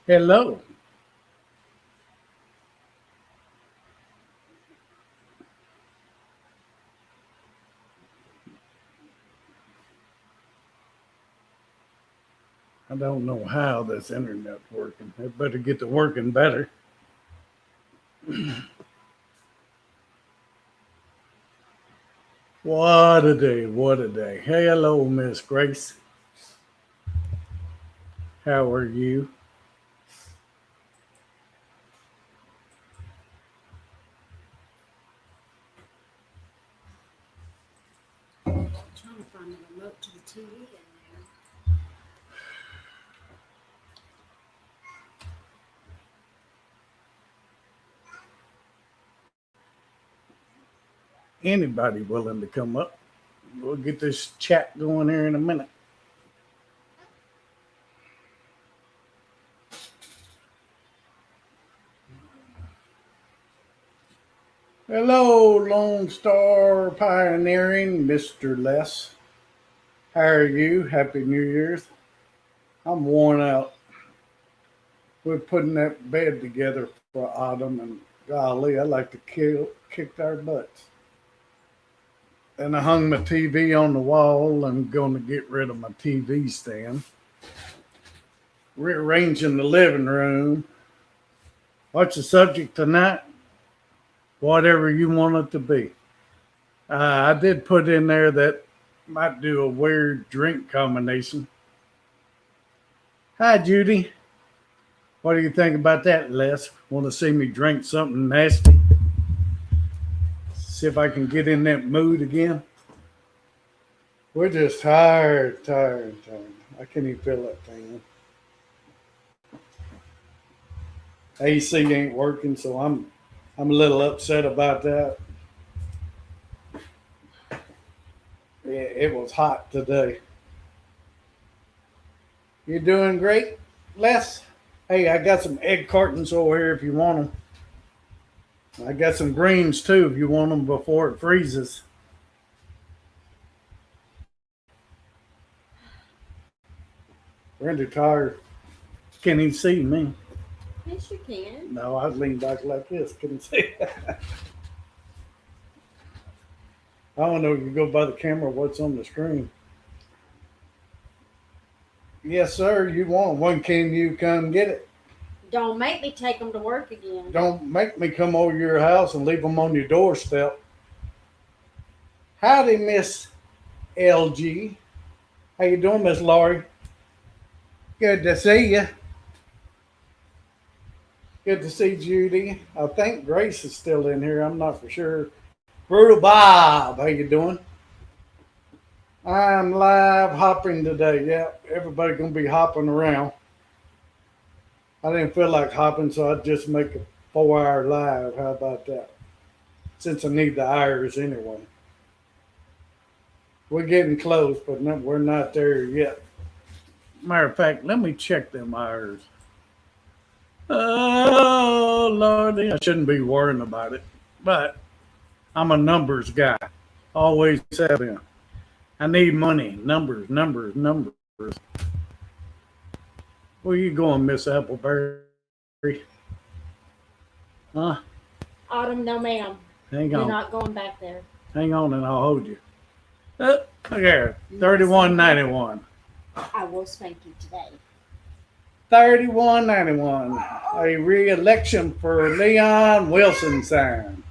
Hello. I don't know how this internet's working. It better get to working better. What a day. What a day. Hey, hello, Miss Grace. How are you? Trying to find the remote to the TV in there. Anybody willing to come up? We'll get this chat going here in a minute. Hello, Lone Star Pioneering, Mr. Les. How are you? Happy New Year's. I'm worn out. We're putting that bed together for autumn, and golly, I like to kick our butts. And I hung my TV on the wall. I'm going to get rid of my TV stand. Rearranging the living room. What's the subject tonight? Whatever you want it to be. I did put in there that might do a weird drink combination. Hi, Judy. What do you think about that, Les? Want to see me drink something nasty? See if I can get in that mood again. We're just tired. I can't even feel that thing. AC ain't working, so I'm a little upset about that. It was hot today. You doing great, Les? Hey, I got some egg cartons over here if you want them. I got some greens too if you want them before it freezes. Brandy tired. Can't even see me. Yes, you can. No, I leaned back like this. Couldn't see. I don't know if you go by the camera what's on the screen. Yes, sir. You want one? Can you come get it? Don't make me take them to work again. Don't make me come over your house and leave them on your doorstep. Howdy, Miss LG. How you doing, Miss Laurie? Good to see you. Good to see Judy. I think Grace is still in here. I'm not for sure. Brutal Bob, how you doing? I'm live hopping today. Yeah, everybody gonna be hopping around. I didn't feel like hopping, so I'd just make a 4-hour live. How about that? Since I need the hours anyway. We're getting close, but no, we're not there yet. Matter of fact, let me check them hours. Oh, Lordy, I shouldn't be worrying about it, but I'm a numbers guy. Always have been. I need money. Numbers. Where you going, Miss Appleberry? Huh? Autumn, no, ma'am. Hang You're on. not going back there. Hang on, and I'll hold you. Look here. 31.91. I will spank you today. 31.91. A re-election for Leon Wilson sign.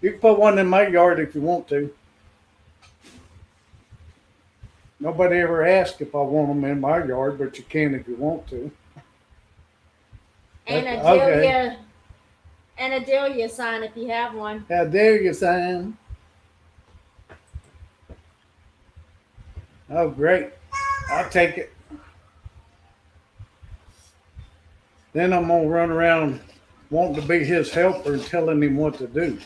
You can put one in my yard if you want to. Nobody ever asked if I want them in my yard, but you can if you want to. And Okay. and a Delia sign if you have one. How dare you sign? Oh, great. I'll take it. Then I'm going to run around wanting to be his helper and telling him what to do.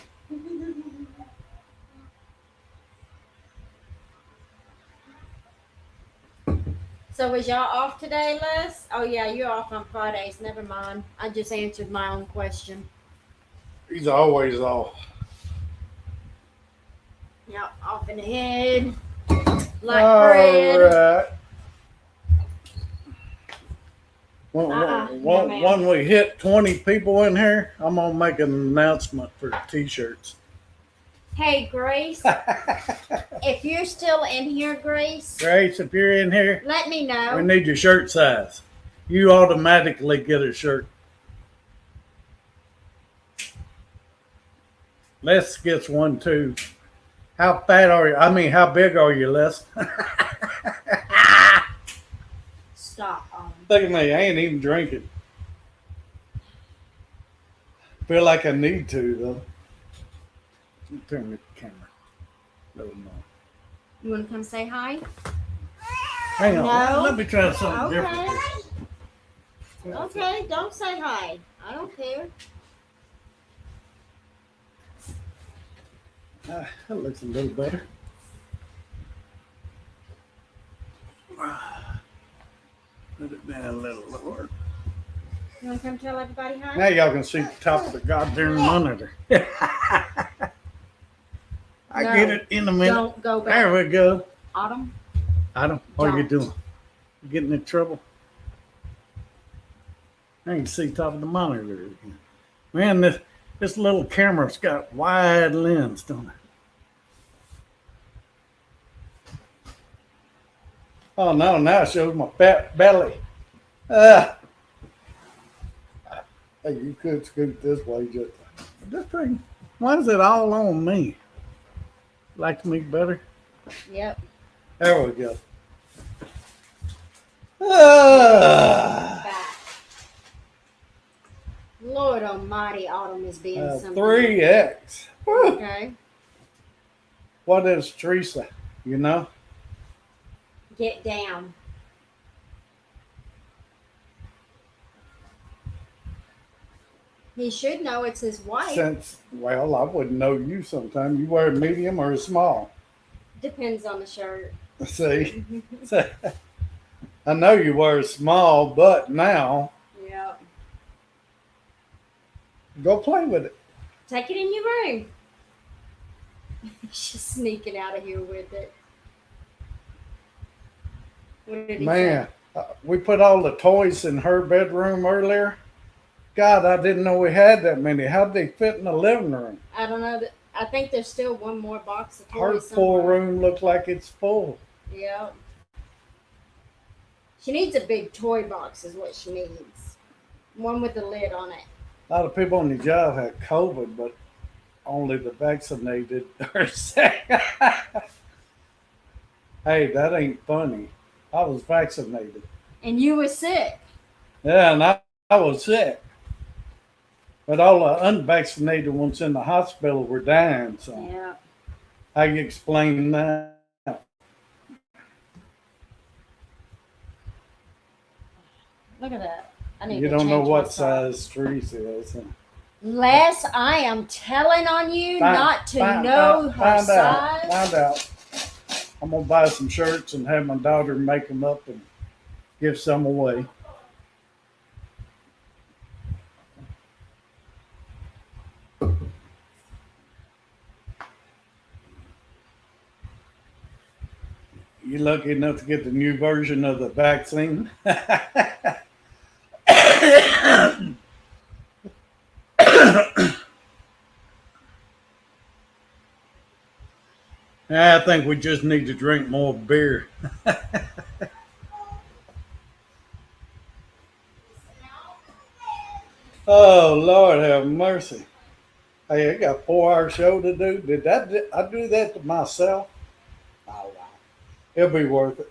So was y'all off today, Les? Oh yeah, you're off on Fridays. Never mind. I just answered my own question. He's always off. Yep, off in the head. Like All Fred. right. No, ma'am. When we hit 20 people in here, I'm gonna make an announcement for t-shirts. Hey, Grace, if you're still in here, Grace, Grace, if you're in here, let me we know. need your shirt size. You automatically get a shirt. Les gets one too. How fat are you? I mean, how big are you, Les? Stop. Look at me. I ain't even drinking. Feel like I need to, though. Turn the camera. No, no. You want to come say hi? Hang on. No. Let me try something Okay. different. Okay, don't say hi. I don't care. That looks a little better. Put it down a little lower. You want to come tell everybody hi? Now y'all can see the top of the goddamn monitor. I No, get it in a minute. Don't go back. There we go. Autumn? Adam, what are you Don't. doing? You getting in trouble? I can see top of the monitor again. Man, this little camera's got wide lens, don't it? Oh no, now it shows my fat belly. Hey, you could scoot this way just this thing. Why is it all on me? Like me better? Yep. There we go. Ah. Back. Lord Almighty, Autumn is being something. 3X. Woo. Okay. What is Teresa? You know? Get down. He should know it's his wife. Well, I wouldn't know you sometime. You wear a medium or a small? Depends on the shirt. See? I know you wear a small, but now Yep. go play with it. Take it in your room. She's sneaking out of here with it. What did he Man, say? we put all the toys in her bedroom earlier. God, I didn't know we had that many. How'd they fit in the living room? I don't know. I think there's still one more box of Her toys full somewhere. room looked like it's full. Yep. She needs a big toy box is what she needs. One with the lid on it. A lot of people on the job had COVID, but only the vaccinated are sick. Hey, that ain't funny. I was vaccinated. And you were sick. Yeah, and I was sick. But all the unvaccinated ones in the hospital were dying. So Yeah. how you explain that? Look at that. I need You to don't know change what my sock. size Teresa is. Les, I am telling on you not to know her Find size. Find out. I'm gonna buy some shirts and have my daughter make them up and give some away. You lucky enough to get the new version of the vaccine. I think we just need to drink more beer. Oh Lord, have mercy! Hey, I got a 4-hour show to do. I do that to myself? Oh wow, it'll be worth it.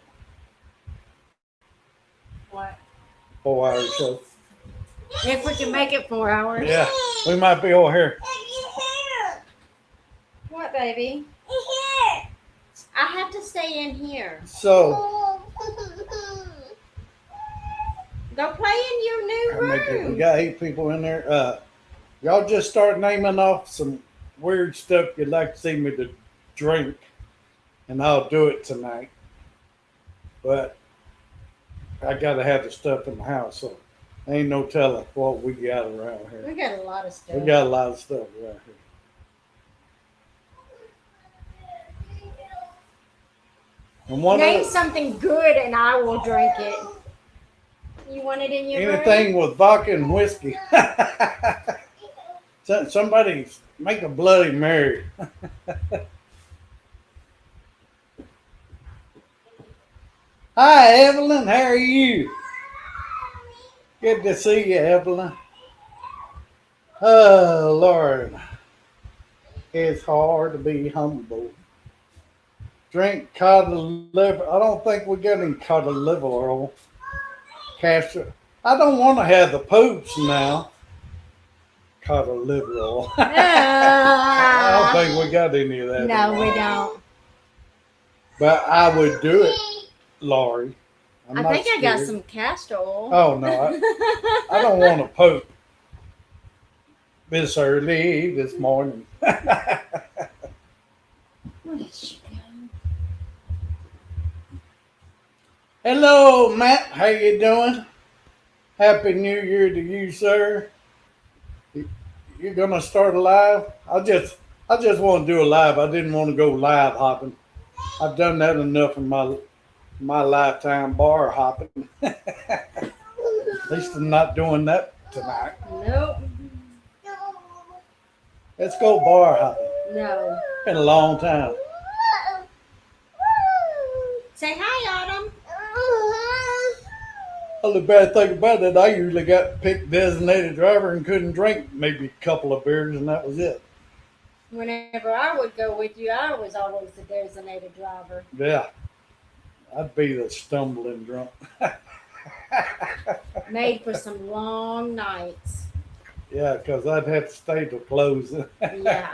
What? 4-hour show. If we can make it 4 hours. Yeah, we might be over here. What, baby? I have to stay in here. So Go play in your new we room. got 8 people in there. Y'all just start naming off some weird stuff you'd like to see me to drink, and I'll do it tonight. But I gotta have the stuff in the house, so ain't no telling what we got around here. We got a lot of stuff. We got a lot of stuff around here. And one Name of something good and I will drink it. You want it in your room? Anything with vodka and whiskey. Somebody make a Bloody Mary. Hi, Evelyn. How are you? Good to see you, Evelyn. Oh, Lord. It's hard to be humble. Drink cod liver. I don't think we got any cod liver oil. Castor. I don't want to have the poops now. Cod liver oil. I don't think we got any of that. No, we don't. But I would do it, Laurie. I think I got some castor oil. Oh, no. I don't want to poop this early this morning. Where did she go? Hello, Matt. How you doing? Happy New Year to you, sir. You're gonna start a live? I just want to do a live. I didn't want to go live hopping. I've done that enough in my lifetime, bar hopping. At least I'm not doing that tonight. Nope. Let's go bar hopping. No. Been a long time. Say hi, Autumn. Well, the bad thing about it, I usually got picked designated driver and couldn't drink maybe a couple of beers, and that was it. Whenever I would go with you, I was always the designated driver. Yeah, I'd be the stumbling drunk. Made for some long nights. Yeah, because I'd have to stay till closing. Yeah.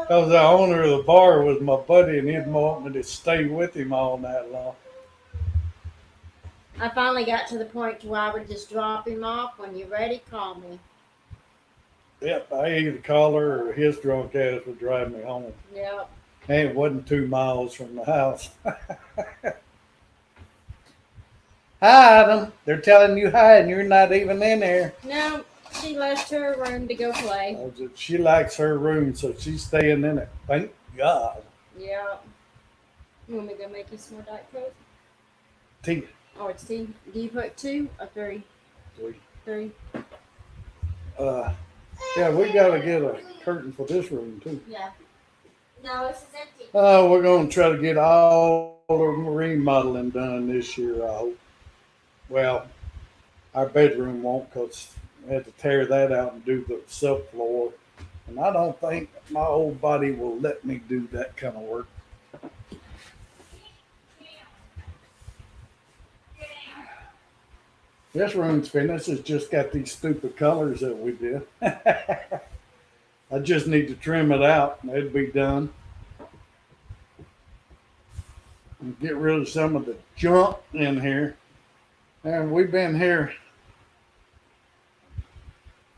Because the owner of the bar was my buddy, and he'd want me to stay with him all night long. I finally got to the point where I would just drop him off. When you're ready, call me. Yep, I either call her or his drunk ass would drive me home. Yep. And it wasn't 2 miles from the house. Hi, Adam. They're telling you hi, and you're not even in there. No, she left her room to go play. She likes her room, so she's staying in it. Thank God. Yep. You want me to go make you some more Diet Coke? Tea. Oh, it's tea. Do you put 2 or 3? 3. 3. Yeah, we got to get a curtain for this room, too. Yeah. No, this is empty. We're going to try to get all the remodeling done this year, I hope. Well, our bedroom won't, because we had to tear that out and do the subfloor. And I don't think my old body will let me do that kind of work. This room's finished. It's just got these stupid colors that we did. I just need to trim it out and it'll be done. And get rid of some of the junk in here. And we've been here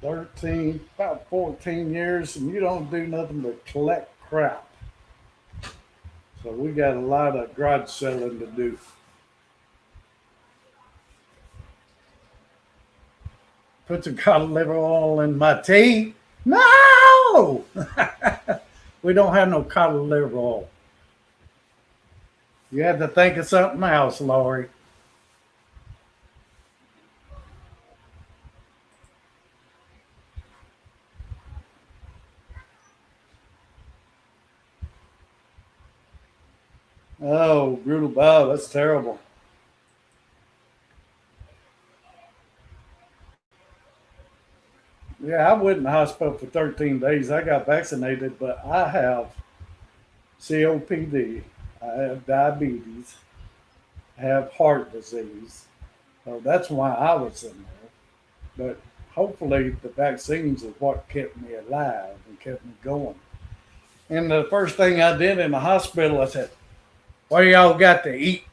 about 14 years, and you don't do nothing but collect crap. So we got a lot of garage selling to do. Put some cod liver oil in my tea. No! We don't have no cod liver oil. You had to think of something else, Lori. Oh, brutal bow. That's terrible. Yeah, I went in the hospital for 13 days. I got vaccinated, but I have COPD. I have diabetes. I have heart disease. So that's why I was in there. But hopefully the vaccines is what kept me alive and kept me going. And the first thing I did in the hospital, I said, "What y'all got to eat?"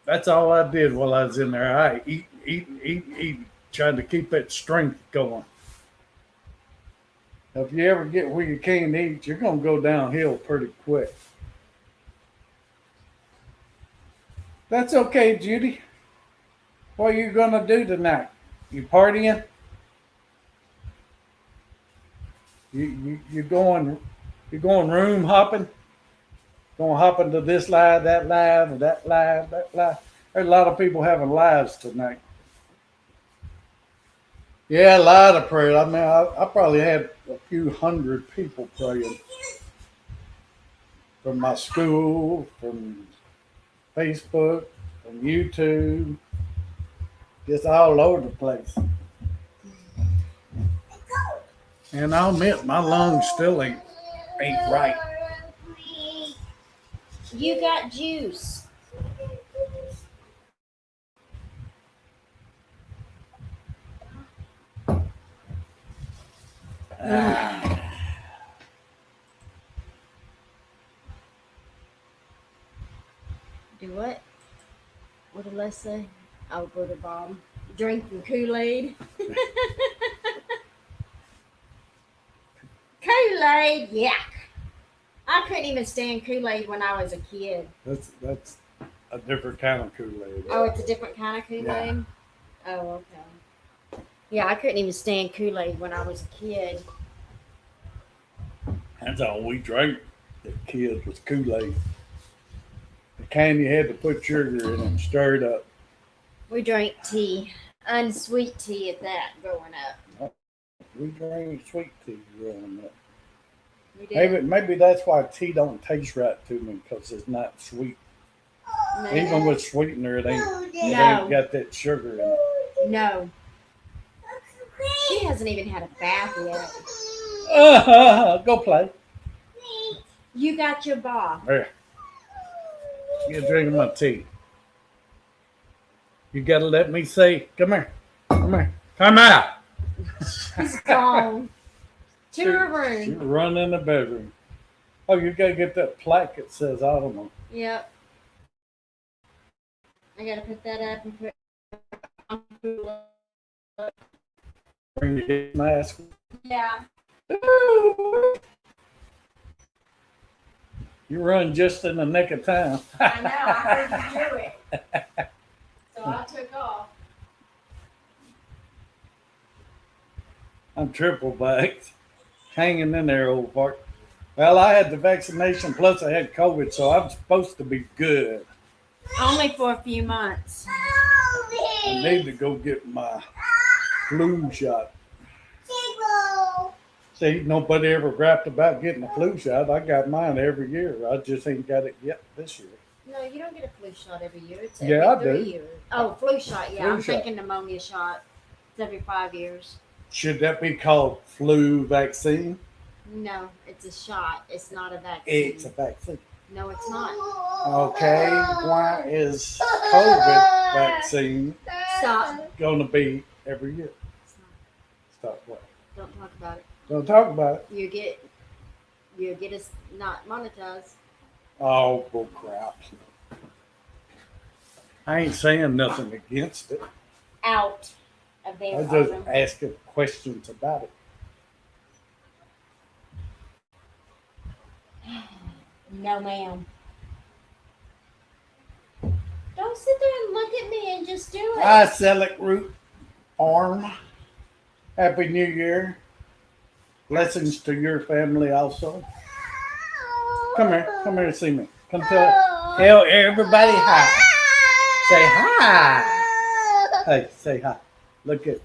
That's all I did while I was in there. I eat, trying to keep that strength going. If you ever get where you can't eat, you're going to go downhill pretty quick. That's okay, Judy. What are you going to do tonight? You partying? You going room hopping? Going hopping to this live, that live, that live, that live. There's a lot of people having lives tonight. Yeah, a lot of prayers. I mean, I probably had a few hundred people praying from my school, from Facebook, from YouTube, just all over the place. And I'll admit, my lungs still ain't right. You got juice. Do what? What did Les say? I'll go to Bob. Drinking Kool-Aid. Kool-Aid, yuck. I couldn't even stand Kool-Aid when I was a kid. That's a different kind of Kool-Aid. Oh, it's a different kind of Kool-Aid? Yeah. Oh, okay. Yeah, I couldn't even stand Kool-Aid when I was a kid. That's all we drank as kids was Kool-Aid. The kind you had to put sugar in and stir it up. We drank tea, unsweet tea at that, growing up. We drank sweet tea growing up. We did. Maybe that's why tea don't taste right to me, because it's not sweet. No. Even with sweetener, it ain't got that sugar in it. No. She hasn't even had a bath yet. Go play. You got your bath. There. You're drinking my tea. You gotta let me say, come here. Come out. She's gone. To her room. She run in the bedroom. Oh, you gotta get that plaque that says Autumn. Yep. I gotta put that up and put. Bring your mask. Yeah. You run just in the nick of time. I know. I heard you do it. So I took off. I'm triple vaxxed. Hanging in there, old fart. Well, I had the vaccination plus I had COVID, so I'm supposed to be good. Only for a few months. I need to go get my flu shot. See, nobody ever rapped about getting a flu shot. I got mine every year. I just ain't got it yet this year. No, you don't get a flu shot every year. It's every I 3 do. Years. Oh, flu shot. Yeah, Flu I'm shot. thinking pneumonia shot. It's every 5 years. Should that be called flu vaccine? No, it's a shot. It's not a vaccine. It's a vaccine. No, it's not. Okay, why is COVID vaccine going to be every year? It's not. Stop what? Don't talk about it. Don't talk about it. You get us not monetized. Oh, bull crap. I ain't saying nothing against it. Out of their I'm just asking questions about it. No, ma'am. Don't sit there and look at me and just do it. I sell it root arm. Happy New Year. Blessings to your family also. Come here and see me. Come tell everybody hi. Say hi. Hey, say hi. Look at.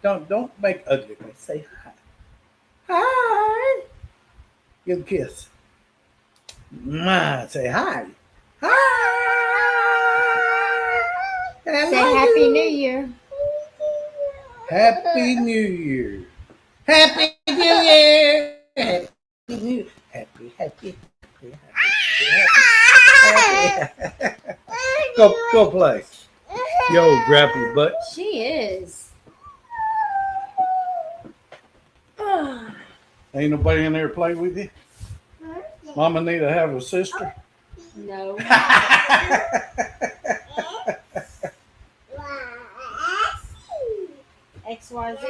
Don't make ugly face. Say hi. Hi. Give a kiss. Say hi. Hi. Say Happy New Year. Happy New Year. Happy New Year. Happy New Year. Happy. Go play. Yo, grappy butt. She is. Ain't nobody in there to play with you? Mama need to have a sister? No. XYZ.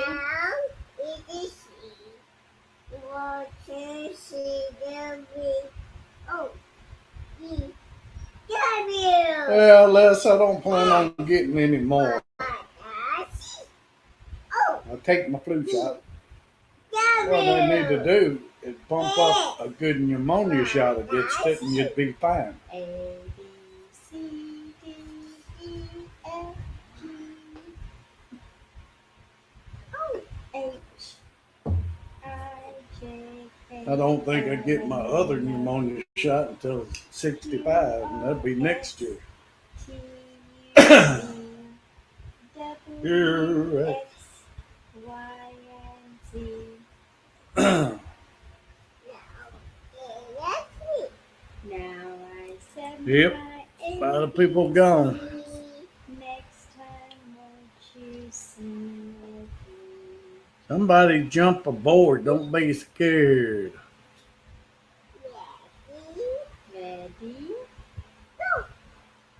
Well, Les, I don't plan on getting any more. I'll take my flu shot. What they need to do is bump up a good pneumonia shot against it and you'd be fine. A, B, C, D, I don't think I get my other pneumonia shot until 65, and that'd be next year. You're right. Now I said Yep. A lot of people gone. Next time, won't you sing with me? Somebody jump aboard. Don't be scared. Ready?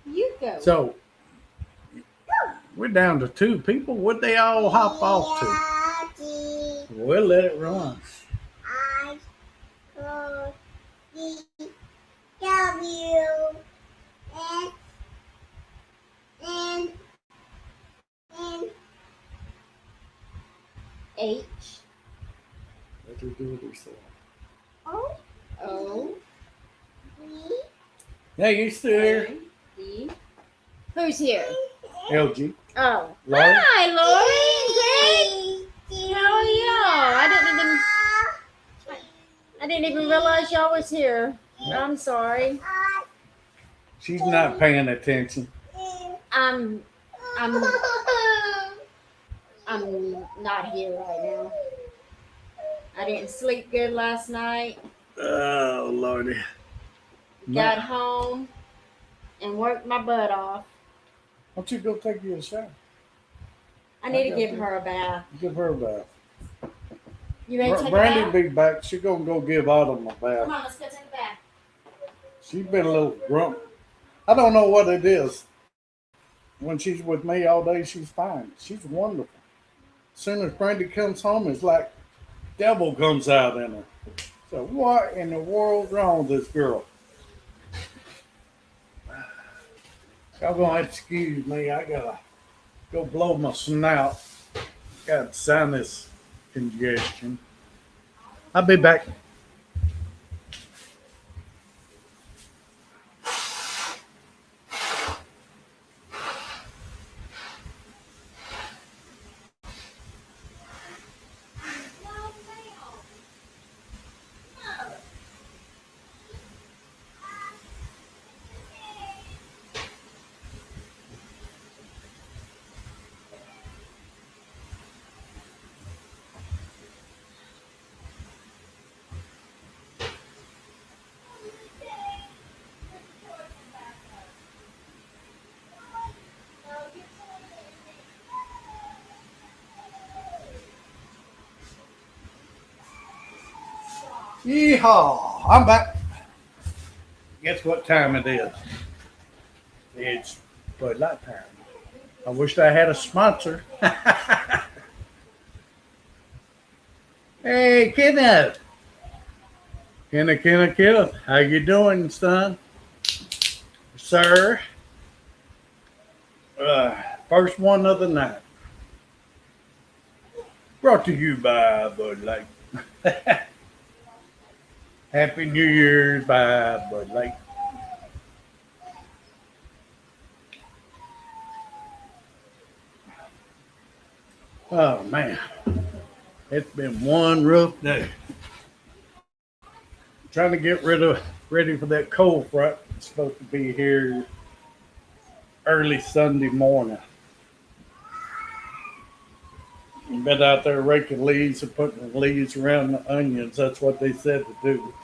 You go. So we're down to 2 people. What'd they all hop off to? We'll let it run. H Let her do it herself. O Yeah, you still here? D. Who's here? LG. Oh, Lori? hi, Lori. Great. How are y'all? I didn't even realize y'all was here. I'm sorry. She's not paying attention. I'm I'm not here right now. I didn't sleep good last night. Oh, Lordy. Got home and worked my butt off. Why don't you go take you a shower? I need to give her a bath. Give her a bath. You ready to take a Brandy bath? be back. She gonna go give Autumn a bath. Come on, let's go take a bath. She's been a little grump. I don't know what it is. When she's with me all day, she's fine. She's wonderful. As soon as Brandy comes home, it's like devil comes out in her. So what in the world's wrong with this girl? Y'all gonna excuse me. I gotta go blow my snout. Got sinus congestion. I'll be back. Yeehaw! I'm back. Guess what time it is? It's Bud Light time. I wished I had a sponsor. Hey, Kenneth. Kenneth. How you doing, son? Sir? First one of the night. Brought to you by Bud Light. Happy New Year's by Bud Light. Oh man, it's been one rough day. Trying to get ready for that cold front. It's supposed to be here early Sunday morning. Been out there raking leaves and putting leaves around the onions. That's what they said to do.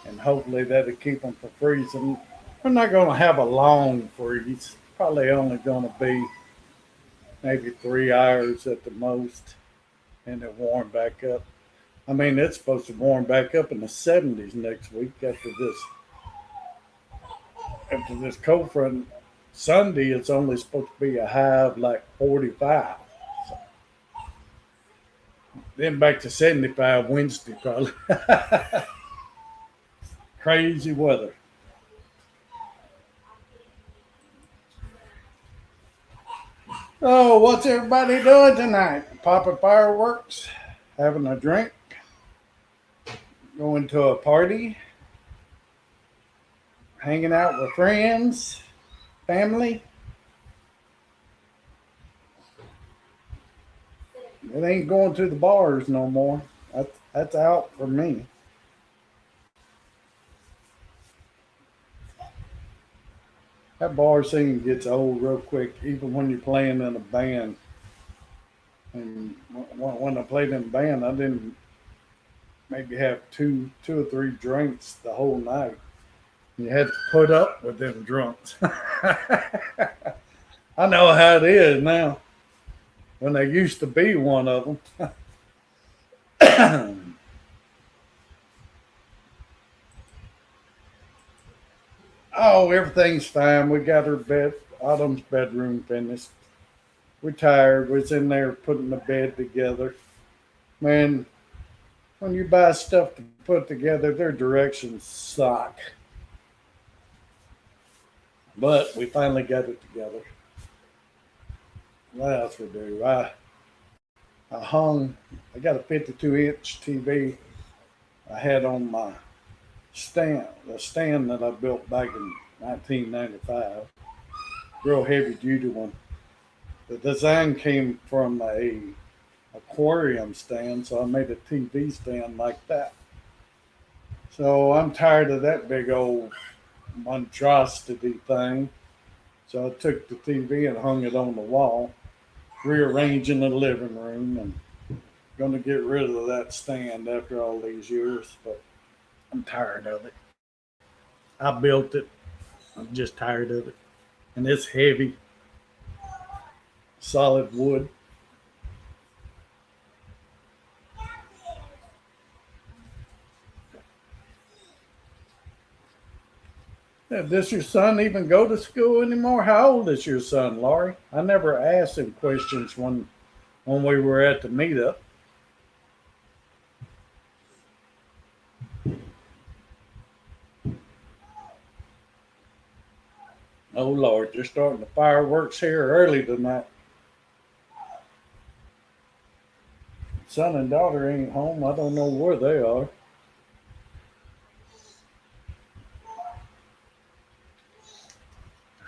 And hopefully that'll keep them from freezing. We're not going to have a long freeze. Probably only going to be maybe 3 hours at the most. And it warm back up. I mean, it's supposed to warm back up in the 70s next week after this cold front. Sunday, it's only supposed to be a high of like 45. Then back to 75 Wednesday, probably. Crazy weather. Oh, what's everybody doing tonight? Popping fireworks, having a drink, going to a party, hanging out with friends, family. It ain't going to the bars no more. That's out for me. That bar scene gets old real quick, even when you're playing in a band. And when I played in a band, I didn't maybe have two or three drinks the whole night. You had to put up with them drunks. I know how it is now. When I used to be one of them. Oh, everything's fine. We got her bed, Autumn's bedroom finished. We're tired. We're in there putting the bed together. Man, when you buy stuff to put together, their directions suck. But we finally got it together. What else we do? I got a 52-inch TV I had on my the stand that I built back in 1995. Real heavy duty one. The design came from a aquarium stand, so I made a TV stand like that. So I'm tired of that big old monstrosity thing. So I took the TV and hung it on the wall, rearranging the living room, and going to get rid of that stand after all these years. But I'm tired of it. I built it. I'm just tired of it. And it's heavy, solid wood. Does your son even go to school anymore? How old is your son, Laurie? I never asked him questions when we were at the meetup. Oh Lord, they're starting the fireworks here early tonight. Son and daughter ain't home. I don't know where they are.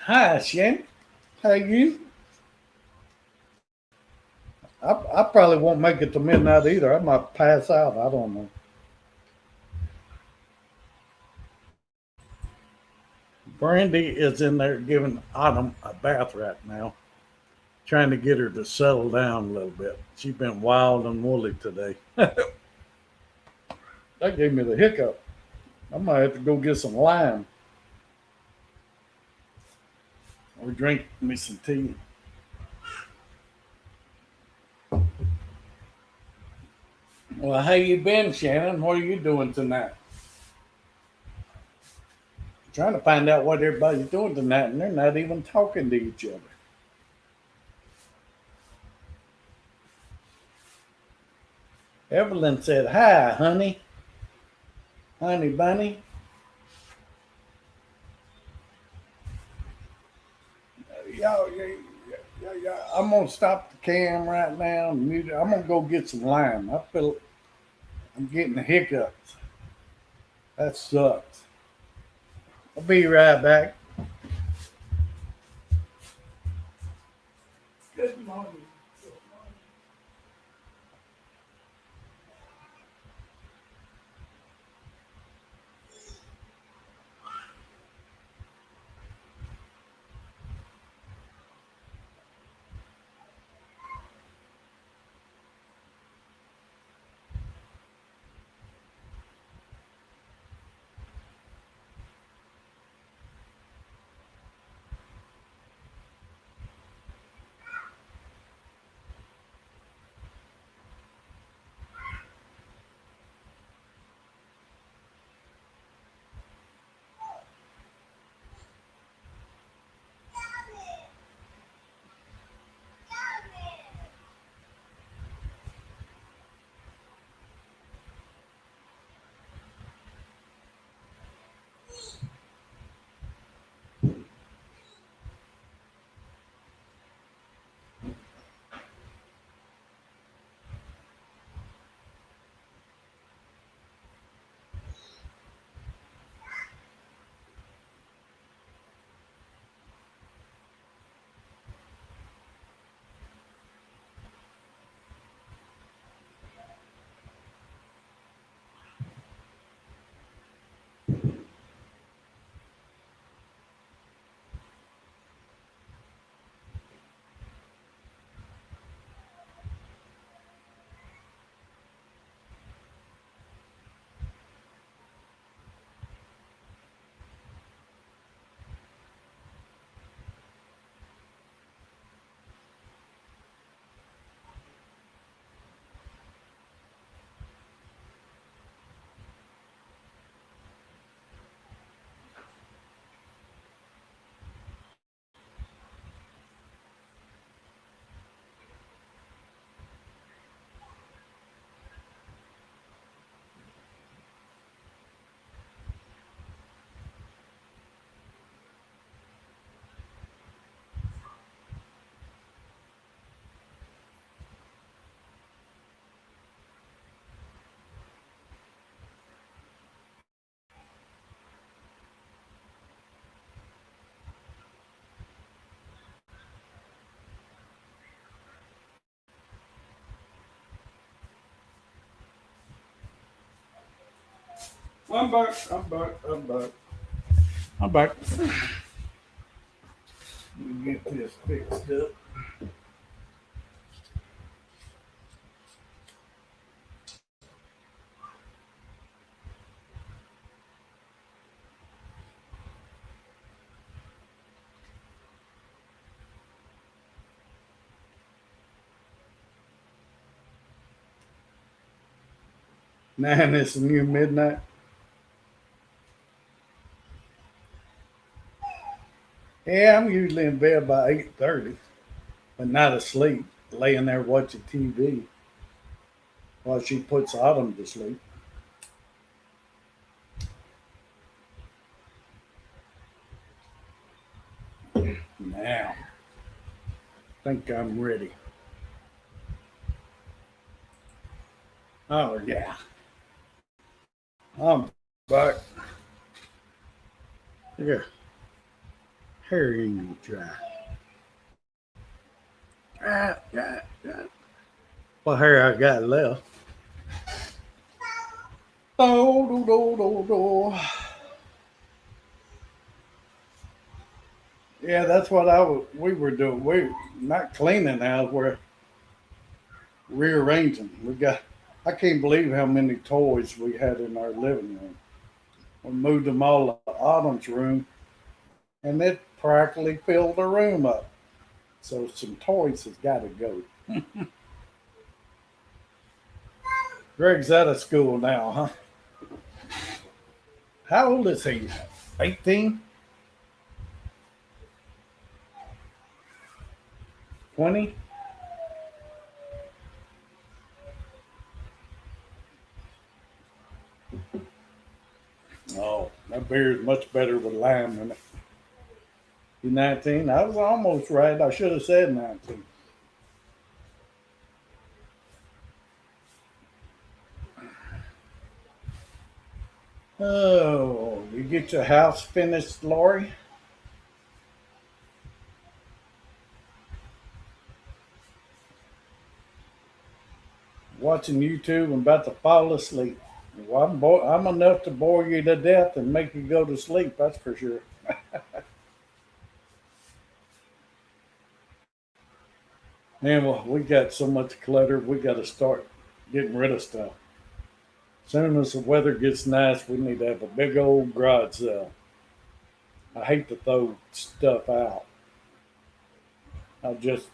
Hi, Shannon. How you? I probably won't make it to midnight either. I might pass out. I don't know. Brandy is in there giving Autumn a bath right now, trying to get her to settle down a little bit. She's been wild and woolly today. That gave me the hiccup. I might have to go get some lime or drink me some tea. Well, how you been, Shannon? What are you doing tonight? Trying to find out what everybody's doing tonight, and they're not even talking to each other. Evelyn said, "Hi, honey, honey bunny." Y'all, I'm gonna stop the cam right now. And mute it. I'm gonna go get some lime. I feel I'm getting the hiccups. That sucks. I'll be right back. Good morning. I'm back. I'm back. I'm back. I'm back. Let me get this fixed up. Man, it's near midnight. Yeah, I'm usually in bed by 8:30, but not asleep, laying there watching TV while she puts Autumn to sleep. Now, think I'm ready. Oh yeah, I'm back. Here, hair you dry. What hair I got left? Oh, do, do, do, do. Yeah, that's what we were doing. We not cleaning now. We're rearranging. We got. I can't believe how many toys we had in our living room. We moved them all to Autumn's room, and it practically filled the room up. So some toys has got to go. Greg's out of school now, huh? How old is he? 18? 20? Oh, that beer is much better with lime in it. You 19? I was almost right. I should have said 19. Oh, you get your house finished, Lori? Watching YouTube and about to fall asleep. Well, I'm enough to bore you to death and make you go to sleep, that's for sure. Man, well, we got so much clutter, we got to start getting rid of stuff. As soon as the weather gets nice, we need to have a big old garage sale. I hate to throw stuff out. I just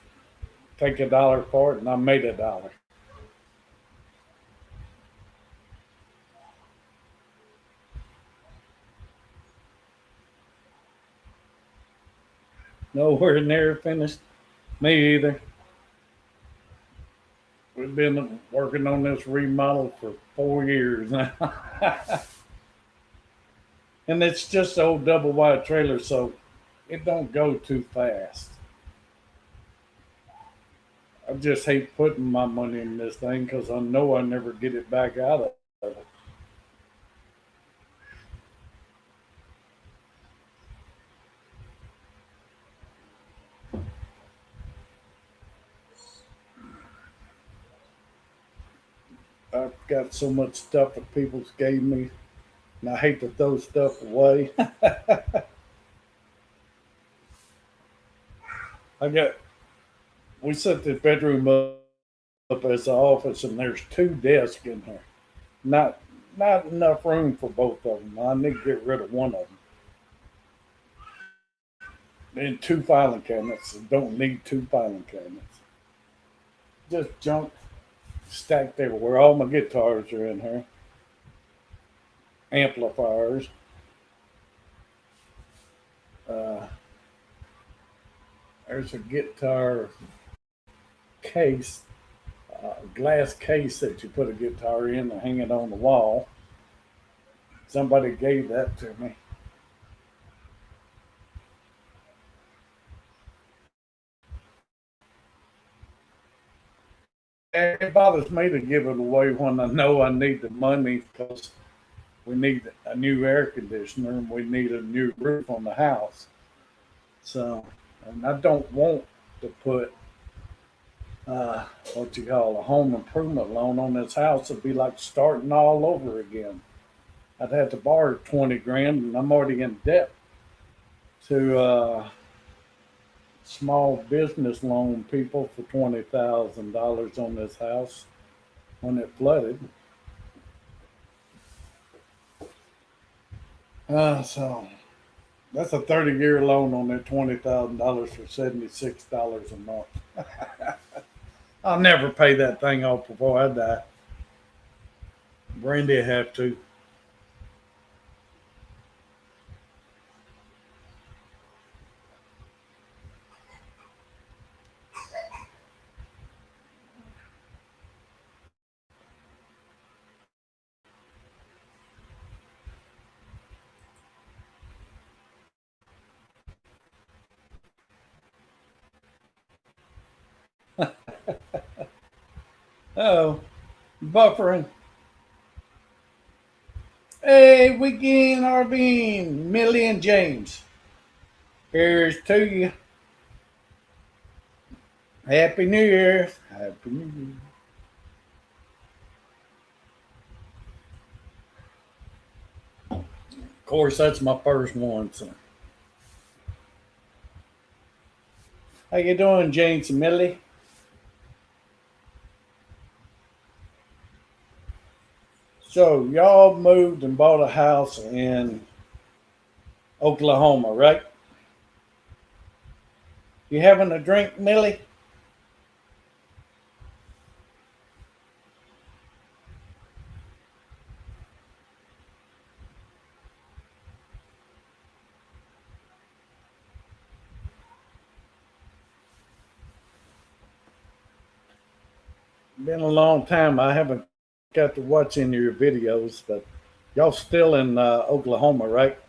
take $1 for it and I made $1. Nowhere near finished. Me either. We've been working on this remodel for 4 years now. And it's just an old double wide trailer, so it don't go too fast. I just hate putting my money in this thing because I know I never get it back out of it. I've got so much stuff that people gave me, and I hate to throw stuff away. I got we set the bedroom up as an office, and there's 2 desks in here. Not not enough room for both of them. I need to get rid of one of them. And 2 filing cabinets. Don't need 2 filing cabinets. Just junk stacked everywhere. All my guitars are in here. Amplifiers. Uh, there's a guitar case, glass case that you put a guitar in and hang it on the wall. Somebody gave that to me. It bothers me to give it away when I know I need the money because we need a new air conditioner and we need a new roof on the house. So, and I don't want to put what you call a home improvement loan on this house. It'd be like starting all over again. I'd have to borrow 20 grand, and I'm already in debt to small business loan people for $20,000 on this house when it flooded. So that's a 30-year loan on that $20,000 for $76 a month. I'll never pay that thing off before I die. Brandy have to. Oh, buffering. Hey, weekend RVing, Millie and James. Here's to you. Happy New Year. Happy New Year. Of course, that's my first one. So, how you doing, James and Millie? So, y'all moved and bought a house in Oklahoma, right? You having a drink, Millie? Been a long time. I haven't got to watch any of your videos, but y'all still in Oklahoma, right?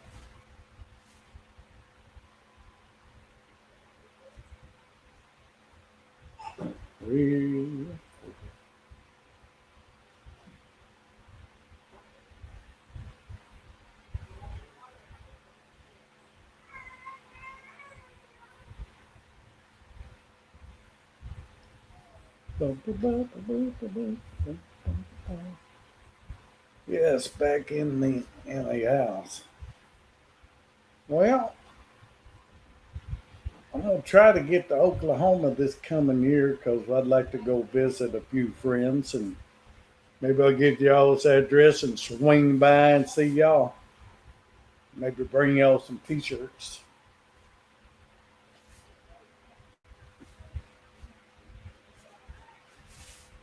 Yes, back in the house. Well, I'm gonna try to get to Oklahoma this coming year because I'd like to go visit a few friends, and maybe I'll get y'all's address and swing by and see y'all. Maybe bring y'all some t-shirts.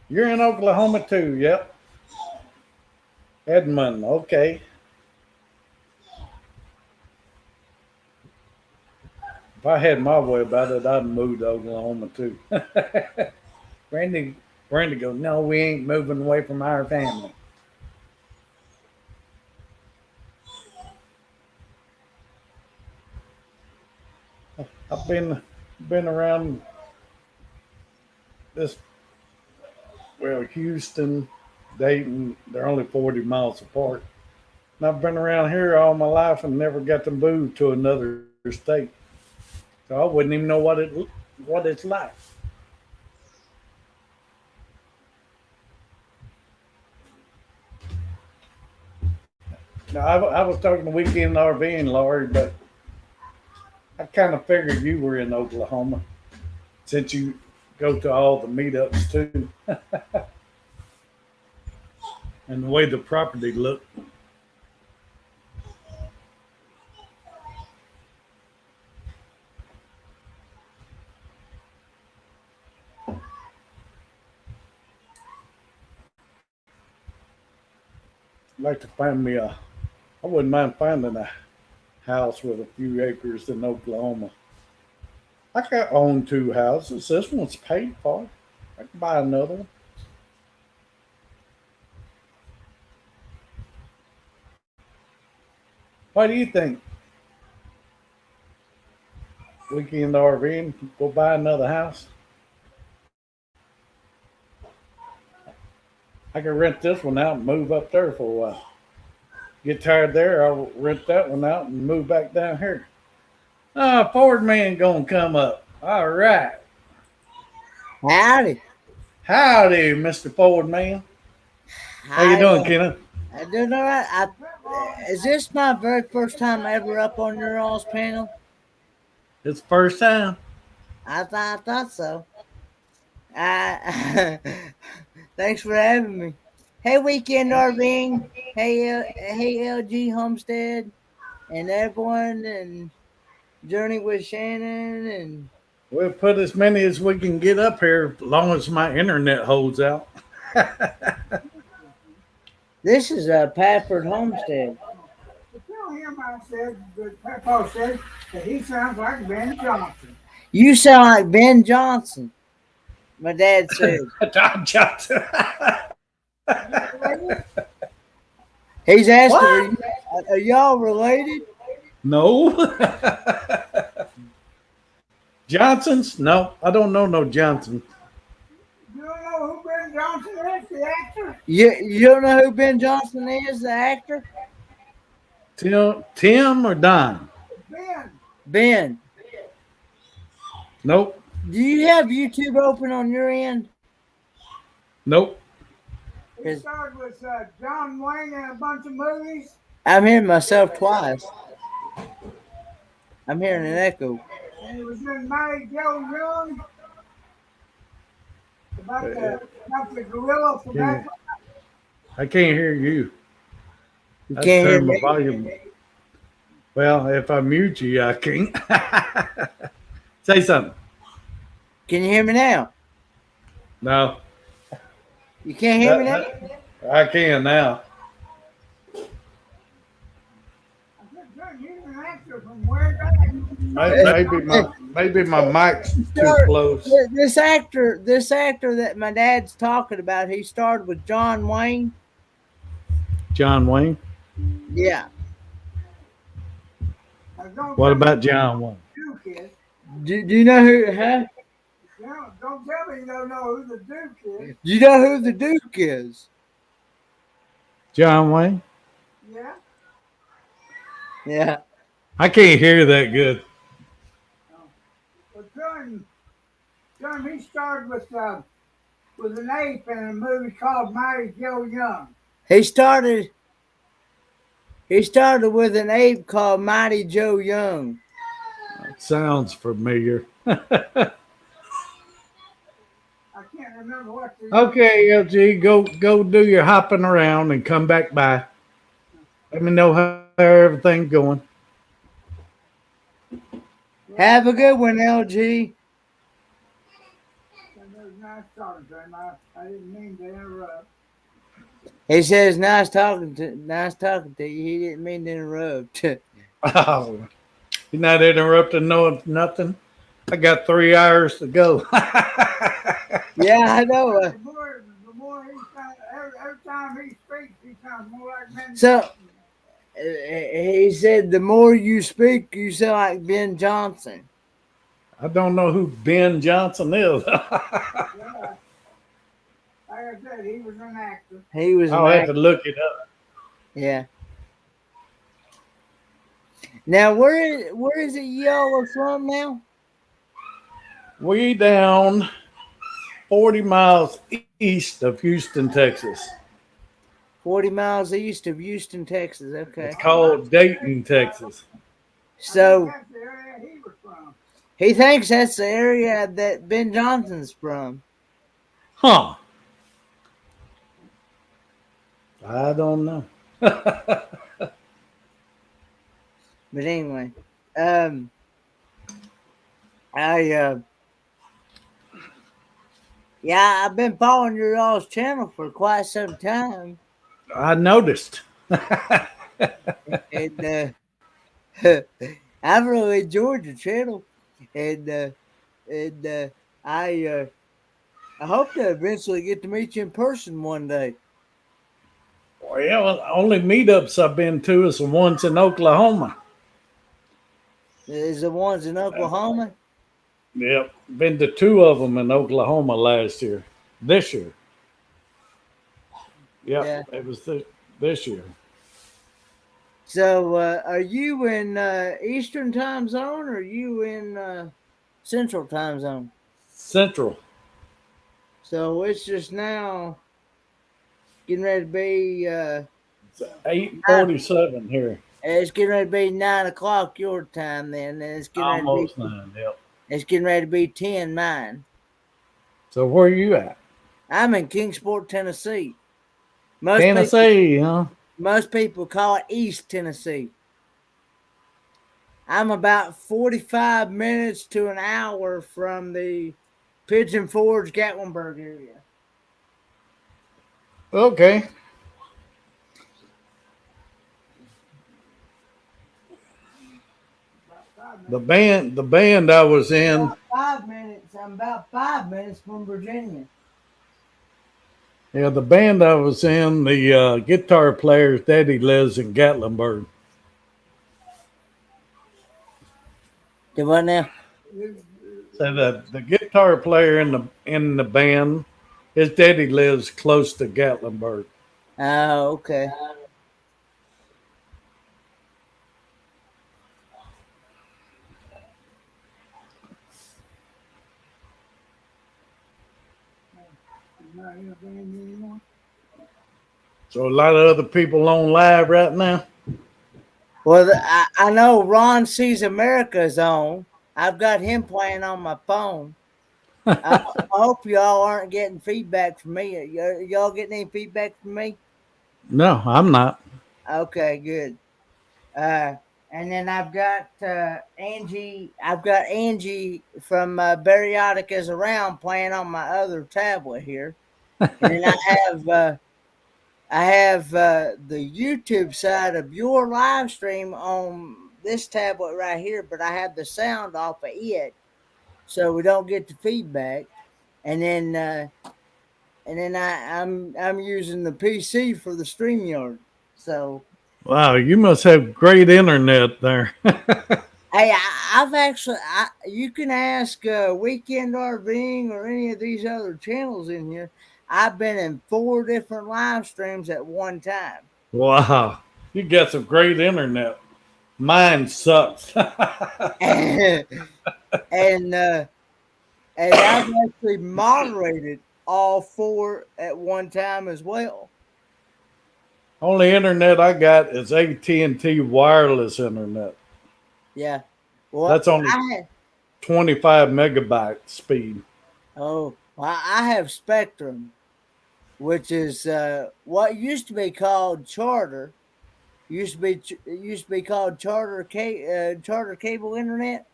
You're in Oklahoma too, yep. Edmond, okay. If I had my way about it, I'd move to Oklahoma too. Brandy, Brandy goes, no, we ain't moving away from our family. I've been around this, well, Houston, Dayton. They're only 40 miles apart. And I've been around here all my life and never got to move to another state. So I wouldn't even know what it's like. Now I was talking to Weekend RV and Laurie, but I kind of figured you were in Oklahoma since you go to all the meetups too, and the way the property looked. I'd like to find me a. I wouldn't mind finding a house with a few acres in Oklahoma. I could own two houses. This one's paid for. I could buy another one. What do you think? Weekend RV and go buy another house. I could rent this one out and move up there for a while. Get tired there, I'll rent that one out and move back down here. Ford man gonna come up. All right. Howdy. Howdy, Mr. Ford man. How you doing, Kenneth? I don't know. Is this my very first time ever up on your all's panel? It's the first time. I thought so. I thanks for having me. Hey, Weekend RVing. Hey, LG Homestead, and everyone, and Journey with Shannon, and We'll put as many as we can get up here, as long as my internet holds out. this is a Pafford Homestead. Tell him I said that Papa said that he sounds like Ben Johnson. You sound like Ben Johnson. My dad said. Tom Johnson. He's asked, What? are y'all related? No. Johnsons? No, I don't know no Johnson. You don't know who Ben Johnson is, the actor? You don't know who Ben Johnson is, the actor? Tim or Don? Ben. Ben. Nope. Do you have YouTube open on your end? Nope. He starred with John Wayne in a bunch of movies. I'm hearing myself twice. I'm hearing an echo. And he was in Mighty Joe Young. About the gorilla from that. I can't hear you. You I can't hear turn my me? volume. Well, if I mute you, I can't. Say something. Can you hear me now? No. You can't hear me now? I can now. He's an actor from way back. Maybe my mic's too close. This actor that my dad's talking about, he starred with John Wayne. John Wayne. Yeah. What about John Wayne? Duke is. Do you know who? Huh? Don't tell me you don't know who the Duke is. Do you know who the Duke is? John Wayne. Yeah. Yeah. I can't hear that good. Well, John, he starred with an ape in a movie called Mighty Joe Young. He started with an ape called Mighty Joe Young. Sounds familiar. I can't remember what the Okay, LG, go do your hopping around and come back by. Let me know how everything's going. Have a good one, LG. It was nice talking to him. I didn't mean to interrupt. He says nice talking to you. He didn't mean to interrupt. Oh, you're not interrupting nothing. I got 3 hours to go. Yeah, I know. The more he sounds, every time he speaks, he sounds more like Ben. So he said, the more you speak, you sound like Ben Johnson. I don't know who Ben Johnson is. Yeah. Like I said, he was an actor. He was. I'll have to look it up. Yeah. Now, where is it y'all are from now? We down 40 miles east of Houston, Texas. 40 miles east of Houston, Texas. Okay. It's called Dayton, Texas. So That's the area he was from. he thinks that's the area that Ben Johnson's from. Huh. I don't know. But anyway, I've been following your all's channel for quite some time, I noticed. and I've really enjoyed the channel, and I hope to eventually get to meet you in person one day. Well, only meetups I've been to is the ones in Oklahoma. Is the ones in Oklahoma? Yep. Been to 2 of them in Oklahoma this year. Yep, Yeah. it was this year. So, are you in Eastern time zone, or are you in Central time zone? Central. So it's just now getting ready to be It's 8:47 here. It's getting ready to be 9 o'clock your time then, and it's getting ready to Almost be 9. Yep. it's getting ready to be 10 mine. So where are you at? I'm in Kingsport, Tennessee. Most Tennessee, huh? most people call it East Tennessee. I'm about 45 minutes to an hour from the Pigeon Forge, Gatlinburg area. Okay. The band I was in. About 5 minutes. I'm about 5 minutes from Virginia. Yeah, the band I was in, the guitar player's daddy lives in Gatlinburg. Do what now? So the guitar player in the band, his daddy lives close to Gatlinburg. Oh, okay. Not in a band anymore. So a lot of other people on live right now. Well, I know Ron Sees America's on. I've got him playing on my phone. I hope y'all aren't getting feedback from me. Y'all getting any feedback from me? No, I'm not. Okay, good. And then I've got Angie. I've got Angie from Bariotic is Around playing on my other tablet here, and then I have the YouTube side of your live stream on this tablet right here, but I have the sound off of it, so we don't get the feedback. And then I'm using the PC for the StreamYard. So Wow, you must have great internet there. hey, I've actually you can ask Weekend RVing or any of these other channels in here. I've been in 4 different live streams at one time. Wow, you got some great internet. Mine sucks. and and I've actually moderated all 4 at one time as well. Only internet I got is AT&T wireless internet. Yeah, well, That's only I had 25 megabyte speed. I have Spectrum, which is what used to be called Charter. Used to be called Charter Cable Internet.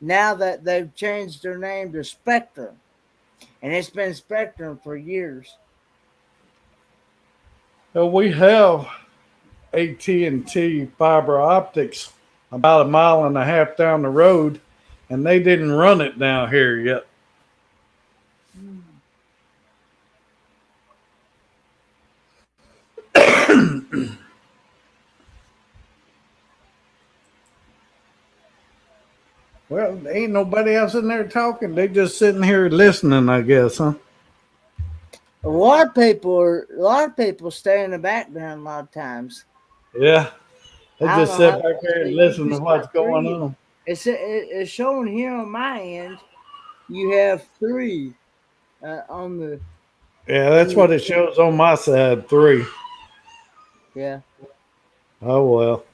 Now that they've changed their name to Spectrum, and it's been Spectrum for years. Well, we have AT&T fiber optics about 1.5 miles down the road, and they didn't run it down here yet. Well, ain't nobody else in there talking. They just sitting here listening, I guess, huh? A lot of people stay in the background a lot of times. Yeah. They I don't just know sit how back there and you listen to just what's got going 3. on. It's showing here on my end. You have 3 on the Yeah, that's what it shows on my side, 3. yeah. Oh, well.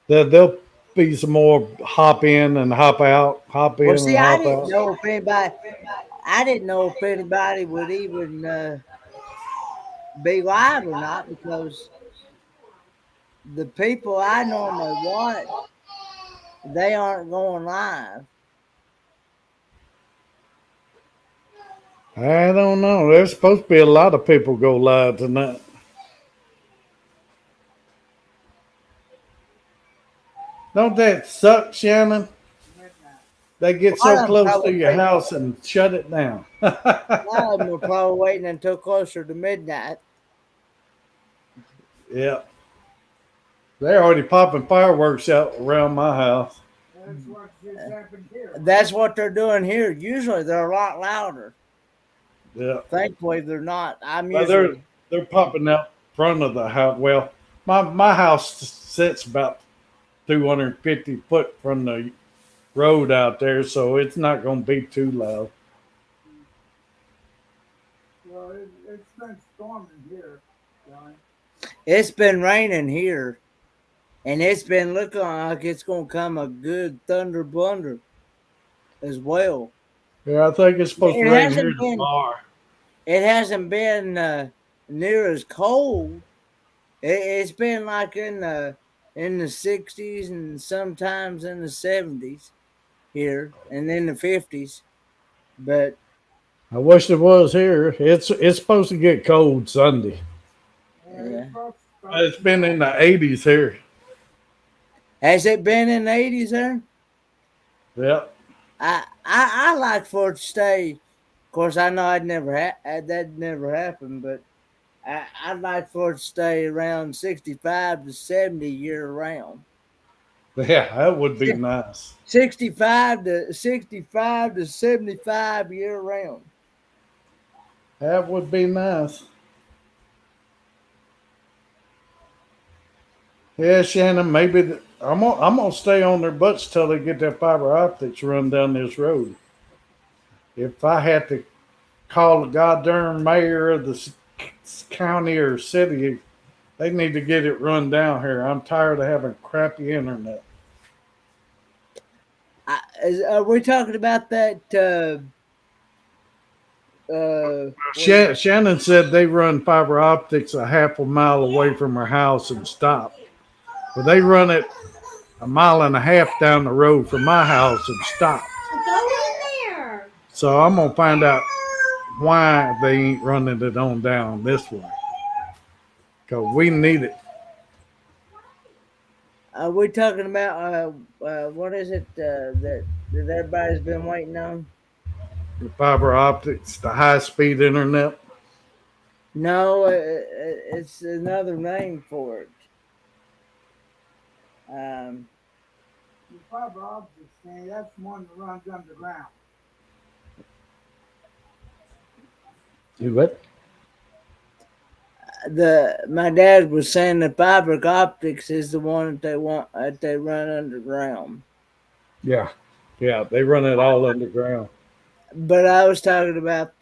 There'll be some more hop in and hop out, hop Well, in see, and hop out. I didn't know if anybody would even be live or not, because the people I normally watch, they aren't going live. I don't know. There's supposed to be a lot of people go live tonight. Don't that suck, Shannon? They get A lot so of them close to probably your house and shut it down. a lot of them are probably waiting until closer to midnight. Yeah. They're already popping fireworks out around my house. That's what just happened here. That's what they're doing here. Usually they're a lot louder. Yeah. Thankfully they're not. I'm Well, usually they're popping out front of the house. Well, my house sits about 250 foot from the road out there, so it's not going to be too loud. Well, it's been storming here, Johnny. It's been raining here, and it's been looking like it's gonna come a good thunder blunder as well. Yeah, I think it's supposed to It rain here hasn't been. tomorrow. It hasn't been near as cold. It's been like in the 60s and sometimes in the 70s here, and in the 50s. But I wish it was here. It's supposed to get cold Sunday. yeah, It's been in the 80s here. has it been in the 80s there? Yep. I like for it to stay. Of course, I know that never happened, but I'd like for it to stay around 65 to 70 year round. Yeah, that would be nice. 65 to 75 year round. That would be nice. Yeah, Shannon, I'm gonna stay on their butts till they get their fiber optics run down this road. If I had to call the goddamn mayor of the county or city, they need to get it run down here. I'm tired of having crappy internet. Are we talking about that? Shannon said they run fiber optics a half a mile away from her house and stop. But they run it a mile and a half down the road from my house and stop. Go in there. So I'm gonna find out why they ain't running it on down this way. Cause we need it. Are we talking about what is it that everybody's been waiting on? The fiber optics, the high speed internet. No, it's another name for it. The fiber optic thing, that's one that runs underground. You what? My dad was saying the fiber optics is the one that they run underground. Yeah. Yeah, they run it all underground. But I was talking about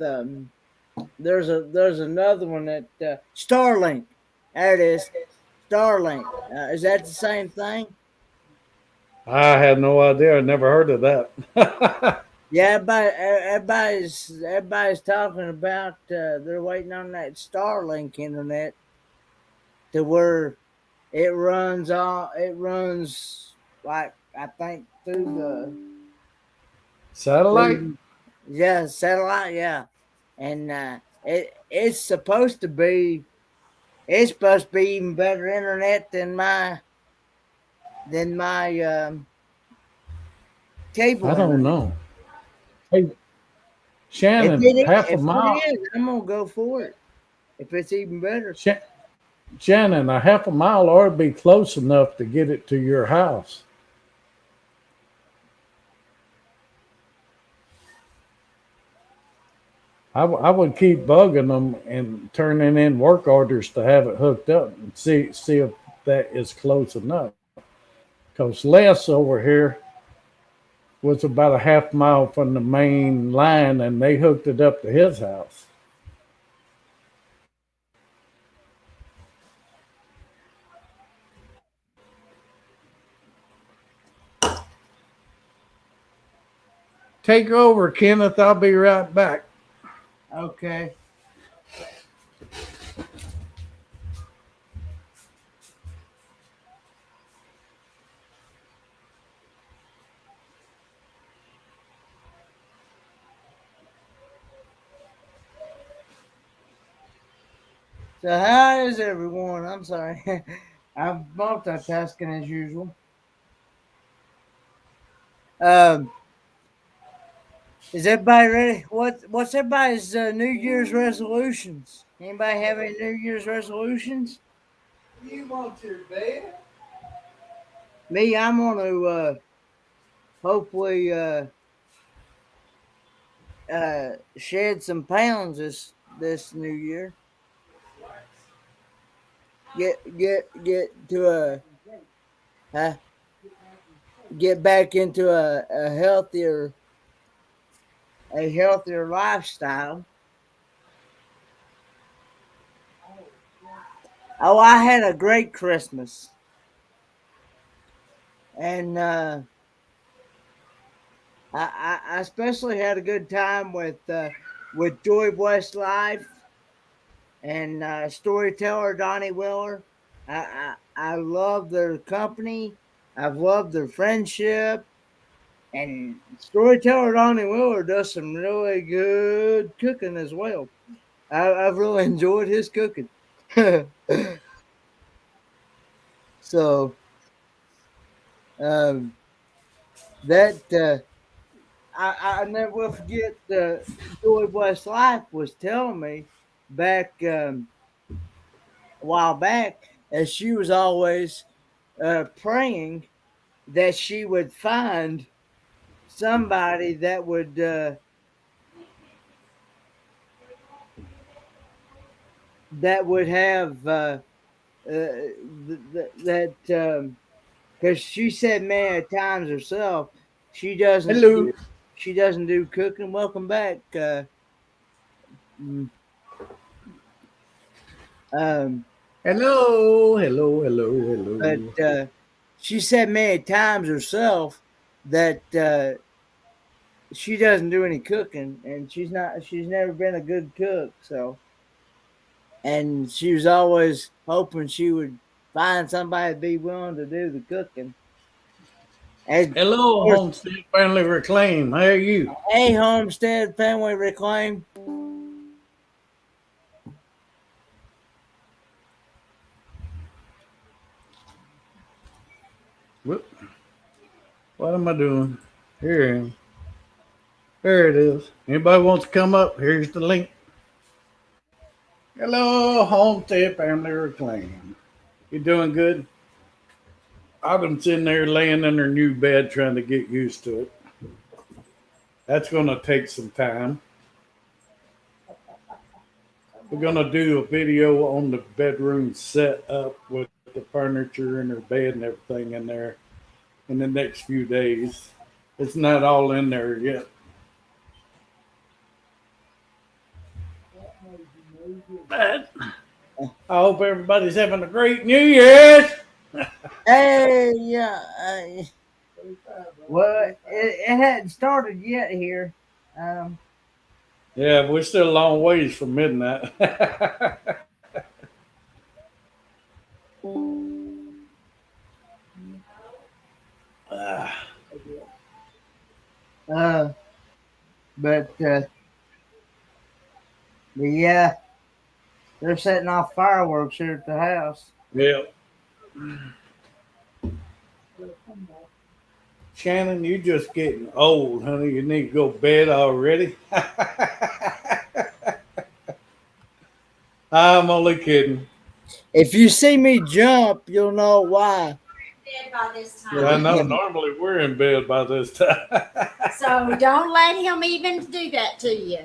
there's another one that Starlink. There it is, Starlink. Is that the same thing? I had no idea. I never heard of that. Yeah, everybody's talking about they're waiting on that Starlink internet to where it runs like I think through Satellite? satellite, yeah, and it's supposed to be even better internet than my cable. I don't internet. know. Hey, Shannon, half a mile. If it is, I'm gonna go for it. If it's even better. Shannon, a half a mile ought to be close enough to get it to your house. I would keep bugging them and turning in work orders to have it hooked up and see if that is close enough. Because Les over here was about a half mile from the main line, and they hooked it up to his house. Take over, Kenneth. I'll be right back. Okay. So how is everyone? I'm sorry. I'm multitasking as usual. Is everybody ready? What's everybody's New Year's resolutions? Anybody have any New Year's resolutions? You want your bed? Me, I'm gonna hopefully shed some pounds this new year. Get to get back into a healthier lifestyle. Oh, I had a great Christmas, and I especially had a good time with Joy West Life and storyteller Donnie Willer. I love their company. I've loved their friendship, and storyteller Donnie Willer does some really good cooking as well. I've really enjoyed his cooking. So um, that I never will forget. Joy West Life was telling me back a while back, as she was always praying that she would find somebody that would have that because she said many times herself Hello. she doesn't do cooking. Welcome back. Mm, um, Hello. Hello. Hello. but Hello. she said many times herself that she doesn't do any cooking, and she's never been a good cook. So, and she was always hoping she would find somebody to be willing to do the cooking. And of Hello, course, Homestead Family Reclaim. How are you? hey, Homestead Family Reclaim. Whoop. What am I doing? Here I am. There it is. Anybody wants to come up? Here's the link. Hello, Homestead Family Reclaim. You doing good? I've been sitting there laying in her new bed trying to get used to it. That's going to take some time. We're going to do a video on the bedroom set up with the furniture and her bed and everything in there in the next few days. It's not all in there yet. But I hope everybody's having a great New Year's. Hey, yeah. Well, it hadn't started yet here. Um, Yeah, we're still a long ways from midnight. Ah, uh, but yeah, they're setting off fireworks here at the house. yeah. Shannon, you just getting old, honey. You need to go to bed already. I'm only kidding. If you see me jump, you'll know why. Dead by this I time. know normally we're in bed by this time. So don't let him even do that to you.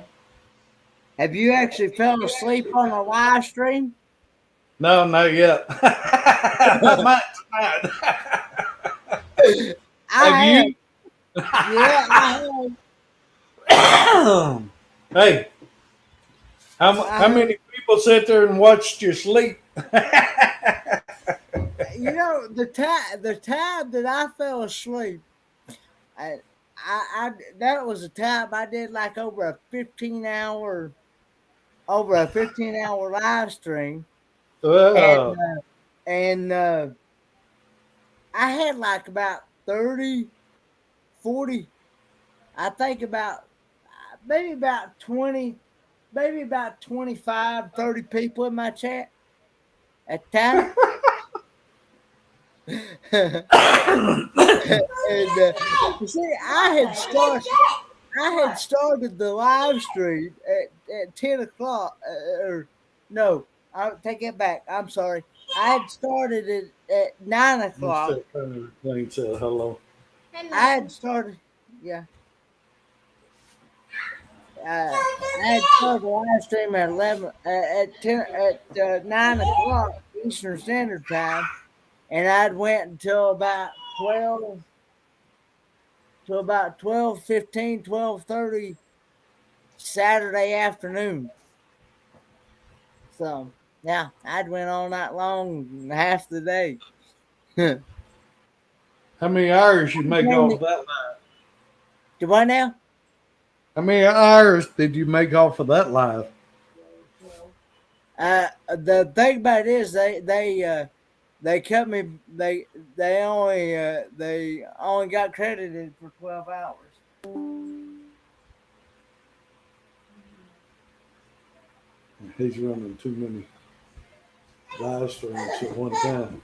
Have you actually fell asleep on a live stream? No, not yet. I might tonight. Have I have. you? Yeah, I Hey, have. how many people sit there and watched you sleep? You know, the time that I fell asleep, I, that was a time I did like over a 15-hour live stream, and Well, and I had like about 30, 40. I think about maybe about 20, maybe about 25, 30 people in my chat at the time. And you see, I had started the live stream at 10 o'clock. Or no, I'll take it back. I'm sorry. I had started it at 9 o'clock. Mr. Plain said hello. I had started, yeah. I had started the live stream at 11, at 10, at 9 o'clock Eastern Standard Time, and I'd went until about 12, to about 12:15, 12:30 Saturday afternoon. So Yeah, I'd went all night long, half the day. Do How many hours you make off of that live? what now? How many hours did you make off of that live? The thing about it is they cut me. They only got credited for 12 hours. He's running too many live streams at one time.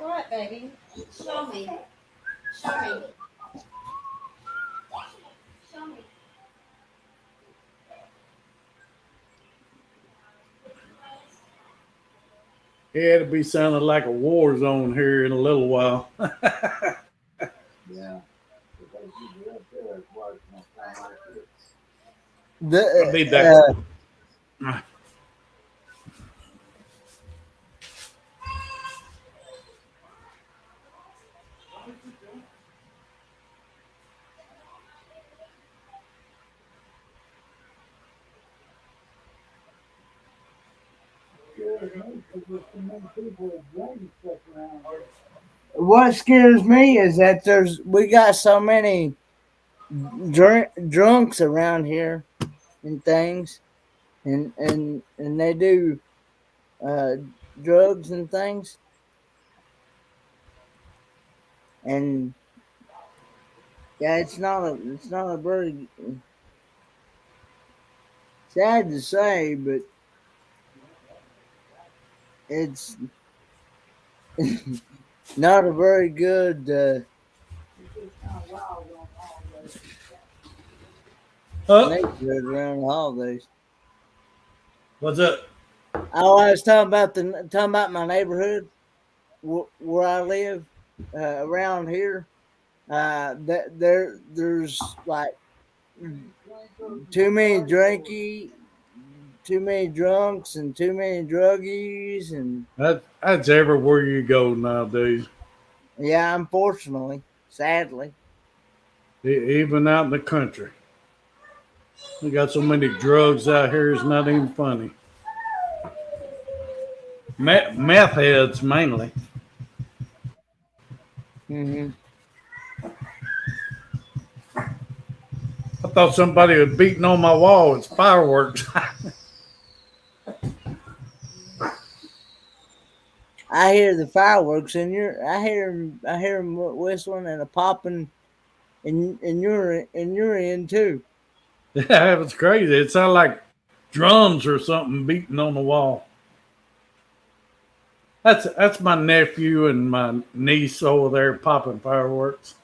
What, baby? Show me. Show me. Show me. Yeah, it'll be sounding like a war zone here in a little while. Yeah. But they should be up there at work and stuff like this. I'll be The back. Scares me because there's too many people with Brandy stuff around here. what scares me is that we got so many drunks around here and things, and they do uh, drugs and things, and yeah, it's not a very sad to say, but it's not a very good It's just kind of wild on holidays. Huh? neighborhood around the holidays. What's up? Oh, I was talking about my neighborhood where I live around here. There's like too many too many drunks, and too many druggies, and That's everywhere you go nowadays. yeah, unfortunately, sadly. Even out in the country. We got so many drugs out here, it's not even funny. Meth heads mainly. Hmm. I thought somebody was beating on my wall. It's fireworks. I hear the fireworks, and I hear 'em whistling and a popping, and you're in too. Yeah, it's crazy. It sounded like drums or something beating on the wall. That's my nephew and my niece over there popping fireworks.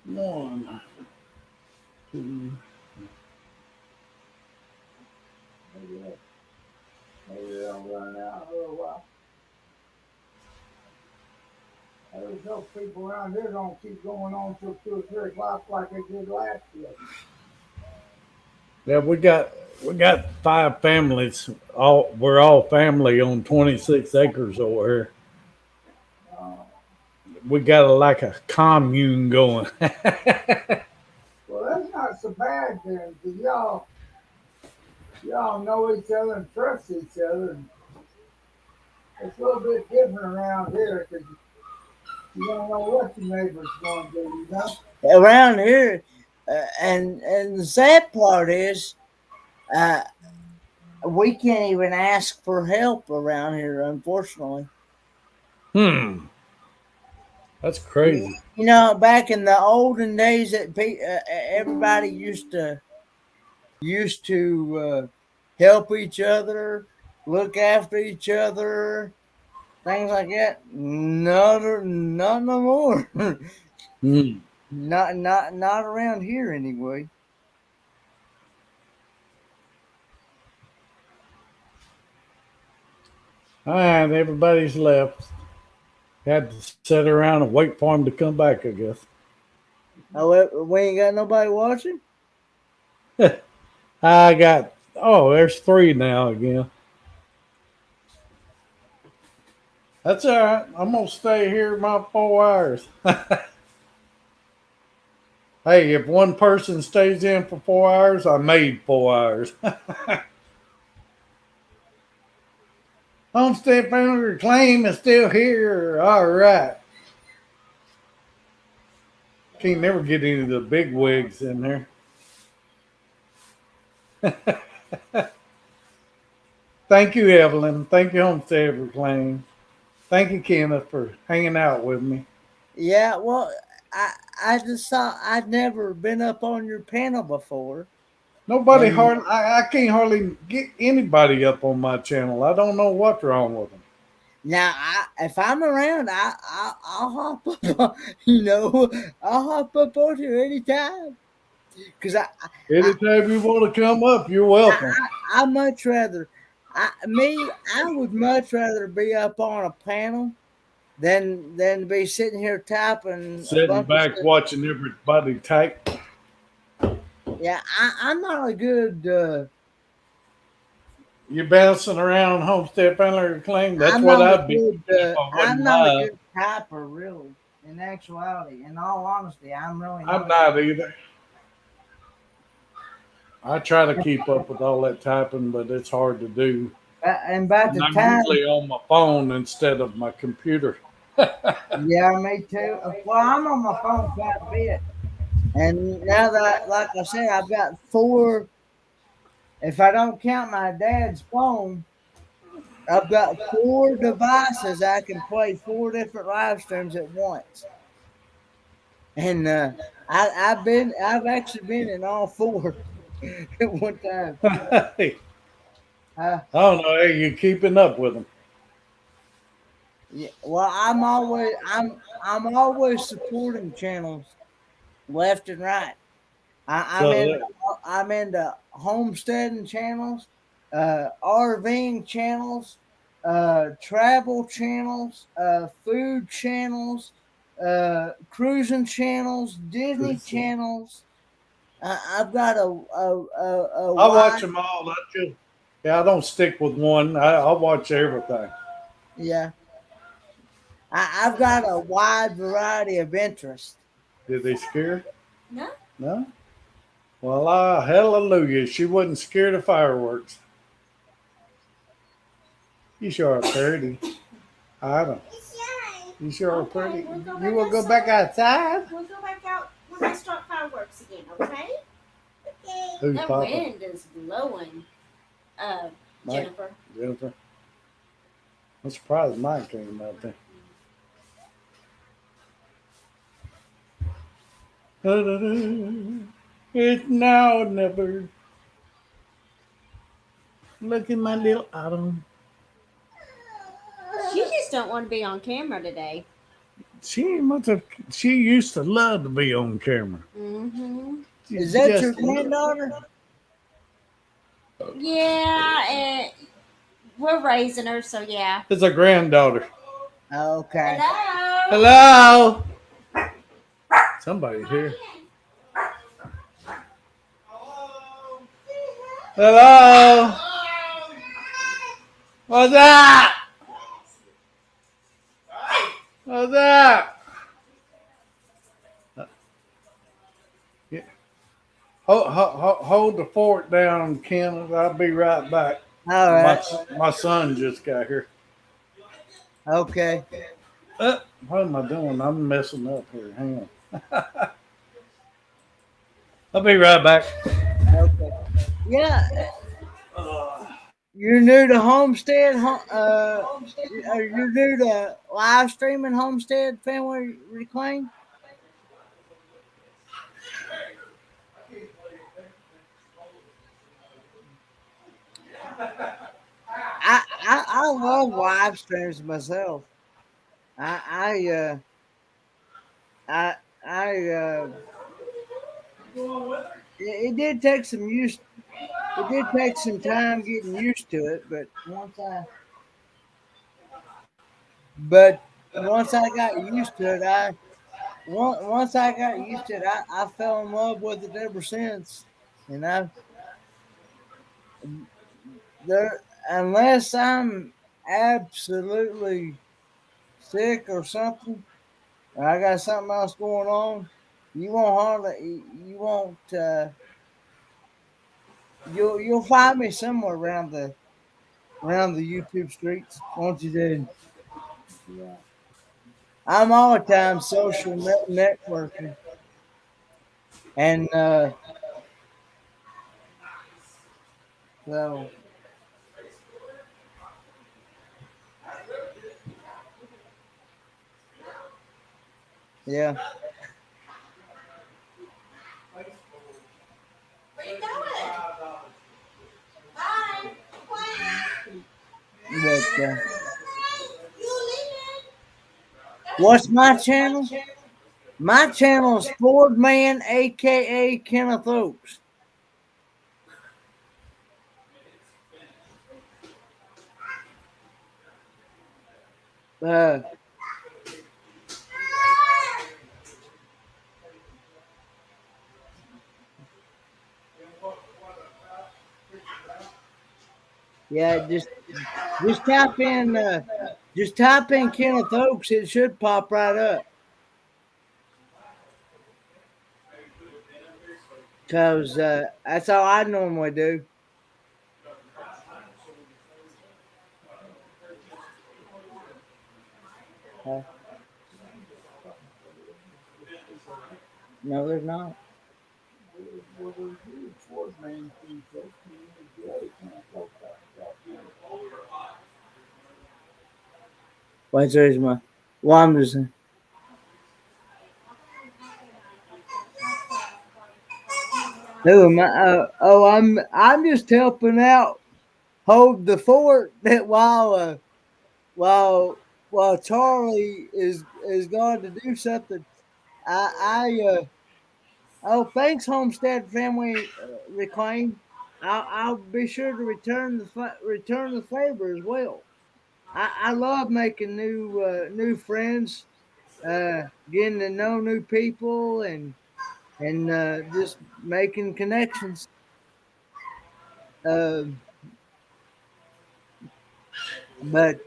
One, two. Maybe they'll run out for a while. There's no people around here don't keep going on till 2 or 3 o'clock like they did last year. Yeah, we got 5 families. We're all family on 26 acres over here. Uh, We got like a commune going. well, that's not so bad then, because y'all know each other and trust each other. And it's a little bit different around here because you don't know what your neighbor's going to do, you know? Around here, and the sad part is, uh, we can't even ask for help around here, unfortunately. Hmm, that's crazy. You know, back in the olden days, that everybody used to help each other, look after each other, things like that. Not no more. Hmm. Not around here anyway. All right, everybody's left. Had to sit around and wait for him to come back, I guess. Oh, we ain't got nobody watching. I got, there's 3 now again. That's all right. I'm going to stay here my 4 hours. Hey, if one person stays in for 4 hours, I made 4 hours. Homestead Family Reclaim is still here. All right. Can't never get any of the big wigs in there. Thank you, Evelyn. Thank you, Homestead Reclaim. Thank you, Kenneth, for hanging out with me. Yeah, well, I just saw I'd never been up on your panel before, Nobody and hardly, I can't hardly get anybody up on my channel. I don't know what's wrong with them. now if I'm around, I'll hop up. You know, I'll hop up on you anytime. Cause I Anytime you want to come up, you're welcome. I much rather I would much rather be up on a panel than be sitting here typing a Sitting bunch of back stuff. watching everybody type. Yeah, I'm not a good. You're bouncing around Homestead Family Reclaim. That's I'm what not a I'd be good. doing if I I'm wasn't not a live. good typer, really. In actuality, in all honesty, I'm really I'm not a good. not either. I try to keep up with all that typing, but it's hard to do. And by And the I'm time, usually on my phone instead of my computer. yeah, me too. Well, I'm on my phone quite a bit, and now that, like I said, I've got four. If I don't count my dad's phone, I've got four devices. I can play four different live streams at once, and I've actually been in all four at one time. I Uh, don't know. Hey, you keeping up with them? yeah, well, I'm always supporting channels left and right. I'm So in I'm into homesteading channels, RVing channels, travel channels, food channels, cruising channels, Disney channels. I've got a I watch wide, them all. Yeah, I don't stick with one. I watch everything. yeah. I've got a wide variety of interests. Did they scare? No. No. Well, hallelujah. She wasn't scared of fireworks. You sure are pretty. I don't. You sure are Okay, pretty. we'll go You back will go back outside? We'll go back out when I start fireworks again, okay? Who's That Papa? wind is blowing, Mike? Jennifer. Jennifer. I'm surprised Mike came out there. It's now or never. Look at my little autumn. She just don't want to be on camera today. She ain't much of. She used to love to be on camera. Mm-hmm. Is She's that your just. granddaughter? Yeah, and we're raising her, so yeah. It's a granddaughter. Okay. Hello. Hello. Somebody's here. Hello. What's up? What's up? Yeah. Hold the fort down, Kenneth. I'll be right back. All right. My son just got here. Okay. What am I doing? I'm messing up here. Hang on. I'll be right back. Okay. Yeah. You're new to Homestead. You're new to live streaming Homestead Family Reclaim. I love live streams myself. I I it did take some use. It did take some time getting used to it, but once I got used to it, once I got used to it, I fell in love with it ever since. And I there unless I'm absolutely sick or something, or I got something else going on, You won't hardly. You won't. You'll find me somewhere around the YouTube streets. Won't you, dude? Yeah. I'm all the time social networking, and so yeah. But what's my channel? My channel is Ford Man, aka Kenneth Oaks. Uh, yeah, just type in Kenneth Oaks. It should pop right up. Cause that's all I normally do. Uh, no, there's not. Well, there's really four main things that you really can't talk about now. Wait, there's my. Well, I'm just. Who am I? I'm just helping out, hold the fort that while while Charlie is going to do something. I oh, thanks, Homestead Family Reclaim. I'll be sure to return the favor as well. I love making new friends, getting to know new people, and just making connections. Uh, but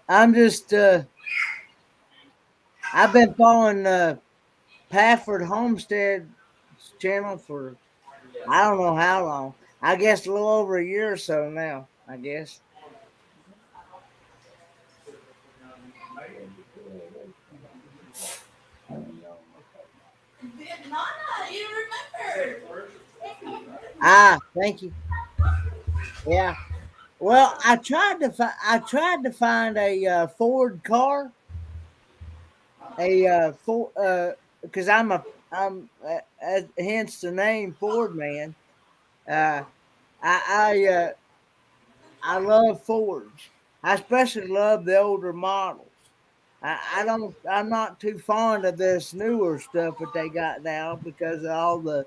I'm just I've been following Pafford Homestead channel for I don't know how long. I guess a little over a year or so now. I guess. Ah, thank you. Yeah. Well, I tried to find a Ford car, a Ford, because I'm hence the name Ford Man. Uh, I I love Fords. I especially love the older models. I'm not too fond of this newer stuff that they got now because of all the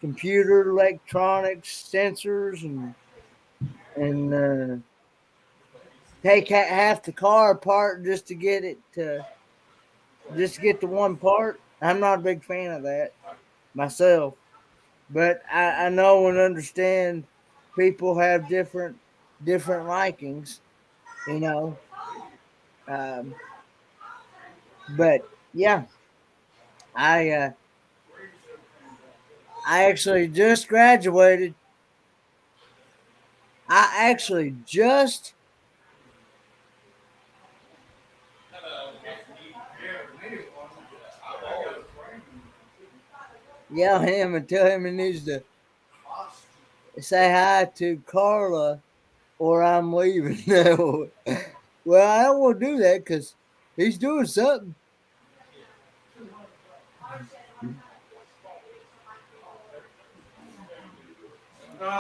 computer electronics sensors and take half the car apart just to get the one part. I'm not a big fan of that myself, but I know and understand people have different likings, you know. Um, but yeah, I uh, I actually just graduated. I actually just yell him and tell him he needs to say hi to Carla or I'm leaving. No. Well, I don't want to do that because he's doing something.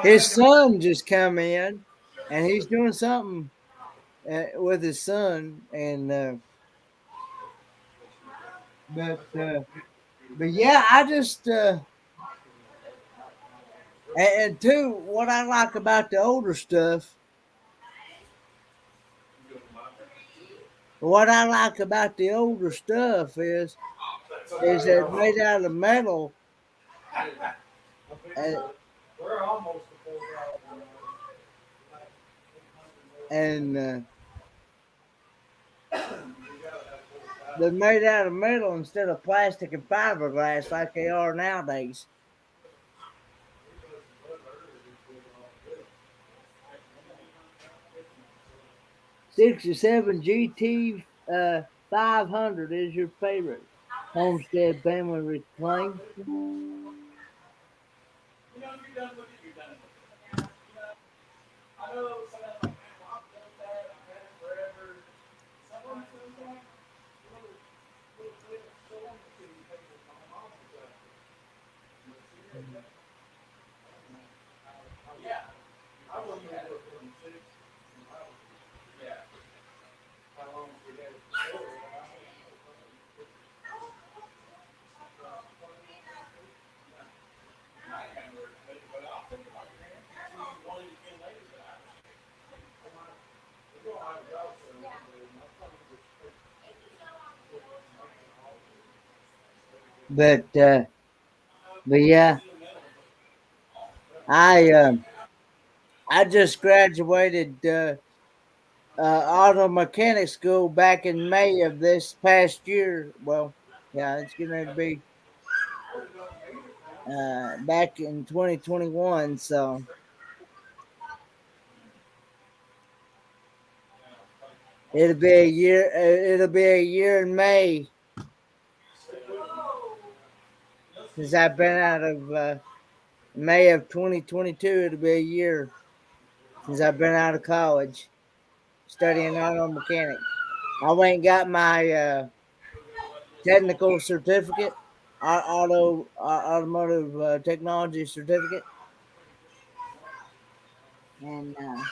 His son just come in and he's doing something with his son. And, but, uh, but yeah, I just, and two, what I like about the older stuff, what I like about the older stuff is that made out of metal. Uh, and they're made out of metal instead of plastic and fiberglass like they are nowadays. 67 GT 500 is your favorite Homestead family reclaim. But uh, but yeah, I uh, I just graduated auto mechanic school back in May of this past year. Well, yeah, it's going to be back in 2021. So it'll be a year. It'll be a year in May since I've been out of May of 2022. It'll be a year since I've been out of college studying auto mechanic. I went and got my technical certificate, automotive technology certificate, and yeah.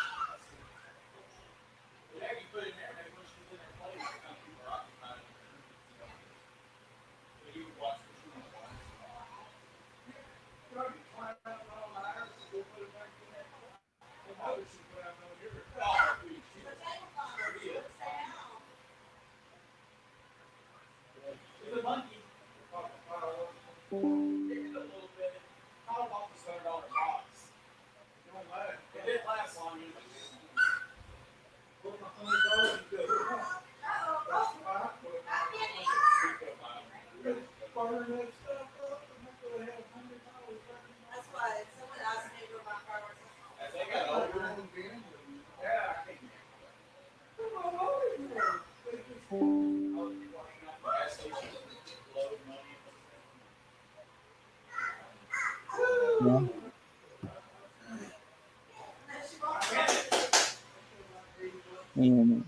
And,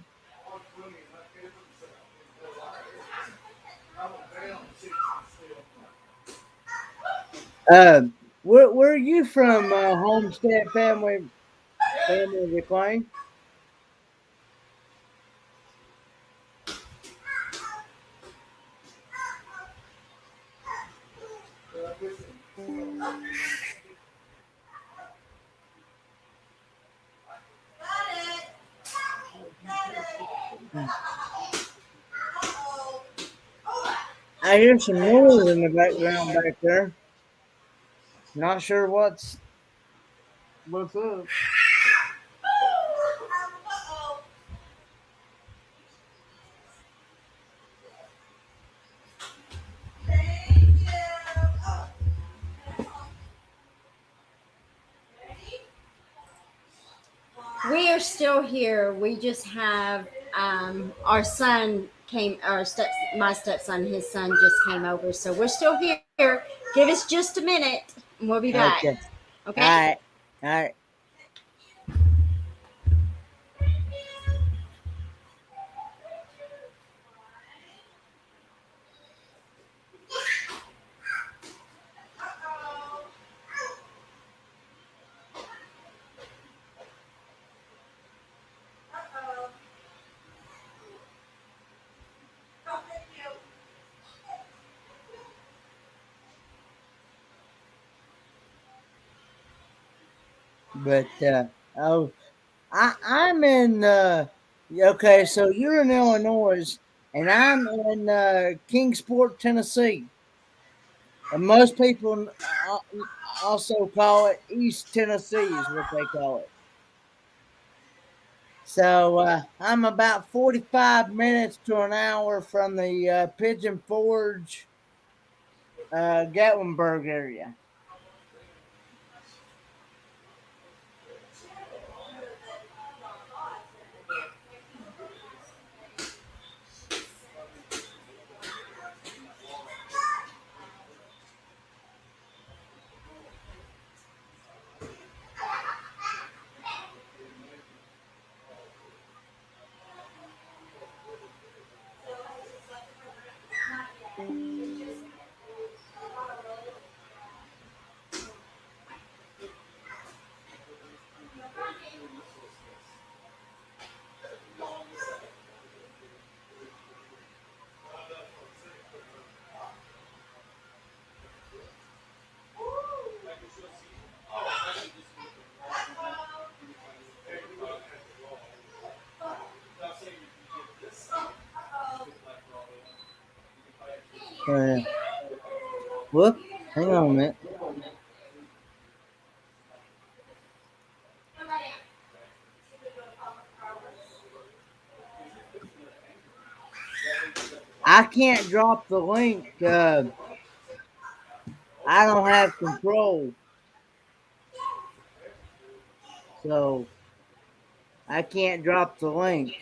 uh, where are you from? Homestead family reclaim. I hear some noise in the background back there. Not sure what's up. We are still here. We just have our son came. My stepson, his son just came over. So we're still here. Give us just a minute, and we'll be back. Okay. Okay. All right. All right. But oh, I'm in. Okay, so you're in Illinois, and I'm in Kingsport, Tennessee. And most people also call it East Tennessee, is what they call it. So I'm about 45 minutes to an hour from the Pigeon Forge, Gatlinburg area. Whoop, hang on a minute. I can't drop the link. I don't have control. So I can't drop the link.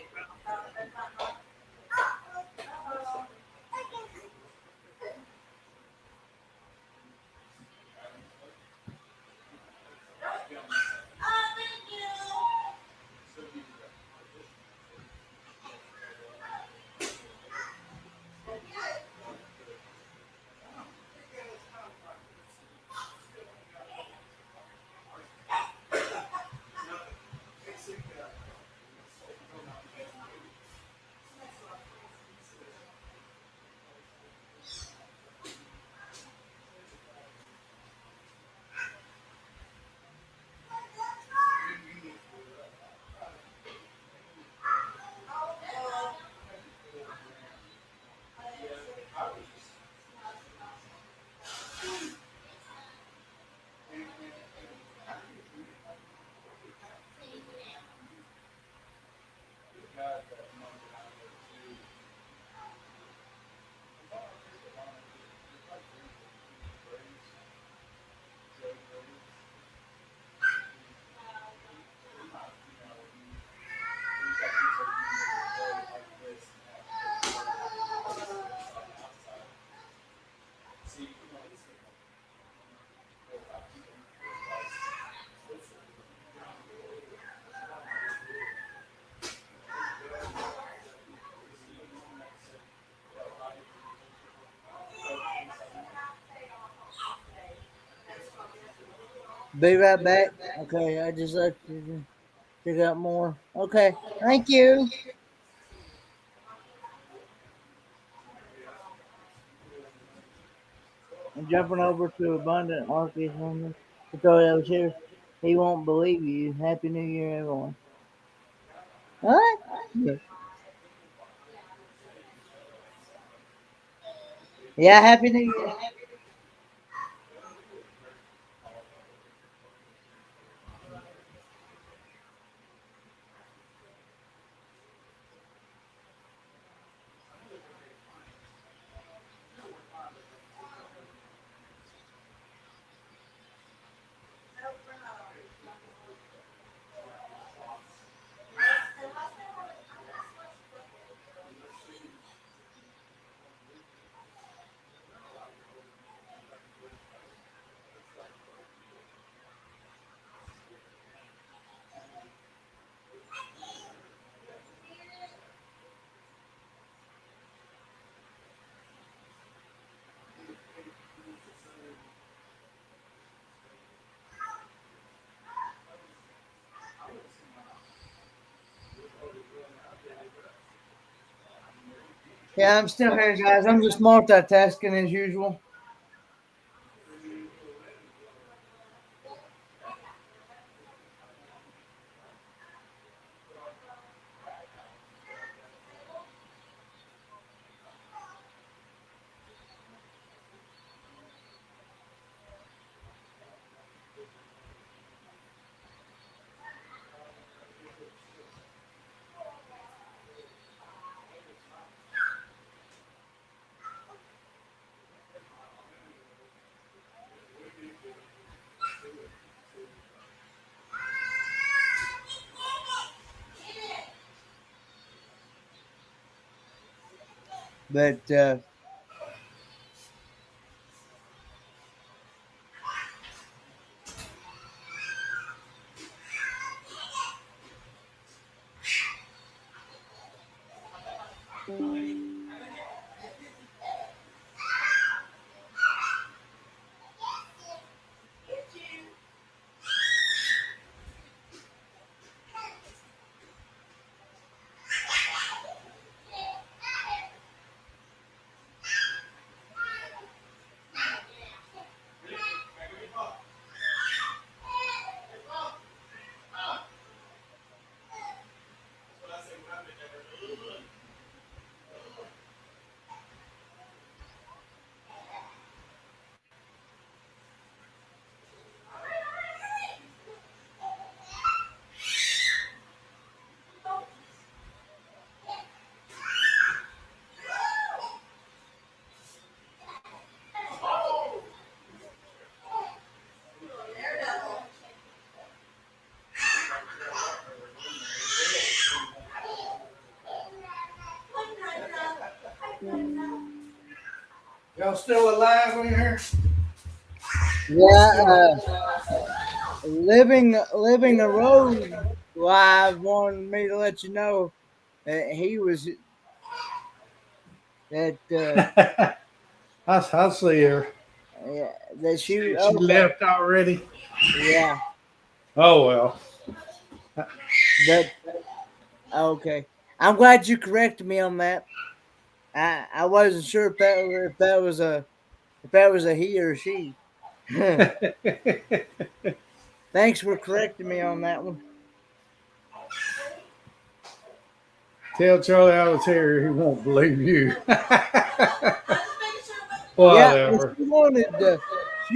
Be right back. Okay, I just let you check out more. Okay, thank you. I'm jumping over to Abundant Market on to throw those here. He won't believe you. Happy New Year, everyone. What? Yeah, Happy New Year. Yeah, I'm still here, guys. I'm just multitasking as usual. But Y'all still alive in here? yeah, living the road live wanted me to let you know that he was that I see her. yeah, that she She okay, left already. yeah, Oh well. but okay. I'm glad you corrected me on that. I wasn't sure if that was a he or she. Thanks for correcting me on that one. Tell Charlie I was here. He won't believe you. Yeah, well, Whatever. she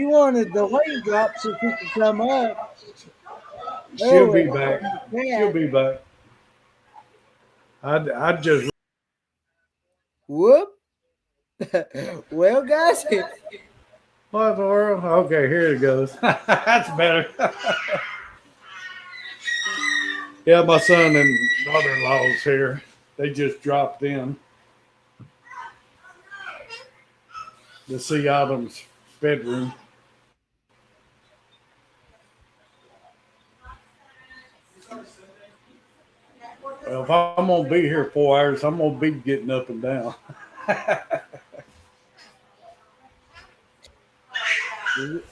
wanted the weight drop so she could come up She'll early be back. on the She'll chat. be back. I just. Whoop. Well, guys, What in the world? Okay, here it goes. That's better. Yeah, my son and daughter-in-law's here. They just dropped in to see Autumn's bedroom. Well, if I'm gonna be here 4 hours, I'm gonna be getting up and down. do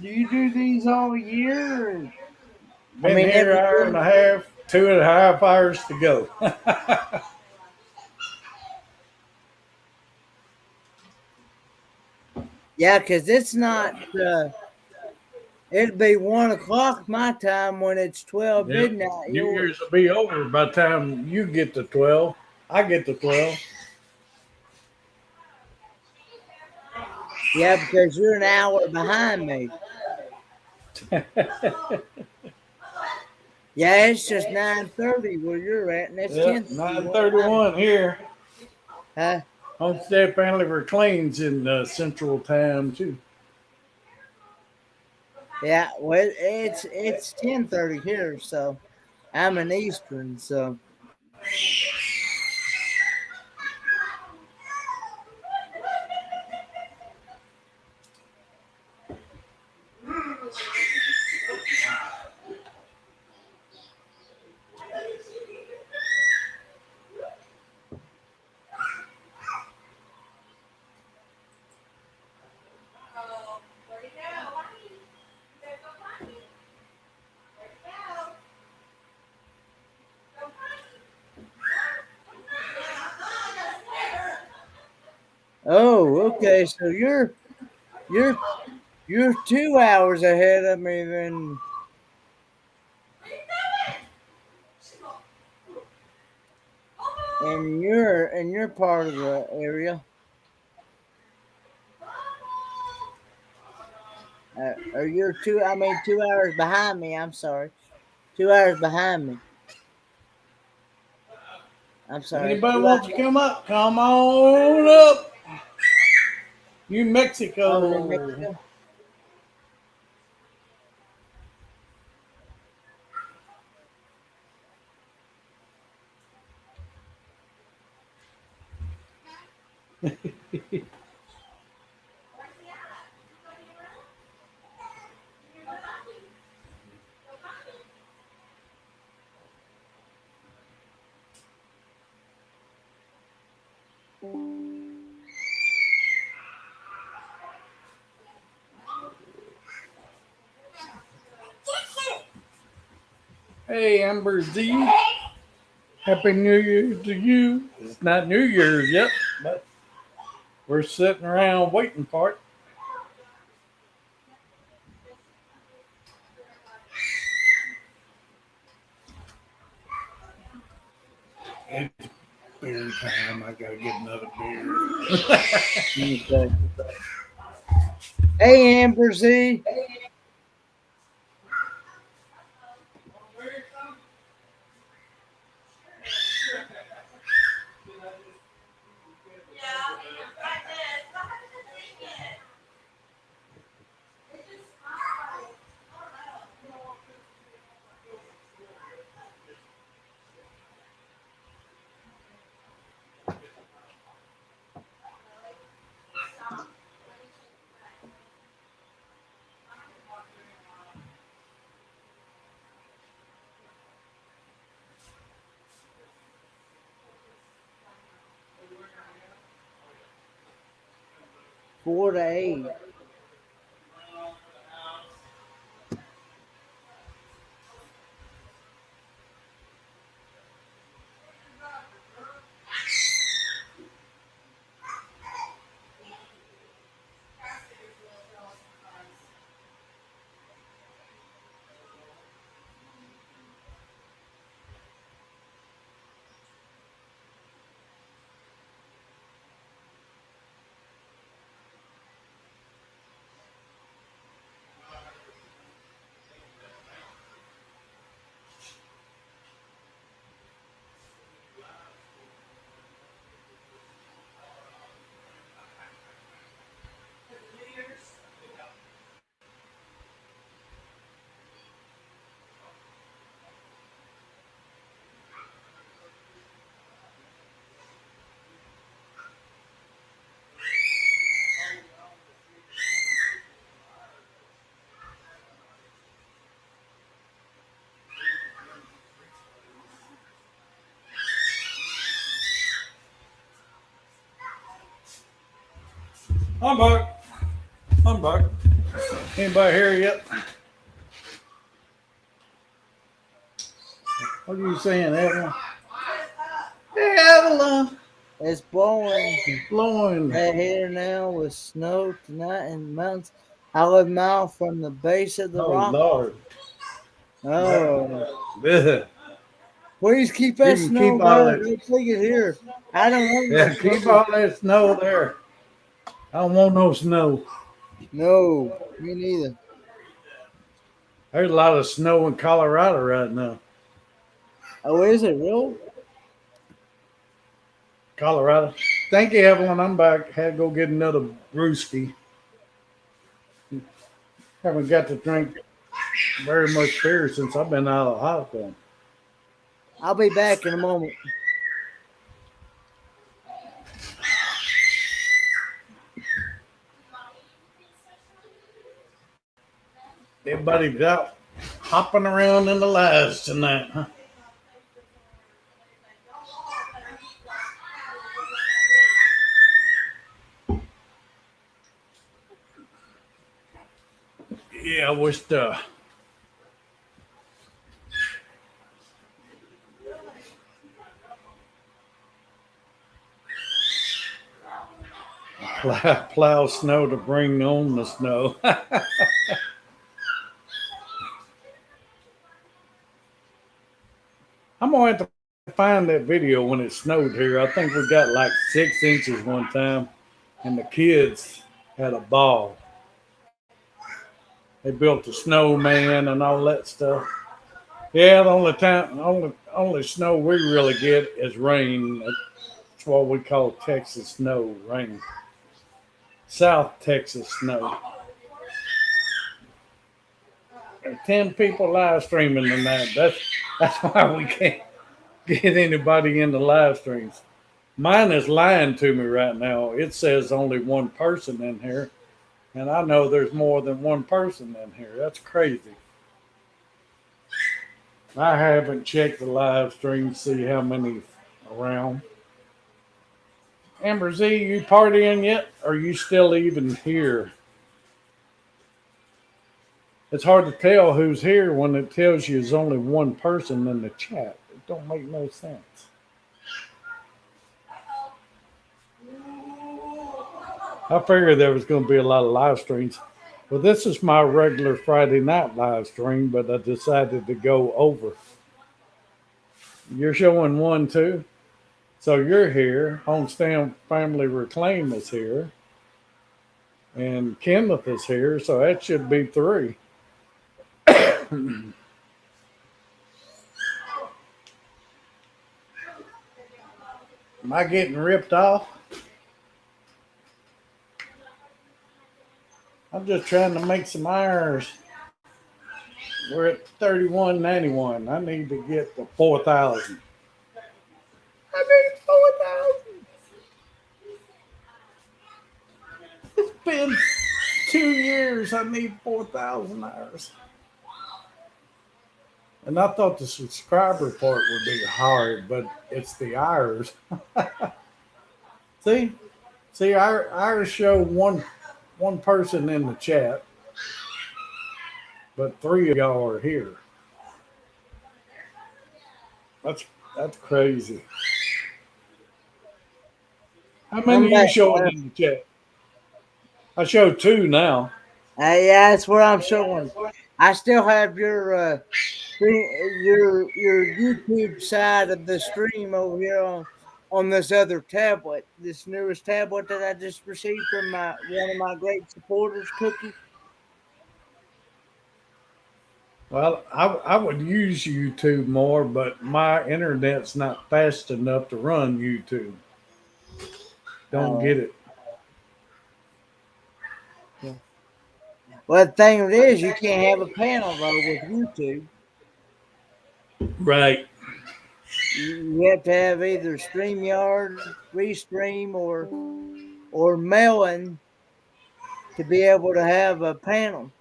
you do these all year? I Been mean, here every an hour and year. a half, 2.5 hours to go. Yeah, because it's not. It'd be 1 o'clock my time when it's 12 Yep. midnight New yours. Year's will be over by the time you get to 12. I get to 12. Yeah, because you're an hour behind me. Yeah, it's just 9:30 where you're at, and it's Yep, 10:30 where I'm. 9:31 here. Huh? Homestead family reclaims in Central Time too. Yeah, well, it's 10:30 here, so I'm in Eastern, so. Oh, okay. So you're you're 2 hours ahead of me then, in your part of the area. Or you're two. I mean, 2 hours behind me. I'm sorry, 2 hours behind me. I'm sorry, Anybody 2 hours. wants to come up? Come on up. New Oh, New Mexico. Mexico. Hey, Amber Z. Happy New Year to you. It's not New Year's yet, but we're sitting around waiting for it. It's beer time. I gotta get another beer. Okay. Hey, Amber Z. Four to eight. I'm back. I'm back. Anybody here yet? What are you saying, Evelyn? Hey, Evelyn. It's blowing It's blowing. right here now with snow tonight in the mountains. I live a mile from the base of the Oh, rock. Lord. Oh, Yeah. please keep You that can snow keep all there. that. Don't take it here. I don't want no Yeah, keep snow. all that snow there. I don't want no snow. No, me neither. There's a lot of snow in Colorado right now. Oh, is it real? Colorado. Thank you, Evelyn. I'm back. Had to go get another brewski. Haven't got to drink very much beer since I've been out of the hospital. I'll be back in a moment. Everybody's out hopping around in the lives tonight, huh? Yeah, I wish the plow snow to bring on the snow. I'm gonna have to find that video when it snowed here. I think we got like 6 inches one time, and the kids had a ball. They built a snowman and all that stuff. Yeah, the only snow we really get is rain. That's what we call Texas snow, rain. South Texas snow. 10 people live streaming tonight. That's why we can't get anybody in the live streams. Mine is lying to me right now. It says only one person in here, and I know there's more than one person in here. That's crazy. I haven't checked the live stream to see how many around. Amber Z, you partying yet? Or are you still even here? It's hard to tell who's here when it tells you there's only one person in the chat. It don't make no sense. I figured there was going to be a lot of live streams. Well, this is my regular Friday night live stream, but I decided to go over. You're showing one too? So you're here. Homestead Family Reclaim is here. And Kenneth is here, so that should be three. Am I getting ripped off? I'm just trying to make some irons. We're at 3191. I need to get to 4,000. I need 4,000. It's been 2 years. I need 4,000 hours. And I thought the subscriber part would be hard, but it's the hours. See, ours show one person in the chat, but three of y'all are here. That's crazy. How many are you showing in the chat? I show two now. Yeah, that's what I'm showing. I still have your YouTube side of the stream over here on this other tablet, this newest tablet that I just received from one of my great supporters, Cookie. Well, I would use YouTube more, but my internet's not fast enough to run YouTube. Don't get it. Yeah. Well, the thing of it is, you can't have a panel though with YouTube. Right. You have to have either StreamYard, Restream, or Melon to be able to have a panel.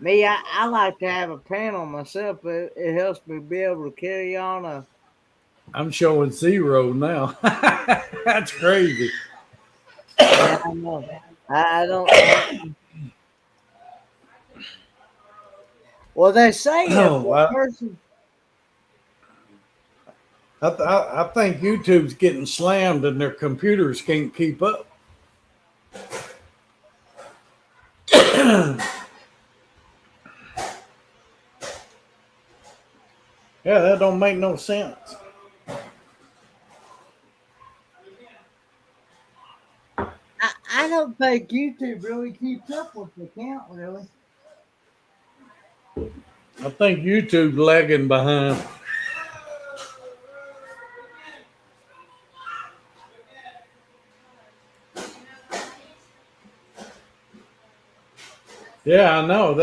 Me, I like to have a panel myself, but it helps me be able to carry on I'm showing zero now. That's crazy. Yeah, I know. I don't. Well, they say if a person. I think YouTube's getting slammed and their computers can't keep up. Yeah, that don't make no sense. I don't think YouTube really keeps up with the count, really. I think YouTube's lagging behind. Yeah, I know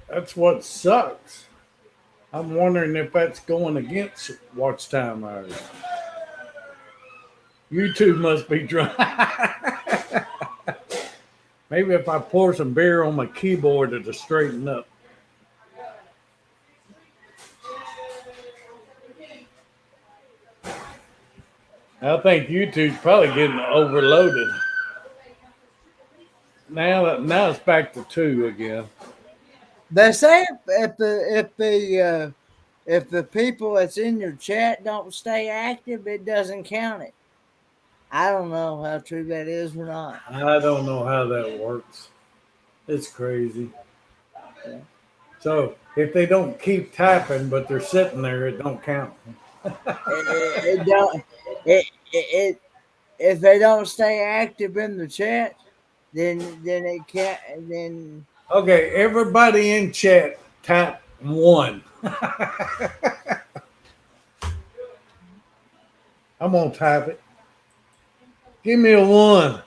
that's what sucks. I'm wondering if that's going against watch time hours. YouTube must be dry. Maybe if I pour some beer on my keyboard, it'll straighten up. I think YouTube's probably getting overloaded. Now it's back to 2 again. They say if the people that's in your chat don't stay active, it doesn't count it. I don't know how true that is or not. I don't know how that works. It's crazy. Yeah. So if they don't keep tapping, but they're sitting there, it don't count. It don't. If they don't stay active in the chat, then it can't. Then Okay, everybody in chat, tap 1. I'm gonna type it. Give me a 1.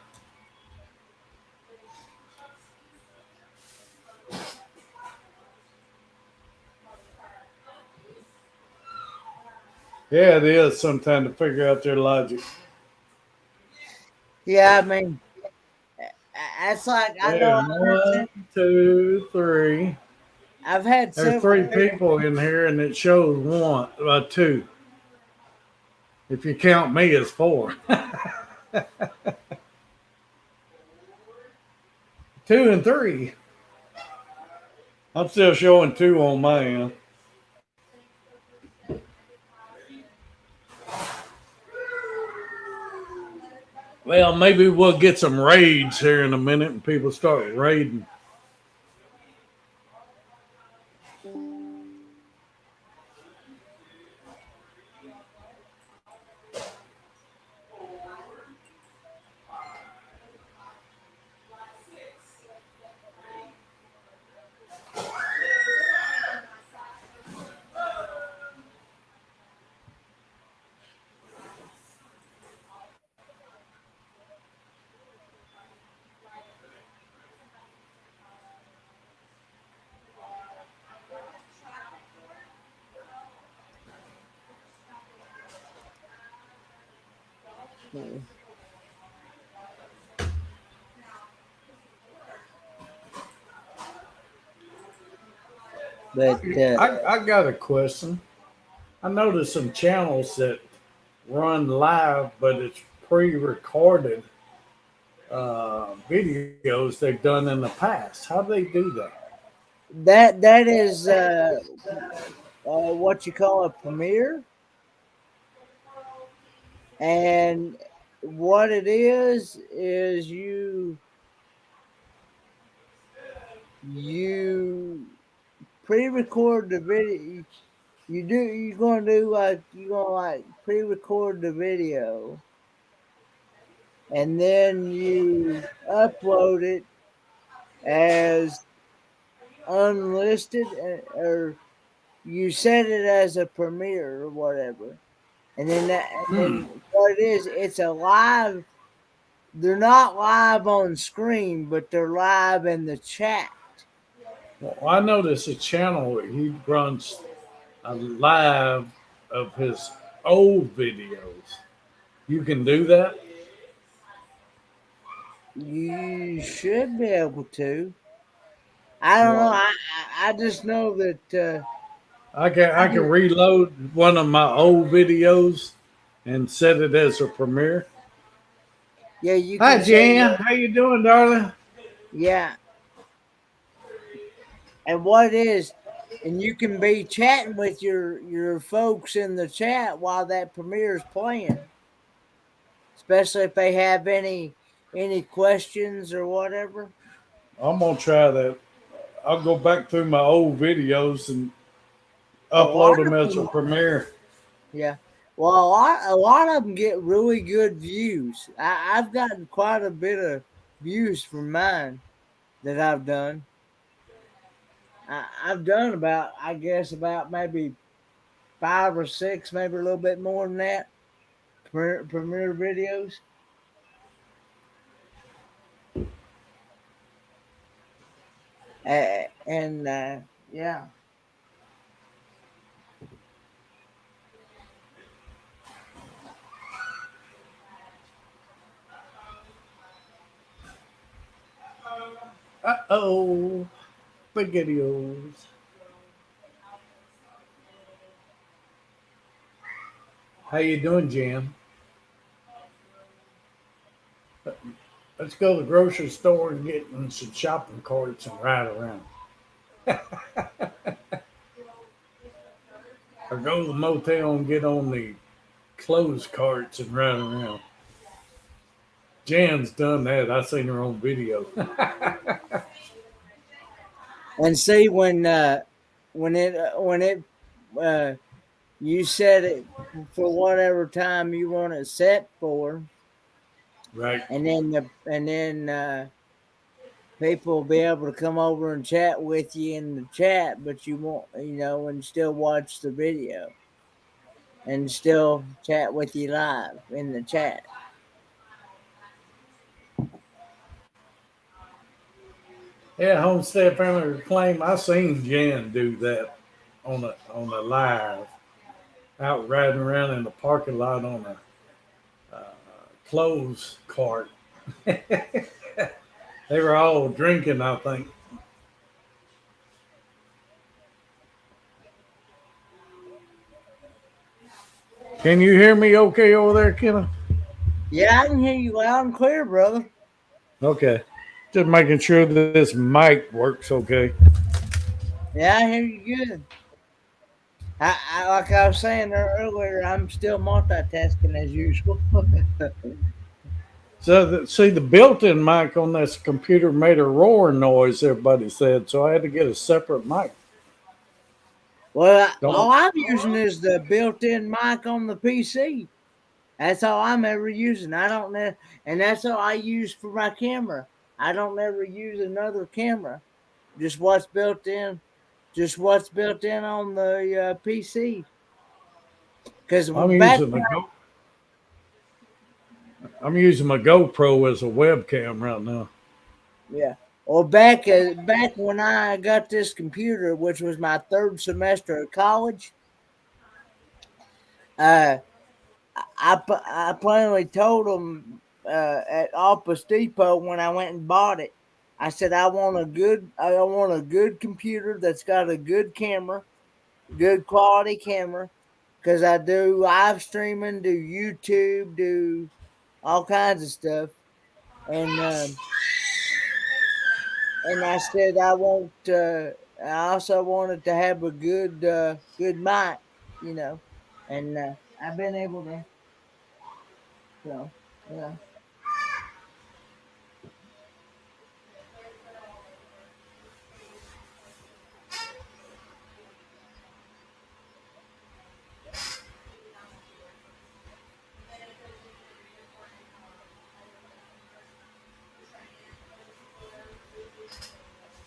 Yeah, it is sometimes to figure out their logic. Yeah, I mean, that's like I know There's one, two, three. I've had There's several three people. people in here, and it shows one, two. If you count me, it's four. Two and three. I'm still showing two on my end. Well, maybe we'll get some raids here in a minute, and people start raiding. But I got a question. I noticed some channels that run live, but it's pre-recorded videos they've done in the past. How do they do that? that is what you call a premiere, and what it is you pre-record the video. You're gonna do like you're gonna like pre-record the video, and then you upload it as unlisted, or you set it as a premiere or whatever. And Hmm. then what it is, it's a live. They're not live on screen, but they're live in the chat. Well, I noticed a channel he runs a live of his old videos. You can do that. You should be able to. I don't know. Well, I just know that I can reload one of my old videos and set it as a premiere. yeah, you Hi can say Jan, how you doing, darling? yeah. And what it is, and you can be chatting with your folks in the chat while that premiere is playing, especially if they have any questions or whatever. I'm gonna try that. I'll go back through my old videos and A lot upload them of as a them, premiere. yeah. Well, a lot of them get really good views. I've gotten quite a bit of views from mine that I've done. I've done about, I guess, about maybe 5 or 6, maybe a little bit more than that, premiere videos. And yeah. Oh, spaghettios. How you doing, Jan? Let's go to the grocery store and get in some shopping carts and ride around. Or go to the motel and get on the clothes carts and ride around. Jan's done that. I seen her on video. And see when it uh, you set it for whatever time you want it set for, Right. and then people will be able to come over and chat with you in the chat, but you won't, and still watch the video and still chat with you live in the chat. Yeah, Homestead Family Reclaim. I seen Jan do that on a live. out riding around in the parking lot on a clothes cart. They were all drinking, I think. Can you hear me okay over there, Kenna? Yeah, I can hear you loud and clear, brother. Okay. Just making sure that this mic works okay. Yeah, I hear you good. Like I was saying earlier, I'm still multitasking as usual. So, see, the built-in mic on this computer made a roaring noise. Everybody said, so I had to get a separate mic. Well, all Don't. I'm using is the built-in mic on the PC. That's all I'm ever using. I don't know, and that's all I use for my camera. I don't ever use another camera. Just what's built in. Just what's built in on the PC. Because I'm back, using a Go. I'm using my GoPro as a webcam right now. yeah, or back when I got this computer, which was my third semester of college, uh, I plainly told them at Office Depot when I went and bought it. I said I want a good computer that's got a good camera, good quality camera, because I do live streaming, do YouTube, do all kinds of stuff, and I said I want. I also wanted to have a good mic, you know, and I've been able to. So yeah.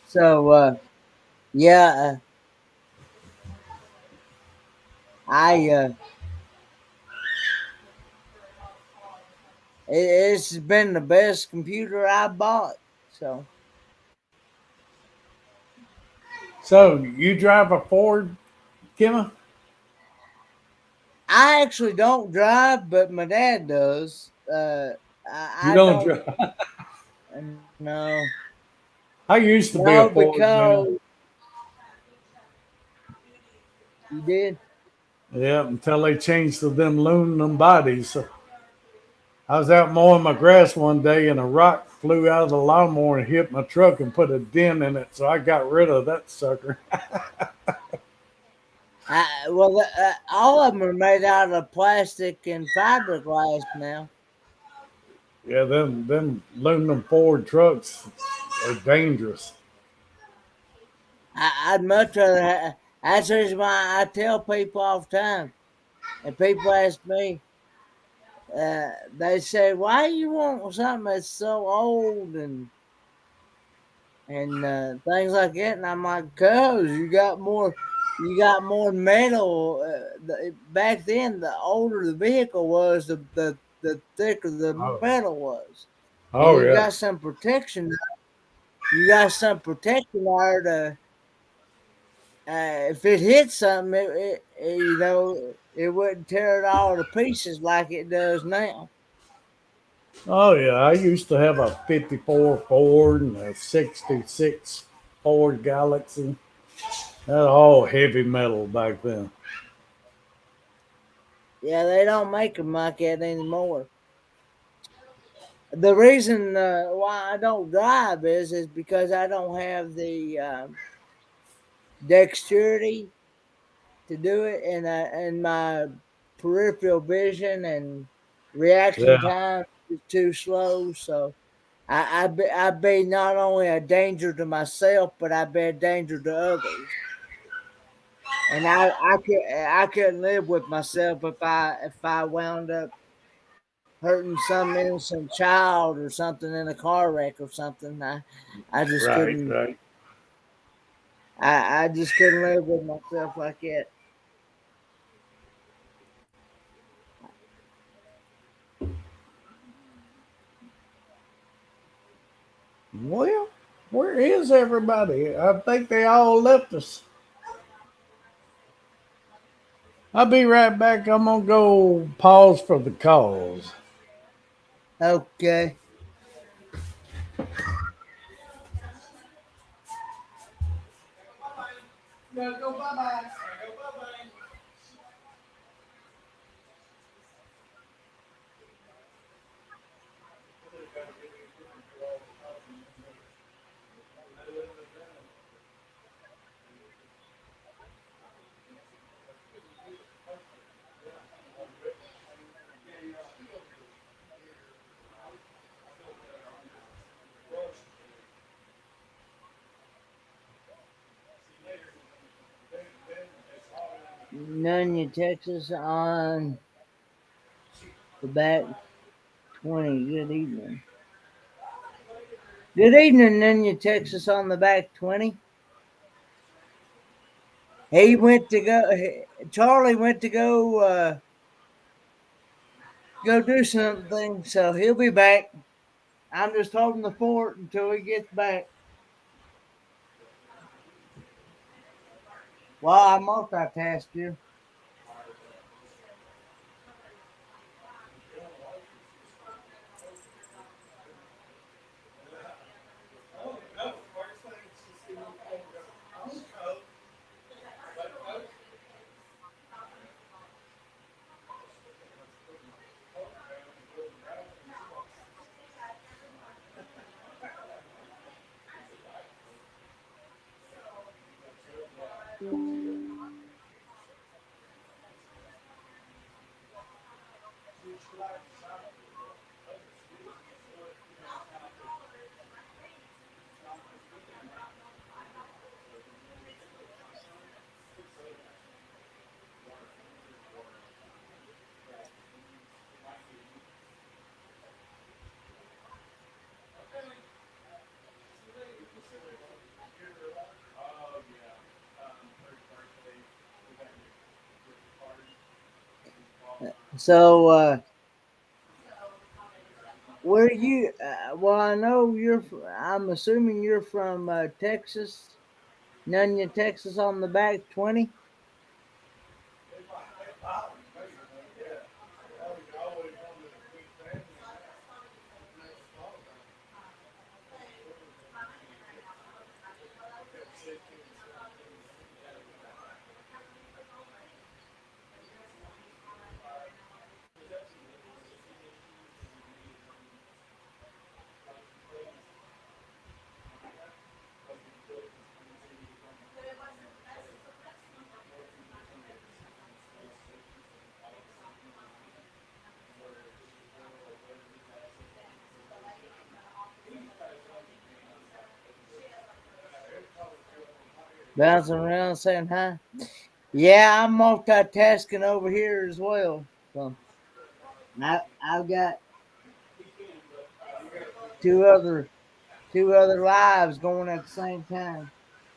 So yeah, I it's been the best computer I bought. So So you drive a Ford, Kenna? I actually don't drive, but my dad does. You I don't don't. drive. No, I used to be a no, Ford man. because you did. Yeah, until they changed to them aluminum bodies. So I was out mowing my grass one day and a rock flew out of the lawnmower and hit my truck and put a dent in it. So I got rid of that sucker. Well, all of them are made out of plastic and fiberglass now. Yeah, them aluminum Ford trucks are dangerous. I'd much rather. That's the reason why I tell people all the time, and people ask me, they say, "Why you want something that's so old and things like that?" And I'm like, "Cause you got more metal. Back then, the older the vehicle was, the thicker the Oh, metal was, and oh yeah. You got some protection there to." If it hit something, it wouldn't tear it all to pieces like it does now. Oh yeah. I used to have a 54 Ford and a 66 Ford Galaxy. That all heavy metal back then. Yeah, they don't make them like that anymore. The reason why I don't drive is because I don't have the dexterity to do it, and my peripheral vision and reaction Yeah. time is too slow. So I'd be not only a danger to myself, but I'd be a danger to others. And I couldn't live with myself if I wound up hurting some innocent child or something in a car wreck or something. I just Right, couldn't. right. I just couldn't live with myself like that. Well, where is everybody? I think they all left us. I'll be right back. I'm gonna go pause for the calls. Okay. Nunya, Texas on the back 20. Good evening. Good evening, Nunya, Texas on the back 20. He went to go, Charlie went to go do something, so he'll be back. I'm just holding the fort until he gets back. Well, I multitask you. So, where you? Well, I know you're. I'm assuming you're from Texas, Nunya, Texas, on the back 20. Bouncing around saying hi. Yeah, I'm multitasking over here as well. So I've got two other two other lives going at the same time.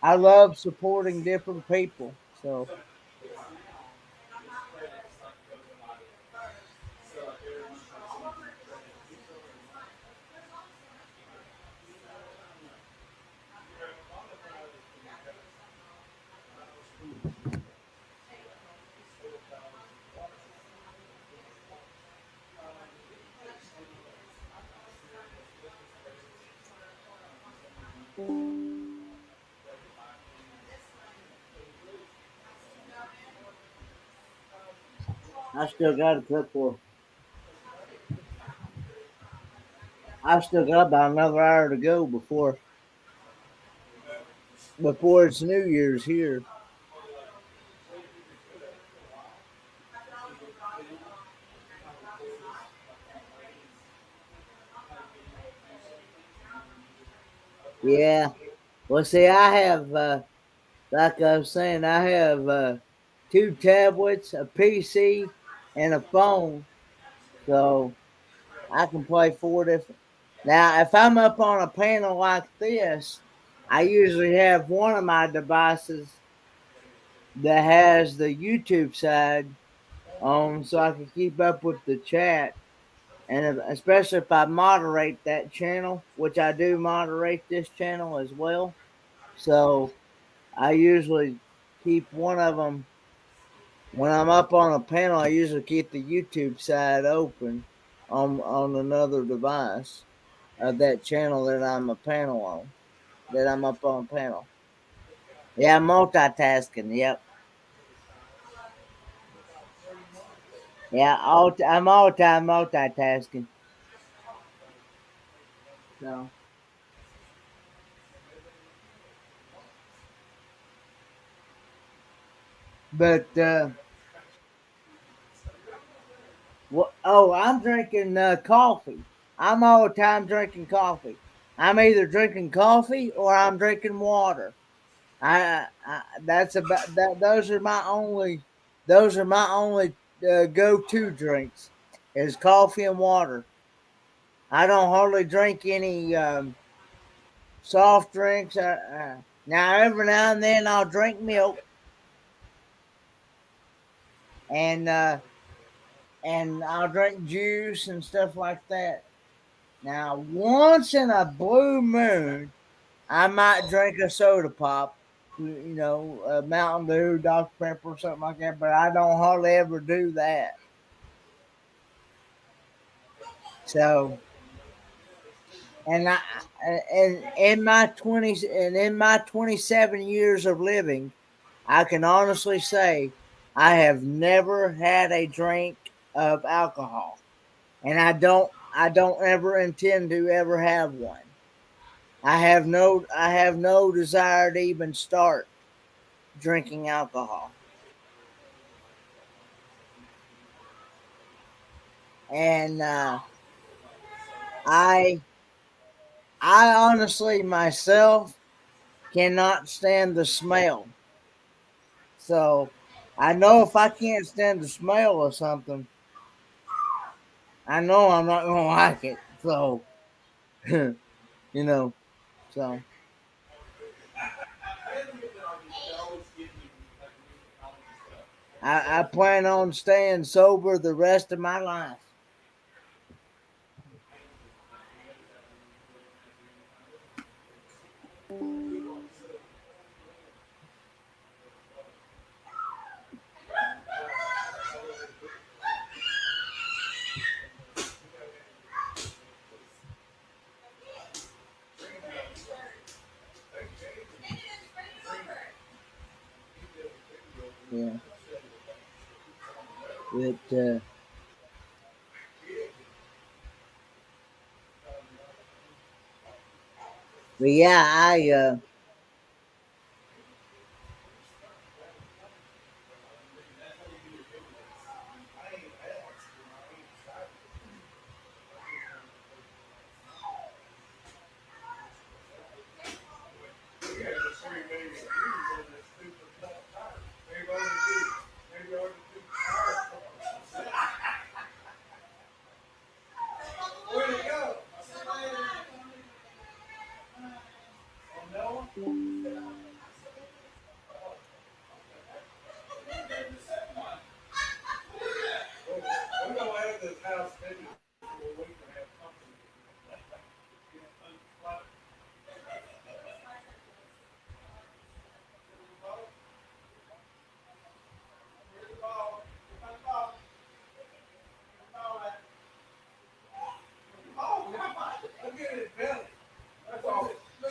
I love supporting different people. So I still got a couple. I've still got about another hour to go before it's New Year's here. Yeah. Well, see, I have, like I was saying, I have two tablets, a PC, and a phone, so I can play four different. Now, if I'm up on a panel like this, I usually have one of my devices that has the YouTube side on, so I can keep up with the chat. And especially if I moderate that channel, which I do moderate this channel as well. So I usually keep one of them when I'm up on a panel, I usually keep the YouTube side open on another device of that channel that I'm a panel on, that I'm up on panel. Yeah, multitasking. Yep. Yeah, I'm all time multitasking. So, but I'm drinking coffee. I'm all the time drinking coffee. I'm either drinking coffee or I'm drinking water. That's about that. Those are my only go-to drinks is coffee and water. I don't hardly drink any soft drinks. Now every now and then I'll drink milk and I'll drink juice and stuff like that. Now once in a blue moon, I might drink a soda pop. You know, Mountain Dew, Dr. Pepper, or something like that. But I don't hardly ever do that. So, and I and in my 20s and in my 27 years of living, I can honestly say I have never had a drink of alcohol, and I don't ever intend to ever have one. I have no desire to even start drinking alcohol. And I I honestly myself cannot stand the smell. So I know if I can't stand the smell of something, I know I'm not gonna like it. So you know, so I plan on staying sober the rest of my life. Yeah. But yeah,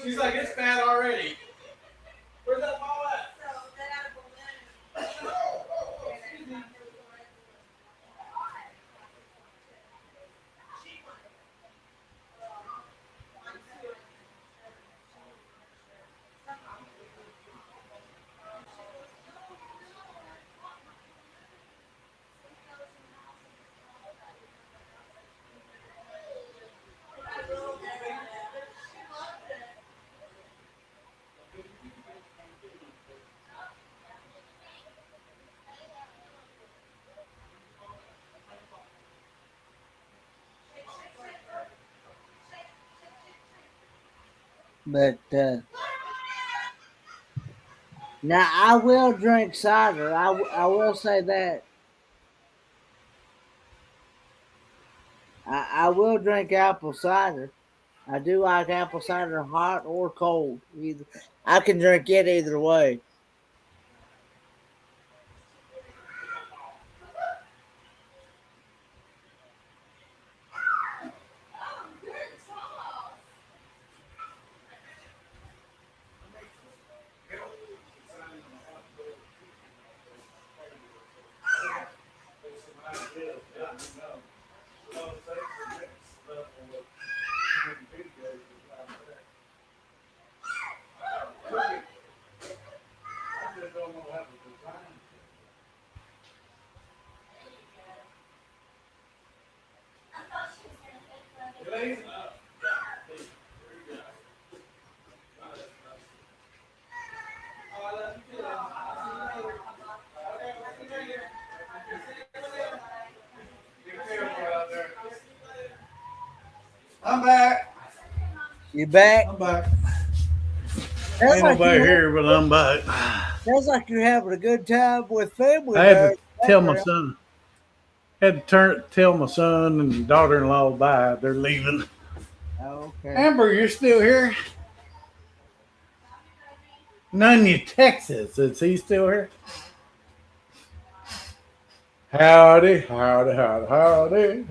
She's like, it's bad already. Where's that ball at? but now I will drink cider. I will say that I will drink apple cider. I do like apple cider hot or cold. Either I can drink it either way. I'm back. You back? I'm back. Sounds Ain't like nobody you here, but I'm back. sounds like you're having a good time with family I had there. to tell my son. Had to tell my son and daughter-in-law bye. They're leaving. Oh, okay. Amber, you're still here? Nunya, Texas. Is he still here? Howdy, howdy, howdy, howdy.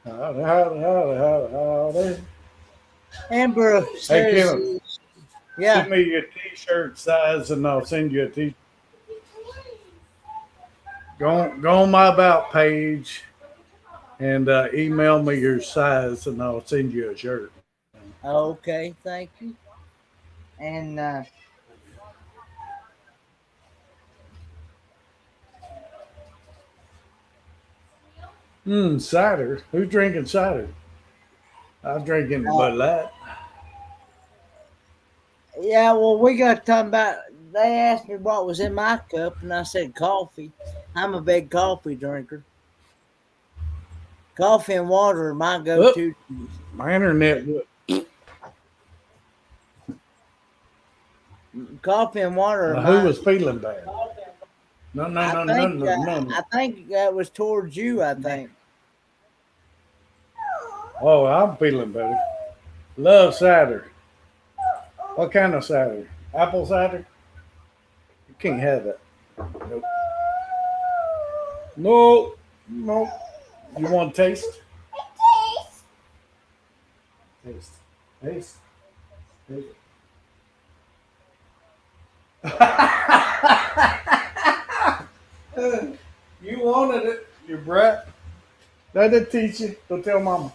Howdy, howdy, howdy, howdy, howdy. Amber Hey, says, Kim, yeah. send me your t-shirt size and I'll send you a t-shirt. Go on my about page and email me your size and I'll send you a shirt. Okay, thank you. And Cider. Who's drinking cider? I'm drinking uh, Bud Light. yeah, well, we got talking about. They asked me what was in my cup, and I said coffee. I'm a big coffee drinker. Coffee and water are my Oh, go-to. my internet. Coffee and water are Who my. was feeling bad? No, no, I no, no, think. no, no, no. I think that was towards you. I think. Oh, I'm feeling better. Love cider. What kind of cider? Apple cider? You can't have that. Nope. No, no. You want to taste? Taste. Taste. Taste. You wanted it, you brat. That did teach you. Go tell mama.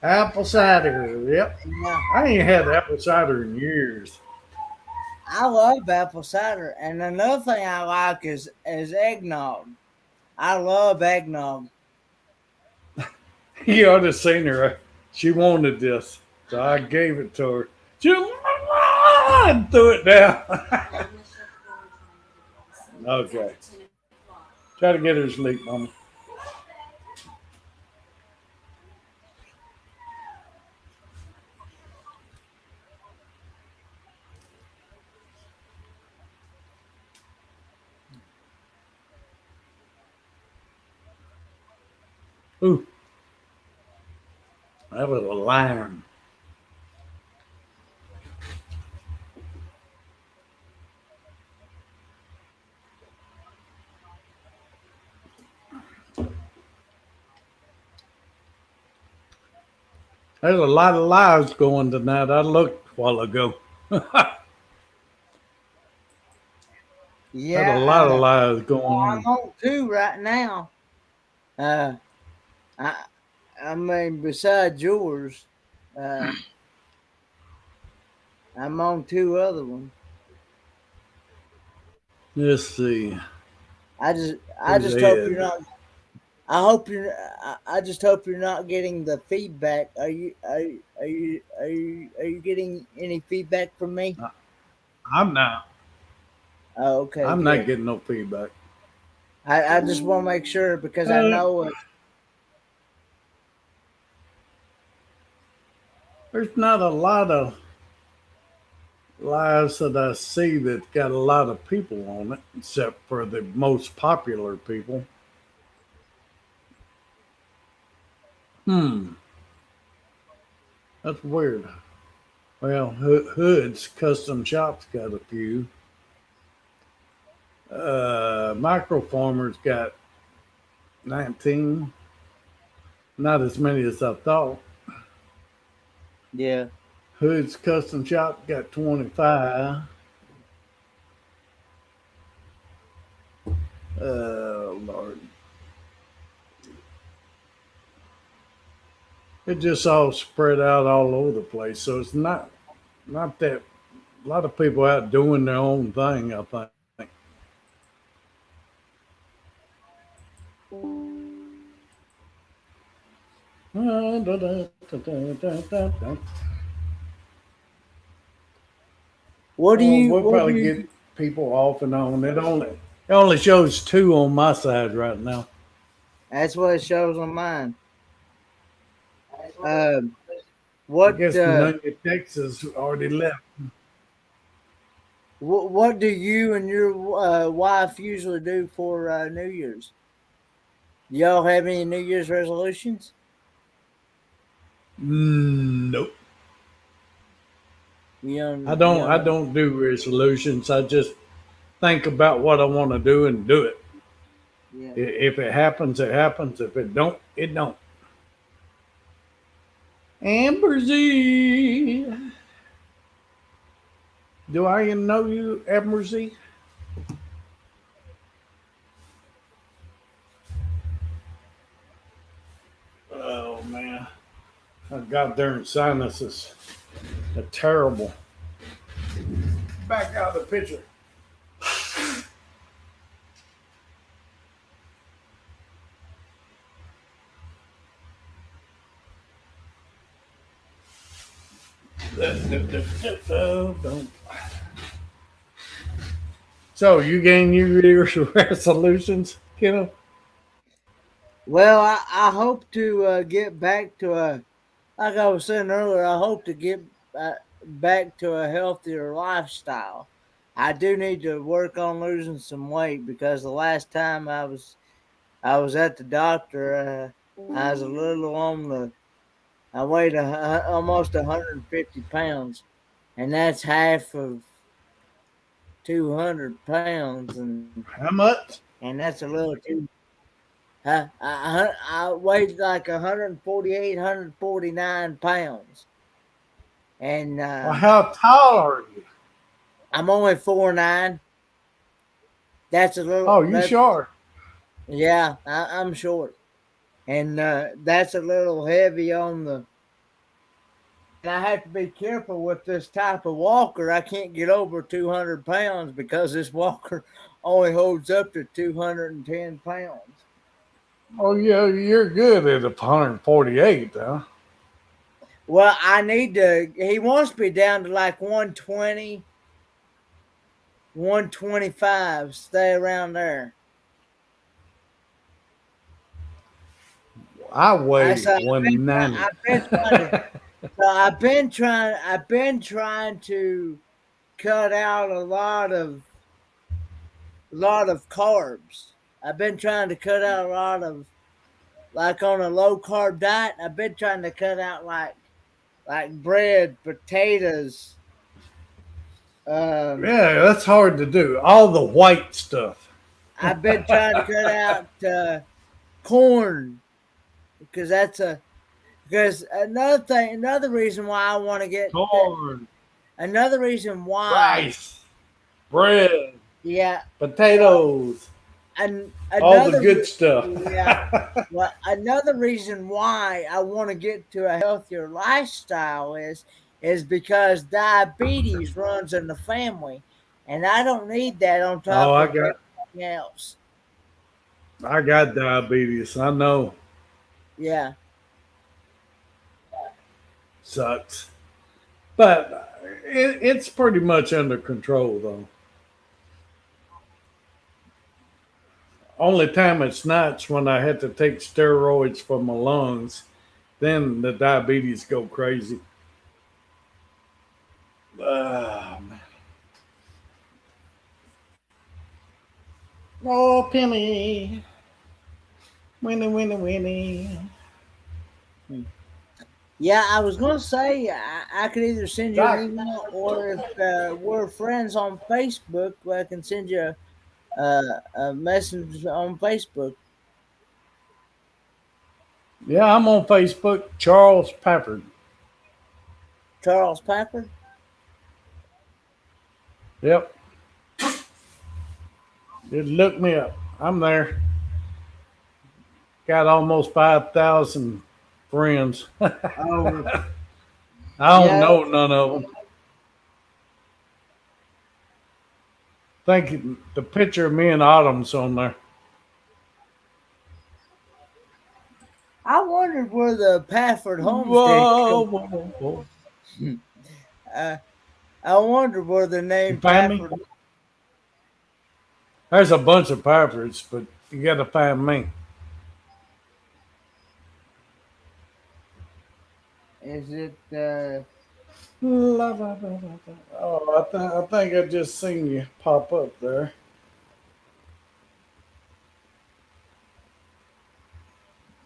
Apple cider. Yep. Yeah, I ain't had apple cider in years. I love apple cider, and another thing I like is eggnog. I love eggnog. You ought to seen her. She wanted this, so I gave it to her. She threw it down. Okay. Try to get her to sleep, mama. Ooh, that was a lime. There's a lot of lives going tonight. I looked a while ago. There's a lot Yeah, of lives going I'm on. on two right now. Uh, I I mean, besides yours, uh, I'm on two other ones. Let's see. I Who's just hope you're ahead? not. I just hope you're not getting the feedback. Are you getting any feedback from me? I'm not. Oh, okay, I'm not good. getting no feedback. I just want to make sure because I Uh, know it. there's not a lot of lives that I see that got a lot of people on it, except for the most popular people. Hmm, that's weird. Well, Hood's Custom Shops got a few. Micro Farmers got 19. Not as many as I thought. Yeah, Hood's Custom Shop got 25. Oh Lord. It just all spread out all over the place. So it's not that a lot of people out doing their own thing, I think. What do Oh, you? we'll What do probably get you? people off and on. It only shows two on my side right now. That's what it shows on mine. I What? guess Nunya, Texas already left. What do you and your wife usually do for New Year's? Do y'all have any New Year's resolutions? Nope. You I don't. You don't I don't. don't do resolutions. I just think about what I want to do and do it. Yeah. If it happens, it happens. If it don't, it don't. Ambersy. Do I know you, Ambersy? Oh man. My goddamn sinuses are terrible. Back out of the picture. Don't. So you gain New Year's resolutions, kiddo? Well, I hope to get back to a, like I was saying earlier, I hope to get back to a healthier lifestyle. I do need to work on losing some weight because the last time I was at the doctor, I was a little on the, I weighed almost 150 pounds, and that's half of 200 pounds, How much? and that's a little too. I weighed like 148, 149 pounds, and Well, how tall are you? I'm only 4'9". That's a little. Oh, you That's short. yeah. I'm short, and that's a little heavy on the. And I have to be careful with this type of walker. I can't get over 200 pounds because this walker only holds up to 210 pounds. Oh, yeah, you're good at 148, though. Well, I need to. He wants me down to like 120, 125. Stay around there. I I weigh said I've 190. been trying to. So I've been trying to cut out a lot of carbs. I've been trying to cut out a lot of, like, on a low carb diet. I've been trying to cut out like bread, potatoes. Um, Yeah, that's hard to do. All the white stuff. I've been trying to cut out corn because another reason why I want to get Corn, another reason why rice, bread, yeah potatoes, and all the another good stuff. yeah well another reason why I want to get to a healthier lifestyle is because diabetes runs in the family, and I don't need that on Oh, top of everything else. I got diabetes. I know. Yeah. Sucks. But it's pretty much under control, though. Only time it's not's when I had to take steroids for my lungs. Then the diabetes go crazy. Man. Oh, Penny. Winnie, Winnie, Winnie. Yeah, I was going to say I could either send you an Doc. email, or if we're friends on Facebook, I can send you a message on Facebook. Yeah, I'm on Facebook. Charles Pafford. Charles Pafford. Yep. Just look me up. I'm there. Got almost 5,000 friends. Oh, I don't yeah. know none of them. Think the picture of me and Autumn's on there. I wondered where the Pafford Homestead Whoa, come whoa, whoa, whoa. from. I wondered where the You name find me? Pafford. There's a bunch of Paffords, but you got to find me. Is it? La, la, la, la, la. Oh, I think I just seen you pop up there.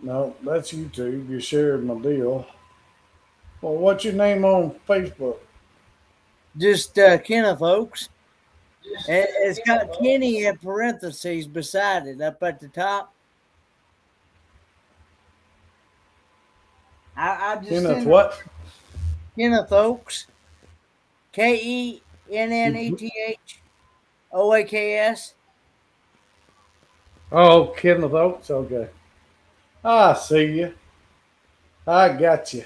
No, that's YouTube. You shared my deal. Well, what's your name on Facebook? Just Kenneth Oaks. It's got Kenny in parentheses beside it up at the top. I just Kenneth sent what? Kenneth Oaks. KENNETHOAKS. Oh, Kenneth Oaks. Okay. I see you. I got you.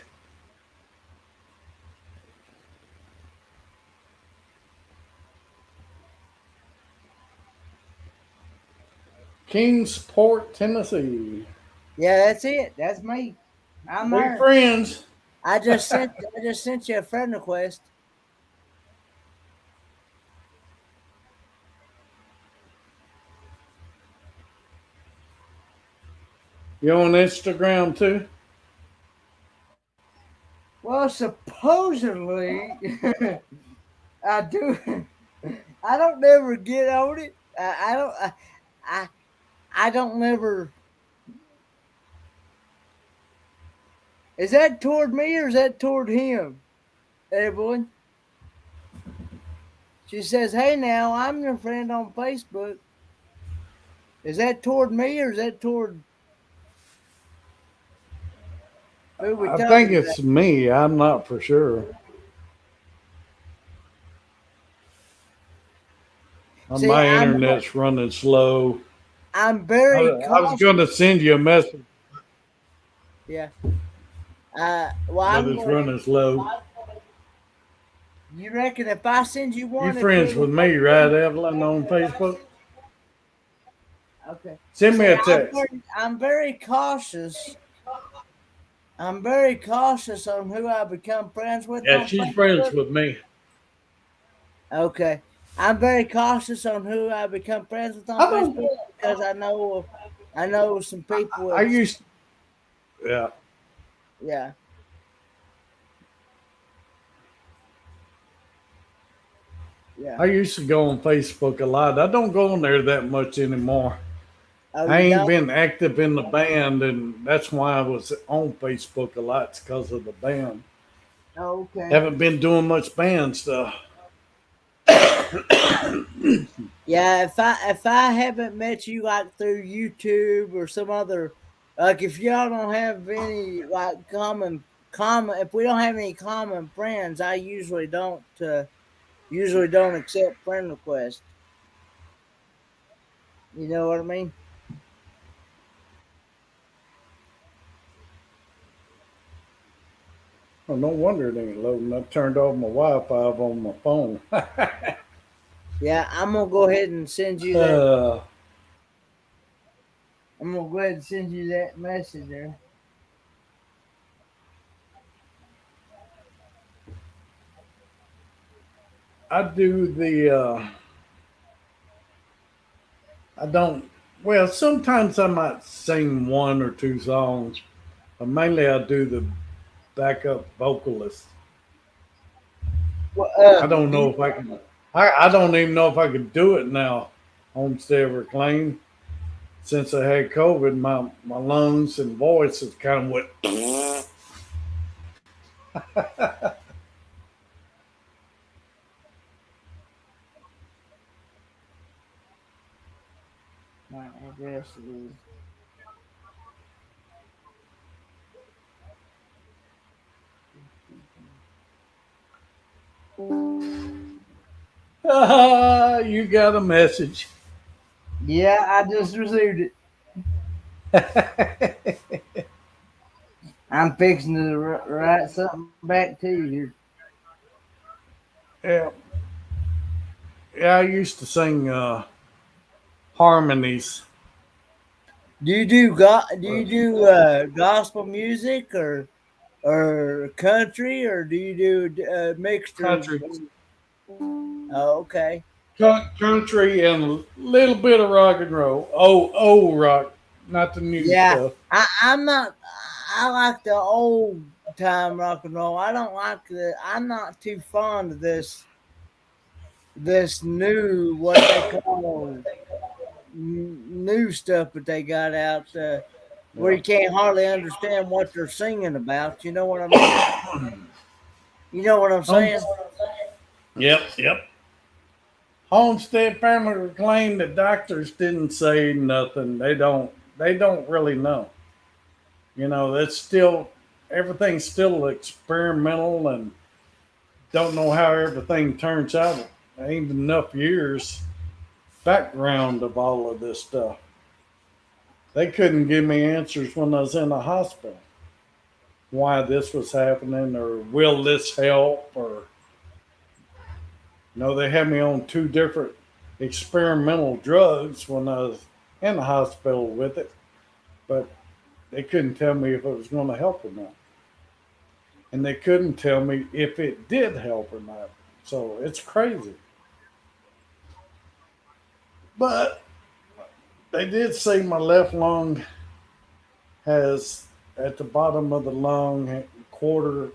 Kingsport, Tennessee. Yeah, that's it. That's me. I'm We there. friends. I just sent you a friend request. You on Instagram too? Well, supposedly I do. I don't never get on it. I don't. I I don't never. Is that toward me or is that toward him, Evelyn? She says, "Hey, now I'm your friend on Facebook." Is that toward me or is that toward who we I think talking about? it's me. I'm not for sure. See, My internet's running slow. I'm I, very I was going cautious. to send you a message, Yeah. Well, but I'm it's going. running slow. You reckon if I send you You one, friends with me, right, Evelyn, on Facebook? okay. Send me See, a text. I'm very cautious. I'm very cautious on who I become friends with Yeah, on she's friends Facebook. with me. Okay. I'm very cautious on who I become friends with on I don't. Facebook because I know some people I have, used. Yeah, yeah. Yeah. I used to go on Facebook a lot. I don't go on there that much anymore. Oh, I you ain't don't? been active in the band, and that's why I was on Facebook a lot. It's because of the band. Oh, okay. Haven't been doing much band stuff. Yeah, if I haven't met you like through YouTube or some other, like if y'all don't have any like common if we don't have any common friends, I usually don't accept friend requests. You know what I mean? Oh, no wonder it ain't loading. I turned off my Wi-Fi on my phone. Yeah, I'm gonna go ahead and send you that. uh, I'm gonna go ahead and send you that message there. I do the. I don't. Well, sometimes I might sing one or two songs, but mainly I do the backup vocalist. Well, I don't know if I can. I don't even know if I could do it now. Homestead Reclaim. Since I had COVID, my lungs and voice has kind of went. my address is. You got a message. Yeah, I just received it. I'm fixing to write something back to you here. Yeah, yeah. I used to sing harmonies. Do you do gospel music or country or do you do a mixture of? Country, Oh, okay. country, and a little bit of rock and roll. Oh, old rock, not the new Yeah, stuff. I'm not. I like the old time rock and roll. I don't like the. I'm not too fond of this new what they call new stuff that they got out where Yeah. you can't hardly understand what they're singing about. You know what I mean? You know what I'm Home, saying? yep, yep. Homestead family claim the doctors didn't say nothing. They don't really know. You know, that's still everything's still experimental and don't know how everything turns out. There ain't enough years background of all of this stuff. They couldn't give me answers when I was in the hospital. Why this was happening or will this help or no, they had me on two different experimental drugs when I was in the hospital with it, but they couldn't tell me if it was going to help or not. And they couldn't tell me if it did help or not. So it's crazy. But they did say my left lung has, at the bottom of the lung, a quarter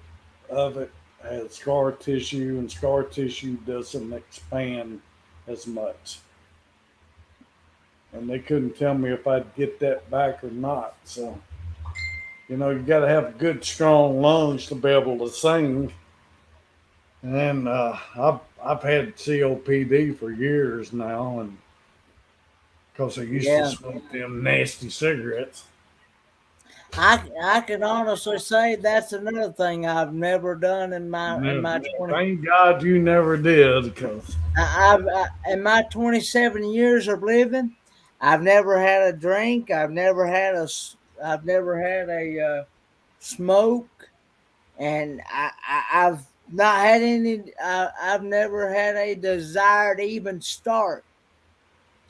of it has scar tissue, and scar tissue doesn't expand as much. And they couldn't tell me if I'd get that back or not. So, you know, you got to have good, strong lungs to be able to sing. And I've had COPD for years now, and because I used to Yeah. smoke them nasty cigarettes. I can honestly say that's another thing I've never done in No, my 20 thank God you never did, because in my 27 years of living, I've never had a drink. I've never had a smoke, and I've not had any. I've never had a desire to even start.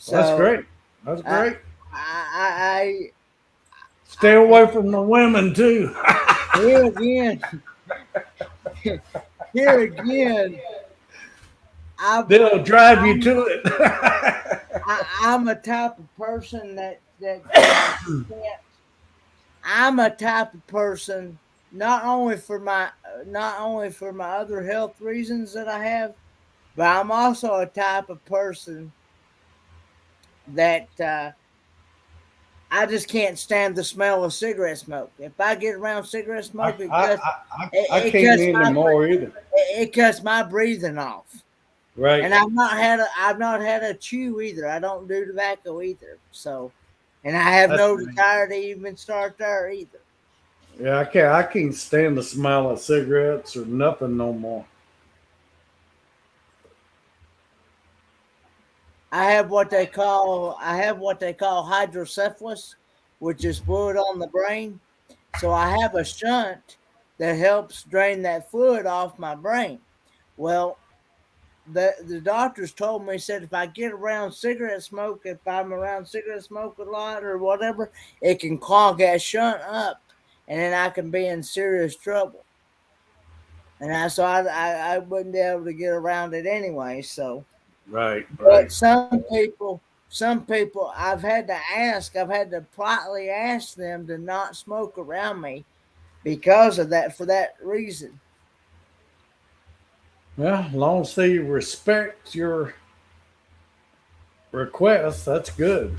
that's So great. That's I great. I Stay away from the women too. here again, here again. I've They'll drive you I'm to it. I'm a type of person that can't. I'm a type of person not only for my other health reasons that I have, but I'm also a type of person that I just can't stand the smell of cigarette smoke. If I get around cigarette I, smoke, I, I, I it can't cuts anymore either. it cuts my breathing off. Right. And I've not had a chew either. I don't do tobacco either. So, and I have That's no me. desire to even start there either. Yeah, I can't stand the smell of cigarettes or nothing no more. I have what they call hydrocephalus, which is fluid on the brain. So I have a shunt that helps drain that fluid off my brain. Well, the doctors told me, said if I get around cigarette smoke, if I'm around cigarette smoke a lot or whatever, it can clog that shunt up, and then I can be in serious trouble. And I wouldn't be able to get around it anyway. So, Right, right. but some people, I've had to politely ask them to not smoke around me because of that, for that reason. Well, as long as they respect your request, that's good.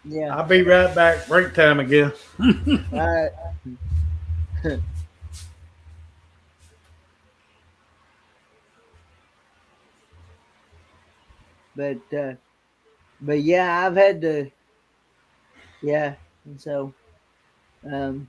Yeah. I'll be right back. Break time again. Uh, but, but yeah, I've had to, yeah. And so, um,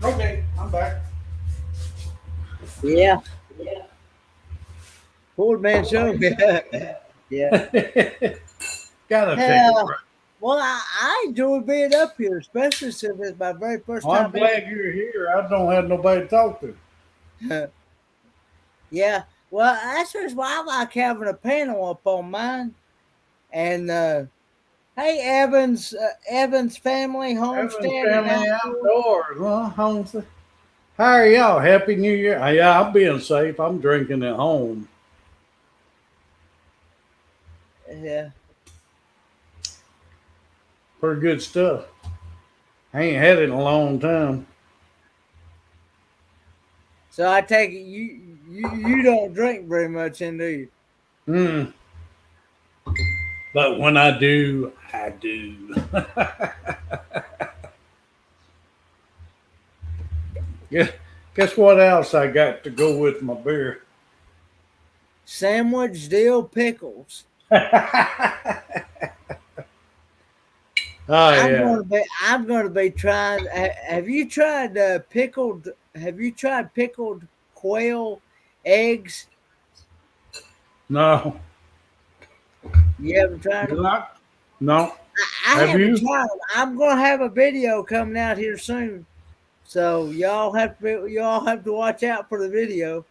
Okay, I'm back. Yeah. Poor man show. Yeah. Gotta take a Yeah. break. Well, I enjoy being up here, especially since it's my very first Well, I'm time ever. glad you're here. I don't have nobody to talk to. Yeah. Well, that's just why I like having a panel up on mine. And hey, Evans Family Evans Homestead and Family Outdoors. Outdoors, huh? Home. How are y'all? Happy New Year. Yeah, I'm being safe. I'm drinking at home. Yeah. Pretty good stuff. I ain't had it in a long time. So I take it you don't drink very much, do you? Mm. But when I do, I do. guess, guess what else I got to go with my beer? Sandwich, dill, pickles. Oh I'm yeah. gonna be. I'm gonna be trying. Have you tried pickled? Have you tried pickled quail eggs? No. You haven't tried You them. not? No. I Have haven't you? tried them. I'm gonna have a video coming out here soon, so y'all have to watch out for the video.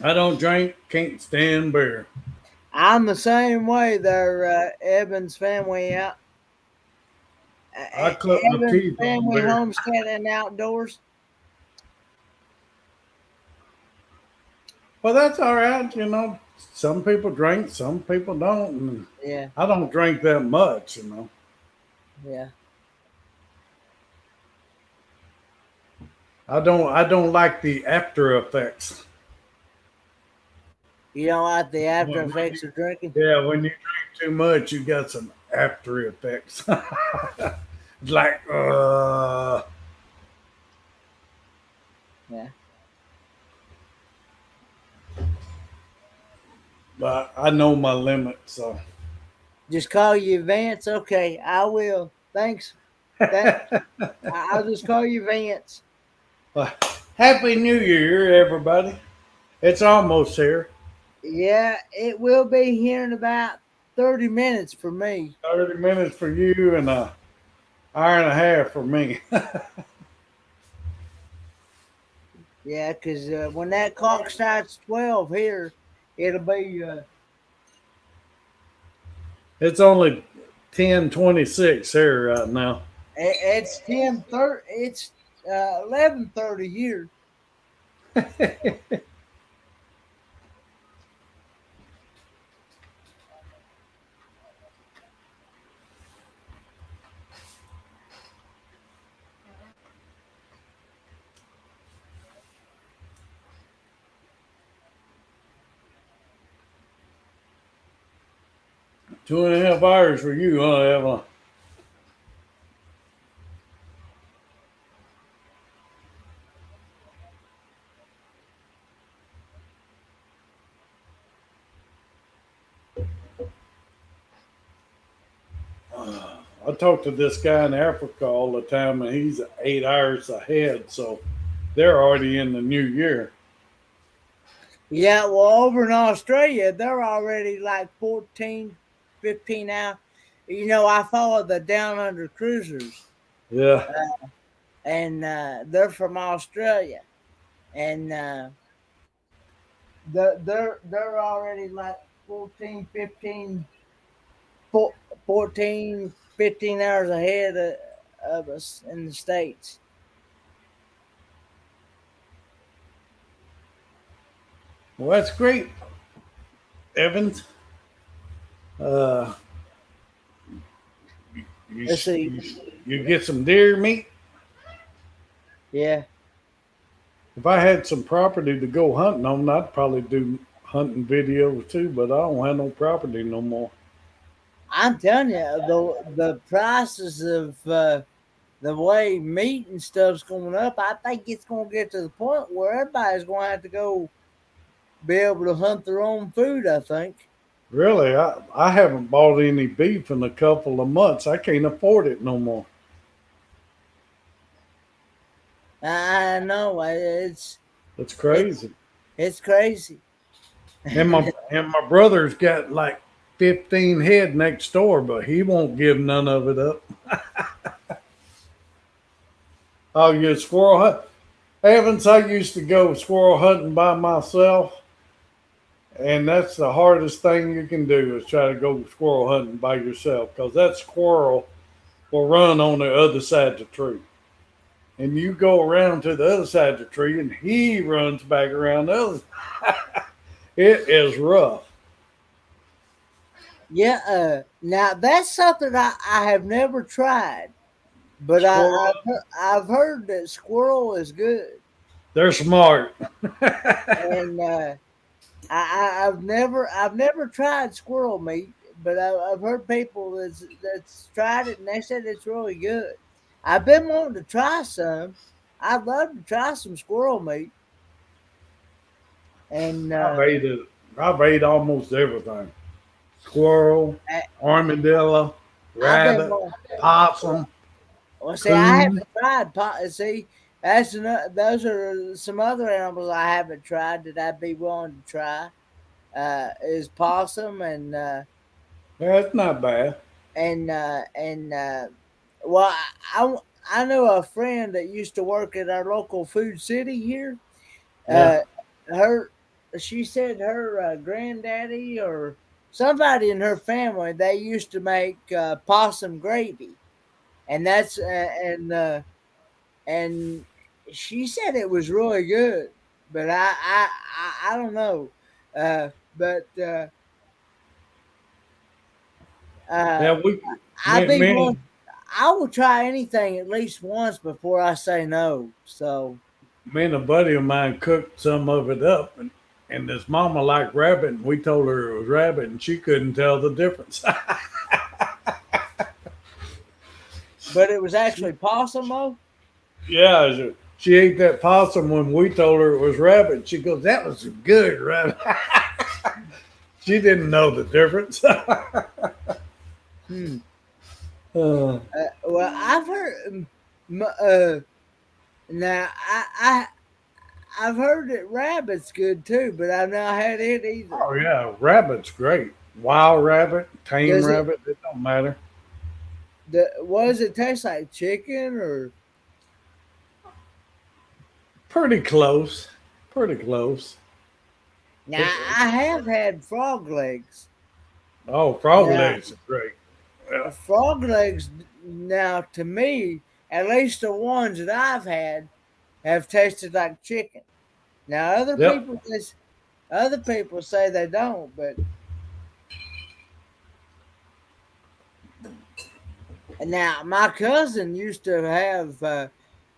I don't drink, can't stand beer. I'm the same way. They're Evans Family out. I cut my Evans teeth on Family beer. Homestead and Outdoors. Well, that's all right. Some people drink, some people don't. And Yeah, I don't drink that much. yeah. I don't like the after effects. You don't like the after When effects you, of drinking? yeah, when you drink too much, you got some after effects. It's like, Yeah. but I know my limit, so. Just call you Vance. Okay, I will. Thanks. That I'll just call you Vance. Happy New Year, everybody. It's almost here. Yeah, it will be here in about 30 minutes for me. 30 minutes for you and an hour and a half for me. Yeah, because when that clock starts 12 here, it'll be It's only 10:26 here right now. it's 10:30. It's 11:30 here. 2.5 hours for you, huh, Evelyn? I talk to this guy in Africa all the time, and he's 8 hours ahead, so they're already in the new year. Yeah, well, over in Australia, they're already like 14, 15 hours. You know, I follow the Down Under Cruisers, Yeah. and they're from Australia, and they're already like 14, 15, 14, 15 hours ahead of us in the States. Well, that's great, Evans. Uh, you, Let's see. you, you get some deer meat. Yeah. If I had some property to go hunting on, I'd probably do hunting videos too, but I don't have no property no more. I'm telling you, the prices of the way meat and stuff's going up, I think it's going to get to the point where everybody's going to have to go be able to hunt their own food, I think. Really, I haven't bought any beef in a couple of months. I can't afford it no more. I know It's it, crazy. it's crazy. And my brother's got like 15 head next door, but he won't give none of it up. Oh, you squirrel hunt? Evans, I used to go squirrel hunting by myself, and that's the hardest thing you can do is try to go squirrel hunting by yourself because that squirrel will run on the other side of the tree. And you go around to the other side of the tree, and he runs back around the other. It is rough. Yeah, now that's something I have never tried, but Squirrel, I've heard that squirrel is good, they're smart. and I've never tried squirrel meat, but I've heard people that's tried it and they said it's really good. I've been wanting to try some. I'd love to try some squirrel meat, and I've ate it. I've ate almost everything. Squirrel, armadillo, I've been rabbit, wanting. possum, Well, see, I coon. haven't tried See, those are some other animals I haven't tried that I'd be willing to try. Is possum That's not bad. and well, I know a friend that used to work at our local food city here. Yeah. Uh, her she said her granddaddy or somebody in her family they used to make possum gravy, and and she said it was really good, but I don't know, but uh, Yeah, I me, be me, one. I will try anything at least once before I say no. So, me and a buddy of mine cooked some of it up, and his mama liked rabbit, and we told her it was rabbit, and she couldn't tell the difference. but it was actually possum though. Yeah, she ate that possum when we told her it was rabbit. She goes, "That was good rabbit." She didn't know the difference. Hmm. uh, Well, I've heard. Now I've heard that rabbit's good too, but I've not had it either. oh yeah, rabbit's great. Wild rabbit, tame Does it? rabbit, it don't matter. What does it taste like? Chicken or? Pretty close. Pretty close. Now It, I have had frog legs. oh, frog Now legs are great. Yeah. frog legs. Now to me, at least the ones that I've had have tasted like chicken. Now Yep. other people say they don't, but now my cousin used to have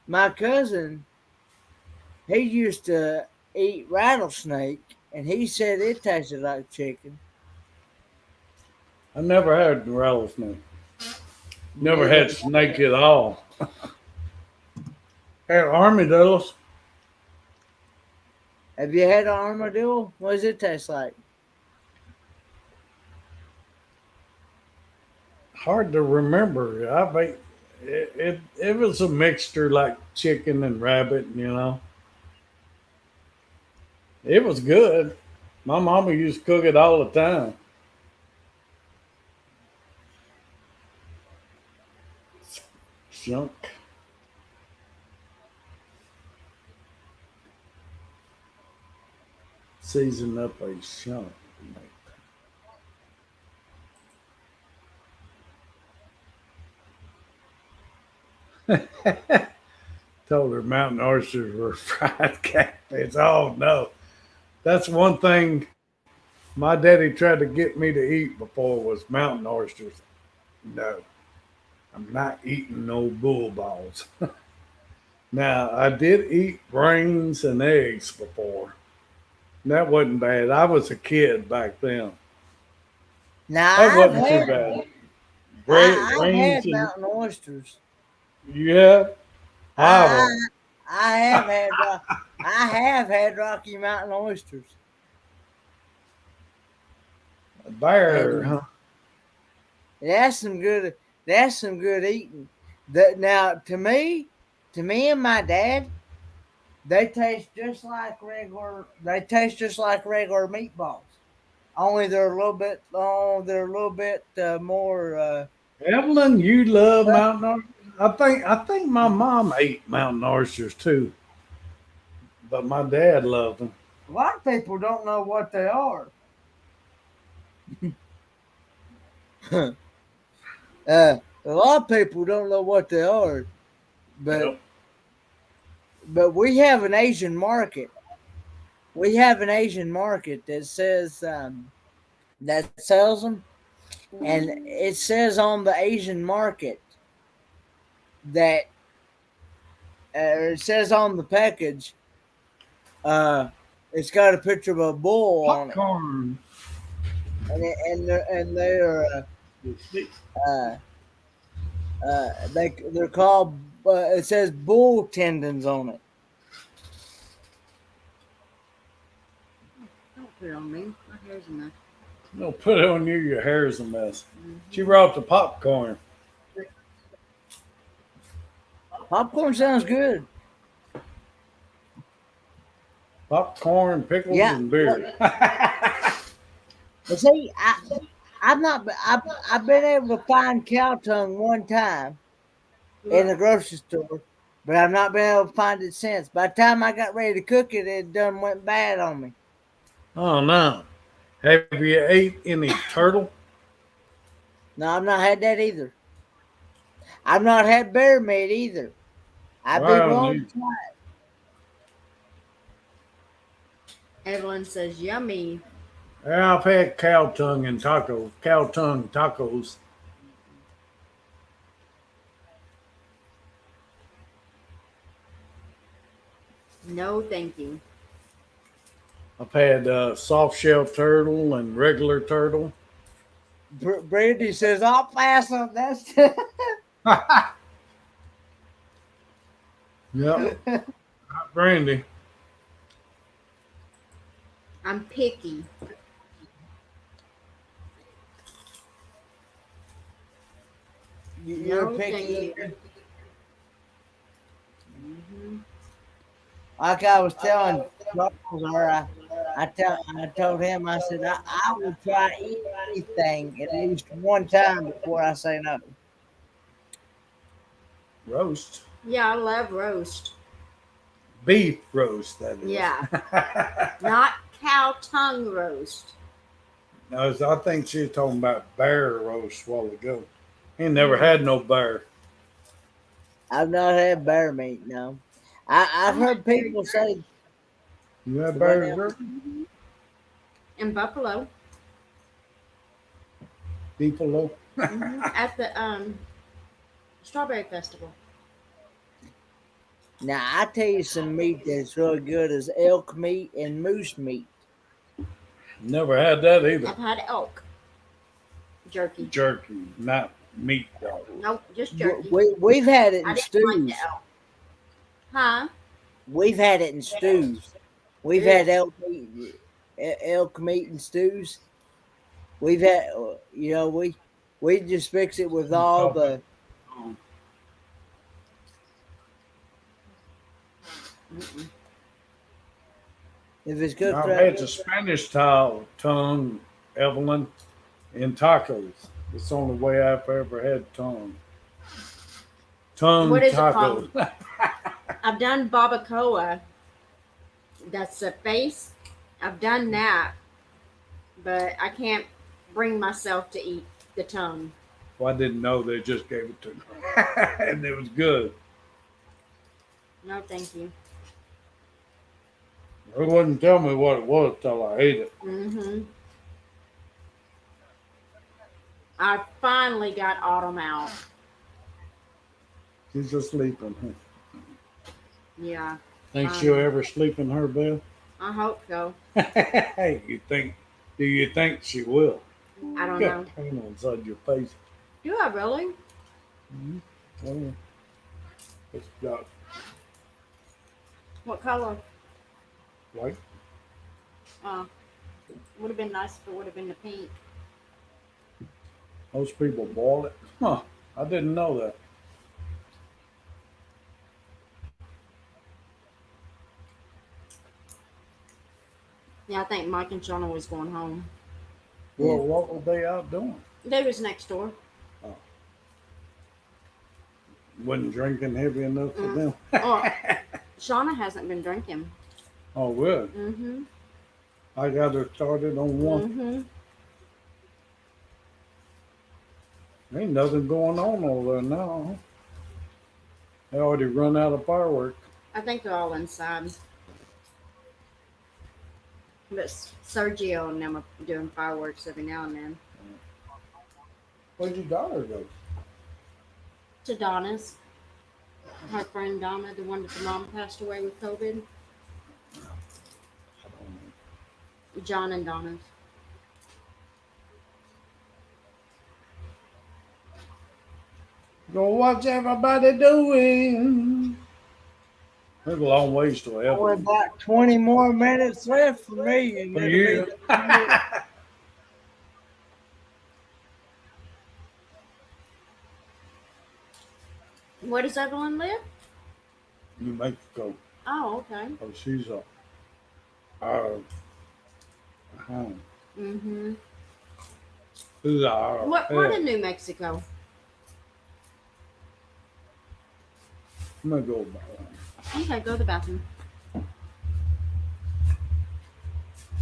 my cousin he used to eat rattlesnake, and he said it tasted like chicken. I never had rattlesnake. Never Neither. had snake at all. Had armadillos. Have you had armadillo? What does it taste like? Hard to remember. I ate it was a mixture like chicken and rabbit, you know. It was good. My mama used to cook it all the time. Skunk. Season up a skunk. Told her mountain oysters were fried catfish. Oh no. That's one thing my daddy tried to get me to eat before was mountain oysters. No. I'm not eating no bull balls. Now I did eat brains and eggs before. That wasn't bad. I was a kid back then. That Now wasn't too bad. I've Brains had and mountain oysters. yeah, I I I have had I have had Rocky Mountain oysters. A bear, and huh? that's some good. That's some good eating. That now to me and my dad, they taste just like regular. They taste just like regular meatballs. Only they're a little bit. Oh, they're a little bit more. Evelyn, you love mountain oysters. I think my mom ate mountain oysters too, but my dad loved them. A lot of people don't know what they are. A lot of people don't know what they are, but Yep. we have an Asian market. We have an Asian market that says that sells them, and it says on the Asian market that it says on the package, uh, it's got a picture of a bull on it, Popcorn. and they're uh, they're called. It says bull tendons on it. Don't put it on me. My hair's a mess. No, put it on you. Your hair's a mess. She brought the popcorn. Popcorn sounds good. Popcorn, pickles, Yeah. and beer. But see, I've not. I've been able to find cow tongue one time in the grocery store, but I've not been able to find it since. By the time I got ready to cook it, it done went bad on me. Oh no! Have you ate any turtle? No, I've not had that either. I've not had bear meat either. I'd be Well, willing to try it. Evelyn says, yummy. I've had cow tongue and tacos. Cow tongue tacos. No, thank you. I've had soft shell turtle and regular turtle. Brandy says, "I'll pass on that." Yep, Brandy. I'm picky. You're No, picky. thank you. Mhm. Like I was telling Charles, or I told him, I said, I will try anything at least one time before I say no. Roast. Yeah, I love roast. Beef roast, that is. Yeah, not cow tongue roast. No, I think she was talking about bear roast a while ago. He never had no bear. I've not had bear meat, no. I've I'm heard people say, You had what bear now? jerky? in Buffalo Beefalo? at the Strawberry Festival. Now, I tell you some meat that's really good is elk meat and moose meat. Never had that either. I've had elk jerky. Jerky, not meat though. Nope, just jerky. We've had it I in didn't like stews. the elk. Huh? We've had it in stews. We've Ew. had elk meat and stews. We've had, we just fix it with all the. Mm-mm. If it's cooked I've right, had the Spanish tile tongue, Evelyn, in tacos. It's the only way I've ever had tongue. Tongue What is it tacos. called? I've done barbacoa. That's a face. I've done that, but I can't bring myself to eat the tongue. Well, I didn't know they just gave it to me. And it was good. No, thank you. They wouldn't tell me what it was till I ate it. Mm-hmm. I finally got Autumn out. She's just sleeping. Huh? Yeah, Think she'll ever sleep in her bed? I hope so. Hey, do you think she will? I don't You know. got paint inside your face. Do I really? Mm-hmm. Oh, it's got What color? white. Would have been nice if it would have been the pink. Most people boil it. Huh. I didn't know that. Yeah, I think Mike and Shauna was going home. Yeah. Well, what were they out doing? They was next door. Oh, wasn't drinking heavy enough for Mm. them. Oh, Shauna hasn't been drinking. Oh, good. Mm-hmm. I got her started on one. Mm-hmm. Ain't nothing going on over there now. They already run out of fireworks. I think they're all inside. But Sergio and them are doing fireworks every now and then. Where'd your daughter go? To Donna's. Her friend Donna, the one that the mom passed away with COVID. I don't know. John and Donna's. Go watch everybody doing. There's a long ways to Only heaven. about 20 more minutes left for me. And For it'll you. be Where does Evelyn live? New Mexico. Oh, okay. Oh, she's our home. Mm-hmm. Who's our What part of New Mexico? I'm gonna go back. Okay, go to the bathroom.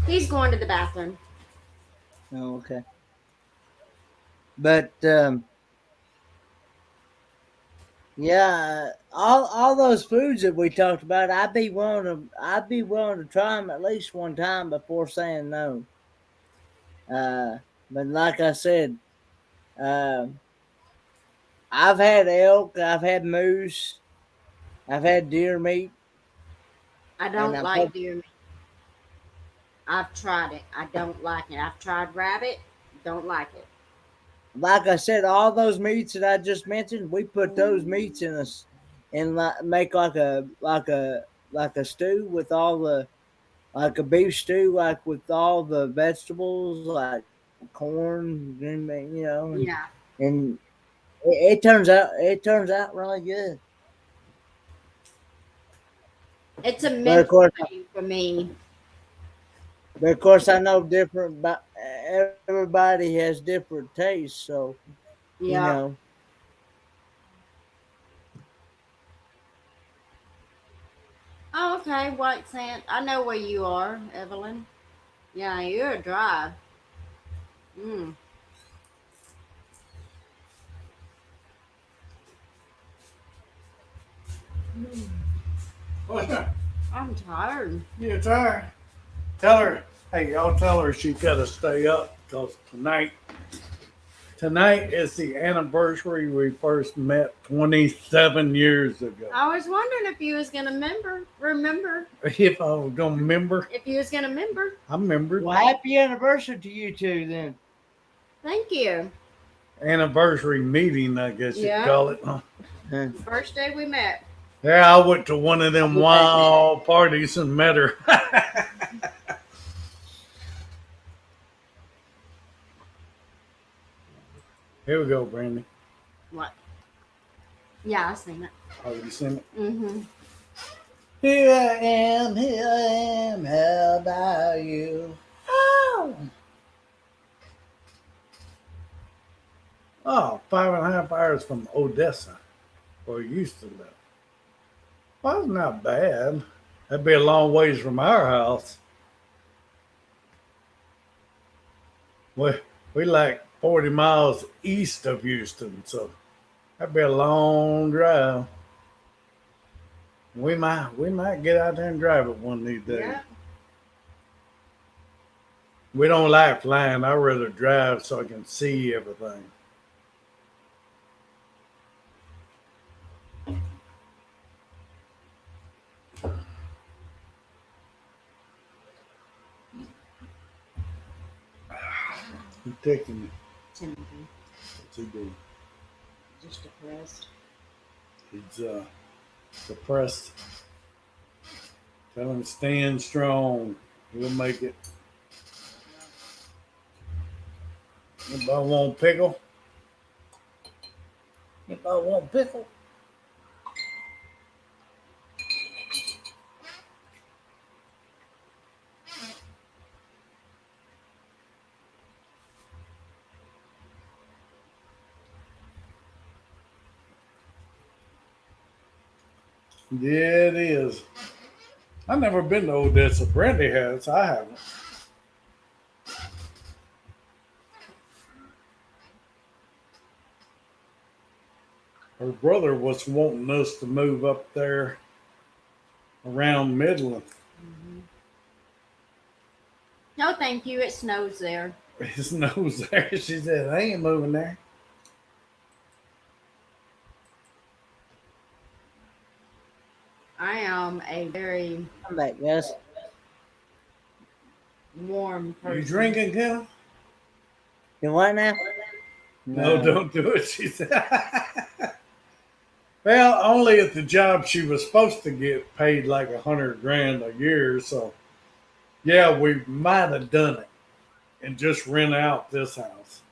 He's going to the bathroom. Oh, okay. But yeah, all those foods that we talked about, I'd be willing to try them at least one time before saying no. But like I said, uh, I've had elk, I've had moose, I've had deer meat, I and don't I've like had, deer meat. I've tried it. I don't like it. I've tried rabbit. Don't like it. like I said, all those meats that I just mentioned, we put those meats in us and make like a stew with all the like a beef stew, like with all the vegetables, like corn, green bean, Yeah. and it turns out really good. It's a But of mental course, thing for me. I know different. But everybody has different tastes, so you Yeah. know. Oh, okay. White sand. I know where you are, Evelyn. Yeah, you're a drive. Mm. I'm tired. You're tired. Tell her, hey, y'all tell her she's got to stay up because tonight is the anniversary we first met 27 years ago. I was wondering if you was gonna remember. If I was going to remember, If you was gonna remember. I remembered. Well, happy anniversary to you two, then. Thank you. Anniversary meeting, I guess you'd Yeah. call it. Huh? First day we met. Yeah, I went to one of them wild parties and met her. Here we go, Brandy. What? Yeah, I seen it. Oh, you seen it? Mm-hmm. Here I am, how about you? Oh! Oh, 5.5 hours from Odessa, where we used to live. Well, that's not bad. That'd be a long ways from our house. We like 40 miles east of Houston, so that'd be a long drive. We might get out there and drive it one of these days. Yeah. We don't like flying. I'd rather drive so I can see everything. He's taking me. Timothy. What's he doing? Just depressed. He's depressed. Tell him stand strong. He'll make it. Anybody want pickle? Anybody want pickle? Yeah, it is. I've never been to Odessa. Brandy has. I haven't. Her brother was wanting us to move up there around Midland. No, thank you. It snows there. His nose there. She said, I ain't moving there. I am a very I'm back, yes. warm person. You drinking, Kim? You what now? No, don't do it. She said. Well, only at the job she was supposed to get paid like 100 grand a year. So, yeah, we might have done it and just rent out this house.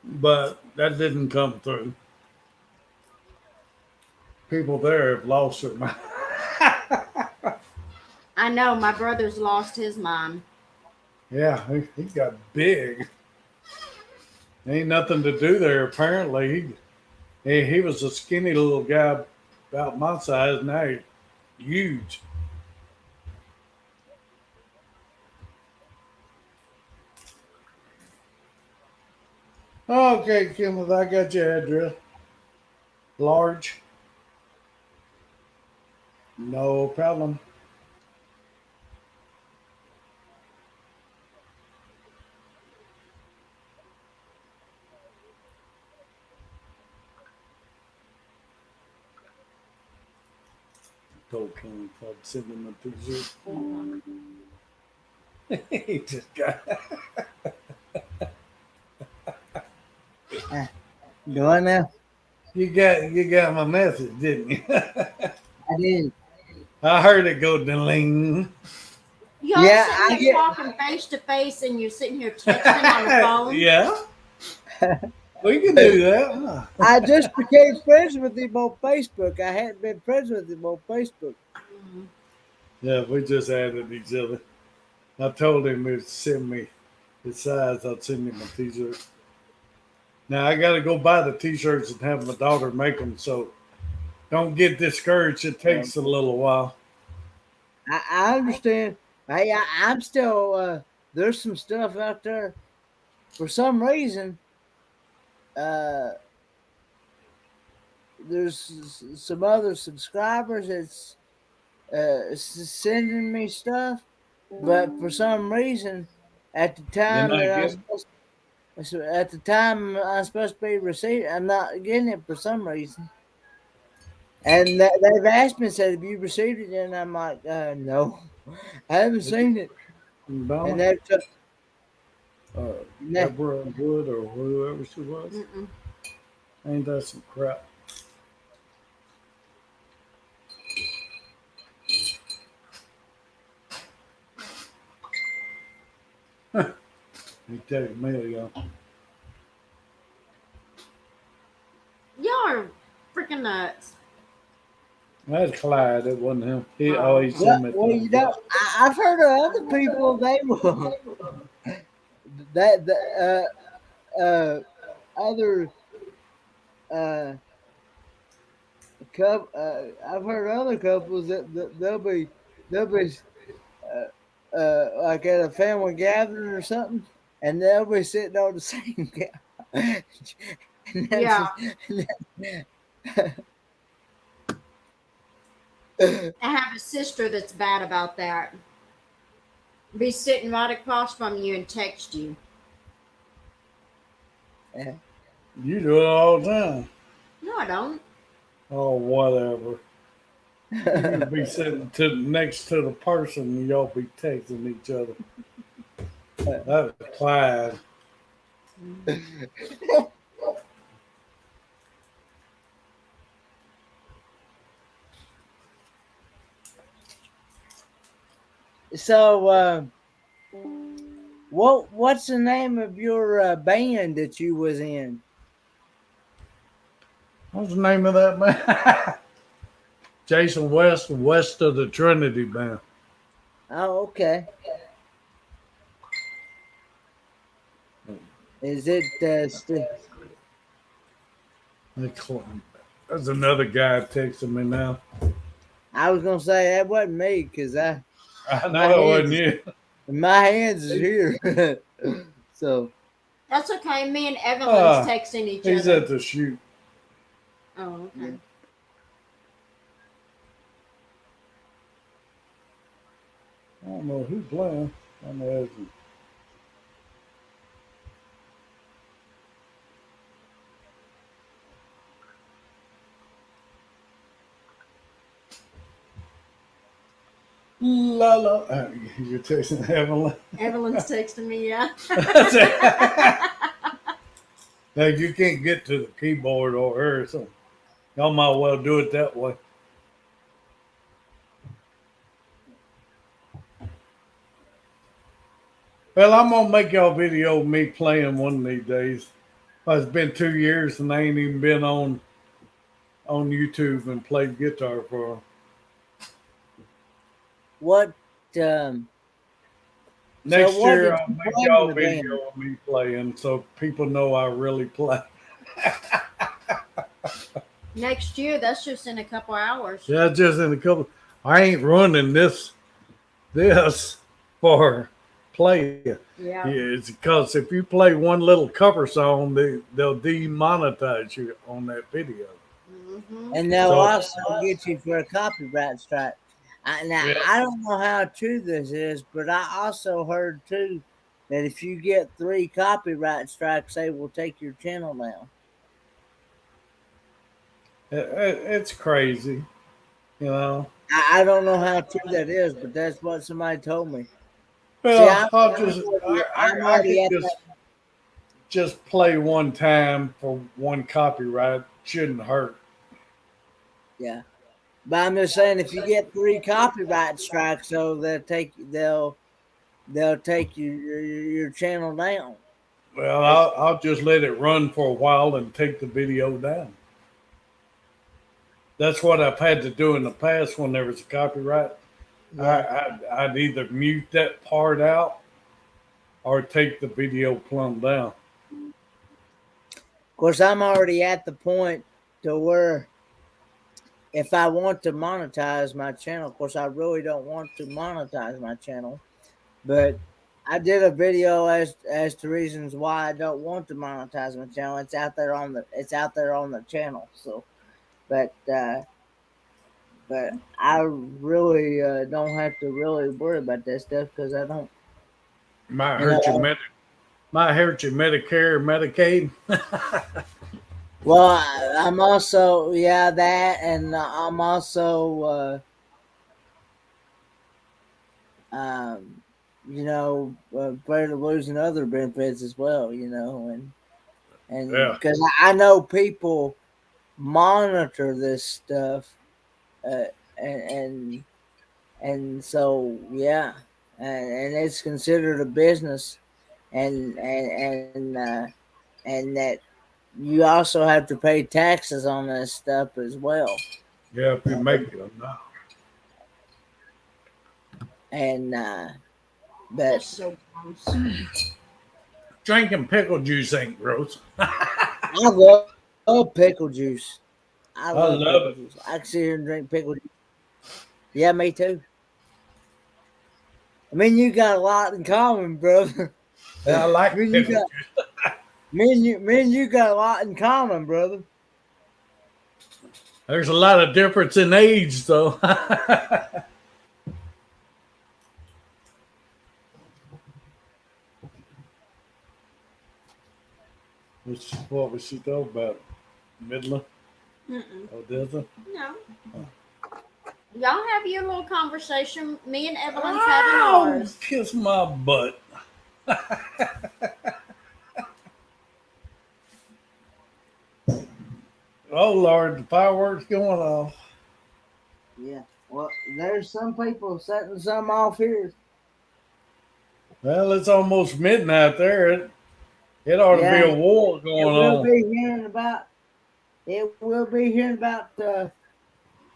But that didn't come through. People there have lost their mind. I know my brother's lost his mind. Yeah, he got big. Ain't nothing to do there, apparently. He was a skinny little guy about my size, now he's huge. Okay, Kim, I got your address. Large. No problem. Told Kim if I'd send him a t-shirt. He just got. Do I now? You got my message, didn't you? I did. I heard it go ding. Y'all Yeah, sitting I here get- talking face to face and you're sitting here texting on the phone. Yeah, we can do that. Huh? I just became friends with him on Facebook. I hadn't been friends with him on Facebook. Mhm. Yeah, we just added each other. I told him he'd send me his size. I'd send him a t-shirt. Now I got to go buy the t-shirts and have my daughter make them. So don't get discouraged. It takes a little while. I understand. I'm still there's some stuff out there for some reason. Uh, there's some other subscribers that's sending me stuff, but for some reason, at the You're time not that getting. at the time I'm supposed to be receiving, I'm not getting it for some reason. And they've asked me, said, "Have you received it?" And I'm like, "No, I haven't seen it." And Donna, they're Deborah Wood or whoever she was. Mm-mm. Ain't that some crap? You take mail, y'all. Y'all are freaking nuts. That's Clyde. It wasn't him. He Oh, always okay. sent me. well, you know, I've heard of other people. They will that other I've heard other couples that they'll be like at a family gathering or something, and they'll be sitting on the same couch. And Yeah. I have a sister that's bad about that. Be sitting right across from you and text you. Yeah. You do it all the time. No, I don't. Oh, whatever. You be sitting next to the person and y'all be texting each other. That was Clyde. So What's the name of your band that you was in? What's the name of that man? Jason West of the Trinity Band. Oh, okay. Is it There's another guy texting me now. I was gonna say that wasn't me because I my know it wasn't hands you. my hands is here. So That's okay. Me and Evelyn's texting each He's other. at the shoot. Oh, okay. I don't know who's playing. I know it's La la. You're texting Evelyn. Evelyn's texting me, yeah. Now you can't get to the keyboard or her, so y'all might well do it that way. Well, I'm gonna make y'all a video of me playing one of these days. It's been 2 years and I ain't even been on YouTube and played guitar for. what Next what year did I'll you make play in y'all the a band? video of me playing so people know I really play. Next year, that's just in a couple hours. Yeah, just in a couple. I ain't running this for playing. Yeah. Yeah, it's because if you play one little cover song, they'll demonetize you on that video. Mm-hmm. And they'll So also get you for a copyright strike. Now yeah, I don't know how true this is, but I also heard too that if you get 3 copyright strikes, they will take your channel down. it's crazy, you know. I don't know how true that is, but that's what somebody told me. See, Well, I'm I already could at that. just play one time for one copyright. Shouldn't hurt. Yeah, but I'm just saying if you get 3 copyright strikes, so they'll take your channel down. Well, It's, I'll just let it run for a while and take the video down. That's what I've had to do in the past when there was a copyright. yeah. I'd either mute that part out or take the video plumb down. Of course, I'm already at the point to where if I want to monetize my channel, of course, I really don't want to monetize my channel, but I did a video as to reasons why I don't want to monetize my channel. It's out there on the channel. So, but I really don't have to really worry about that stuff because I don't. Might You hurt know, might hurt your Medicare, Medicaid. well, I'm also that, and I'm also um, afraid of losing other benefits as well. And Yeah, because I know people monitor this stuff, uh, and so yeah, and it's considered a business, and and that you also have to pay taxes on this stuff as well. yeah. If you make it or not. And but That's so gross. Drinking pickle juice ain't gross. I love pickle juice. I I love love pickle it. juice. I can sit here and drink pickle juice. Yeah, me too. I mean, you got a lot in common, brother. Yeah, I I like mean, you pickle got juice. me and you got a lot in common, brother. There's a lot of difference in age, though. What was she talking about? Midland? Mm-mm. Odessa? No. Y'all have your little conversation. Me and Evelyn's having Oh, ours. kiss my butt. Oh, Lord, the fireworks going off. Yeah. Well, there's some people setting some off here. Well, it's almost midnight there. It ought to be Yeah, a war it going will on. be here in about. It will be here in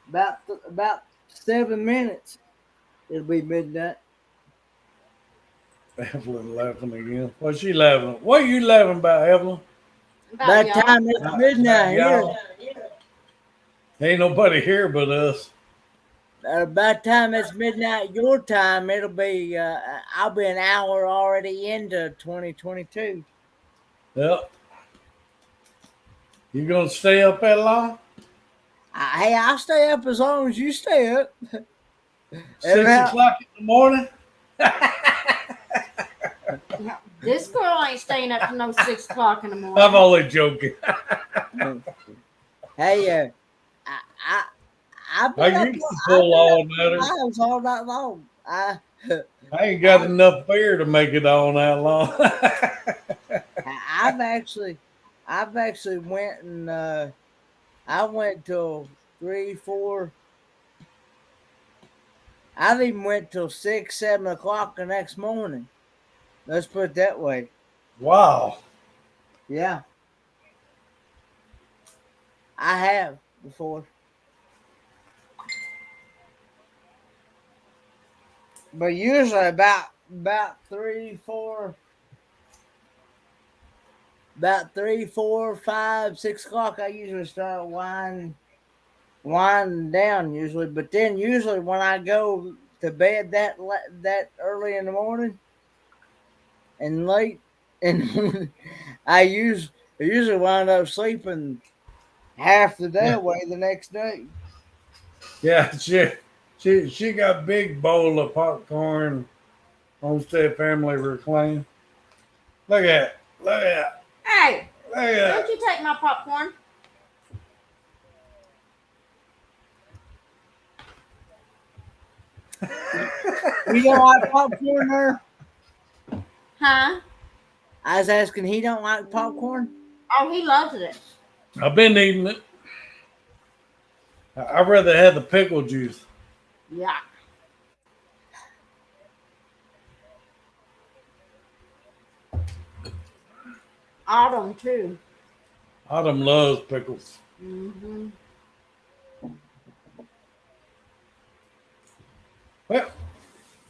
about 7 minutes. It'll be midnight. Evelyn laughing again. What's she laughing? What are you laughing about, Evelyn? About By the y'all. time it's About midnight here, y'all. Ain't nobody here but us. by the time it's midnight your time, it'll be. I'll be an hour already into 2022. Yep. You gonna stay up that long? Hey, I'll stay up as long as you stay up. And 6 o'clock in the morning? This girl ain't staying up to no 6 o'clock in the I'm morning. only joking. hey, I I've I been up. used to I've pull been up all in nighters. the house all night long. I ain't got I enough beer to make it all night long. I've actually went and I went till 3, 4. I've even went till 6, 7 o'clock the next morning. Let's put it that way. Wow. Yeah, I have before. But usually about 3, 4, about 3, 4, 5, 6 o'clock, I usually start winding down usually. But then usually when I go to bed that early in the morning and late, and I usually wind up sleeping half the day Yeah. away the next day. Yeah, she got big bowl of popcorn. Homestead family reclaim. Look at it. Look at it. Hey, Look at don't it. you take my popcorn? You don't like popcorn there? Huh? I was asking. He don't like popcorn. Oh, he loves it. I've been eating it. I'd rather have the pickle juice. Yeah. Autumn too. Autumn loves pickles. Mm-hmm. Well,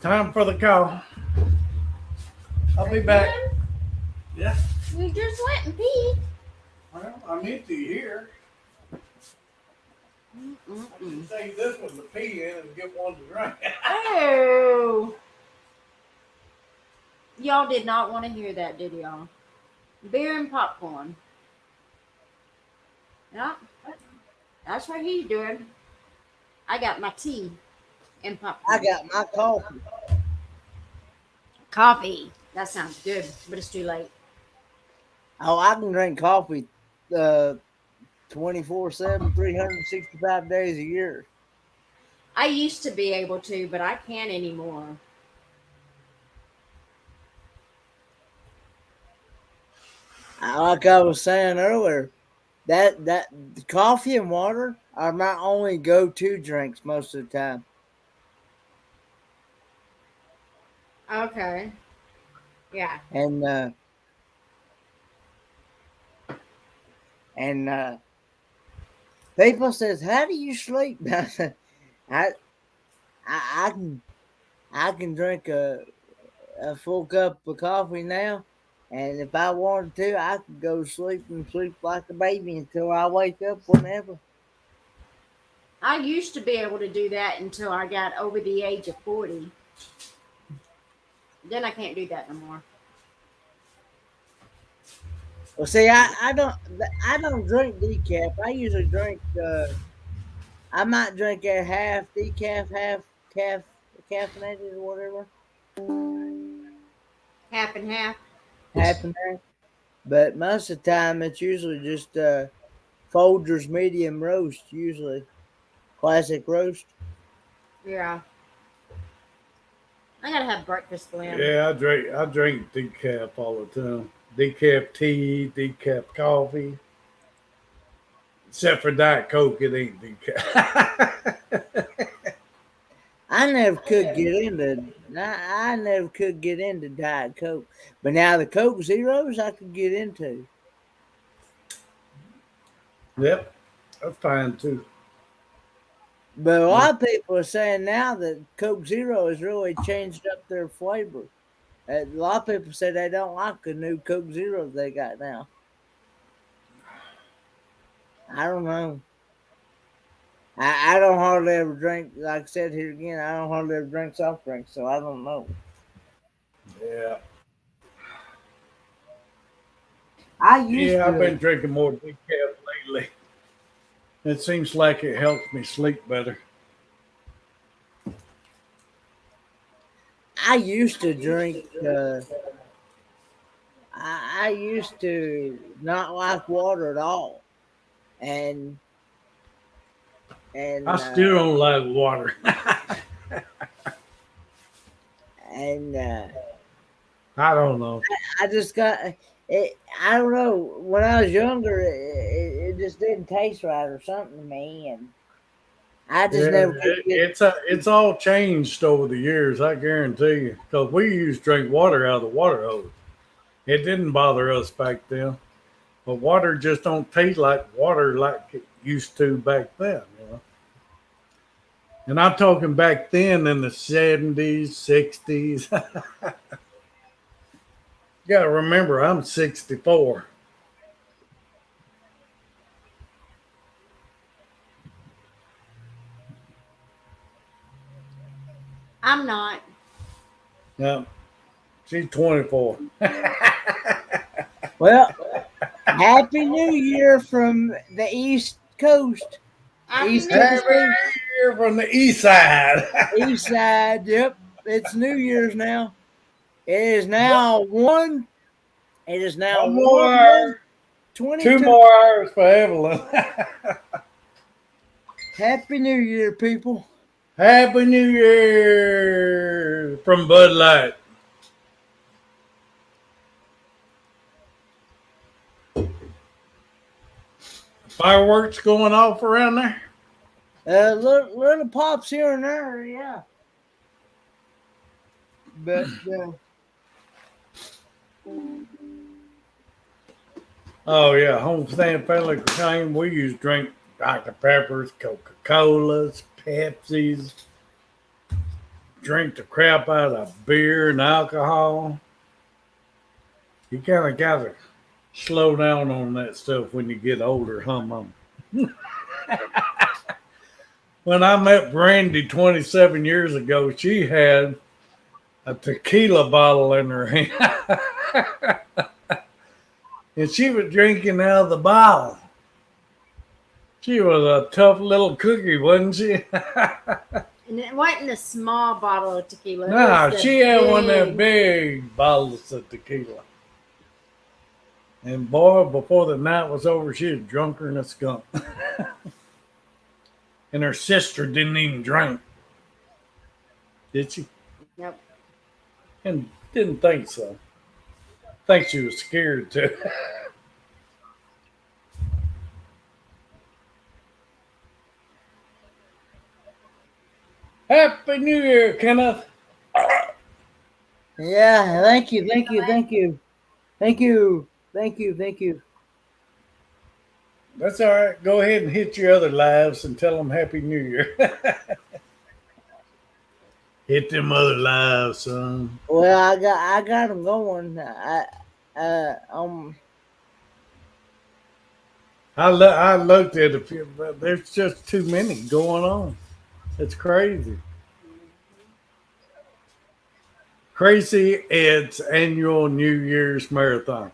time for the call. I'll be back. Yeah. You just went and peed. Well, I'm empty here. I Mm-mm. can take this one to pee in and get one to drink. Oh. Y'all did not want to hear that, did y'all? Beer and popcorn. Yeah. That's what he's doing. I got my tea and I popcorn. got my coffee. Coffee. That sounds good, but it's too late. Oh, I can drink coffee 24/7, 365 days a year. I used to be able to, but I can't anymore. Like I was saying earlier, that coffee and water are my only go-to drinks most of the time. Okay. Yeah. And people says, "How do you sleep?" I, I I can drink a full cup of coffee now, and if I wanted to, I could go to sleep and sleep like a baby until I wake up whenever. I used to be able to do that until I got over the age of 40. Then I can't do that no more. Well, see, I don't drink decaf. I usually drink. I might drink a half decaf, half caffeinated or whatever. Half and half. Half and half. But most of the time, it's usually just Folgers medium roast. Usually, classic roast. Yeah. I gotta have breakfast, Glenn. Yeah, I drink decaf all the time. Decaf tea, decaf coffee. Except for Diet Coke, it ain't decaf. I never could get into I never could get into Diet Coke, but now the Coke Zeros I could get into. Yep, that's fine too. But a lot of people are saying now that Coke Zero has really changed up their flavor. A lot of people say they don't like the new Coke Zero they got now. I don't know. I don't hardly ever drink, like I said here again, I don't hardly ever drink soft drinks, so I don't know. Yeah. I used Yeah, I've to. been drinking more decaf lately. It seems like it helps me sleep better. I used to drink. I used to not like water at all, and I and still don't like water. and I don't know. I just got it. I don't know. When I was younger, it just didn't taste right or something to me, and I just Yeah, never could get. it's all changed over the years. I guarantee you. Because we used to drink water out of the water hose. It didn't bother us back then. But water just don't taste like water like it used to back then. You know. And I'm talking back then in the 70s, 60s. You got to remember, I'm 64. I'm not. Yeah, she's 24. Well, Happy New Year from the East Coast, Happy East New Happy Tennessee, Year. New Year from the east side. East Side. Yep, it's New Year's now. It is now one. It is now One more 1 hour, 2 22. more hours for Evelyn. Happy New Year, people. Happy New Year from Bud Light. Fireworks going off around there? Little pops here and there, yeah. But Oh yeah, homestand family came. We used to drink Dr. Peppers, Coca Colas, Pepsis, drink the crap out of beer and alcohol. You kind of got to slow down on that stuff when you get older, huh, Mom? When I met Brandy 27 years ago, she had a tequila bottle in her hand. And she was drinking out of the bottle. She was a tough little cookie, wasn't she? And it wasn't a small bottle of tequila. It Nah, was the she had one of them big. big bottles of tequila. And boy, before the night was over, she was drunker than a skunk. And her sister didn't even drink, did she? Nope. And didn't think so. Think she was scared too. Happy New Year, Kenneth. yeah, thank you, thank you, thank you, thank you, thank you, thank you. That's all right. Go ahead and hit your other lives and tell them Happy New Year. Hit them other lives, son. Well, I got them going. Uh, um, I looked at a few, but there's just too many going on. It's crazy. Crazy Ed's annual New Year's marathon.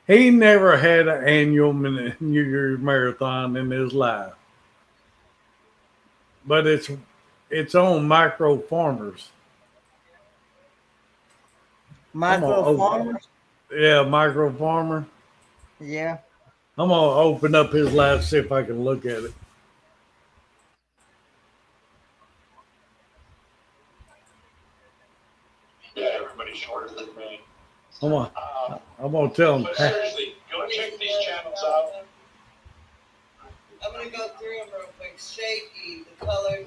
He never had an annual New Year's marathon in his life, but it's on micro farmers. I'm gonna micro open, farmers. yeah, micro farmer. Yeah. I'm gonna open up his live see if I can look at it. Yeah, everybody's shorter than me. I'm gonna tell him. But seriously, go check these channels out. I'm gonna go through them real quick. Shaky, the color.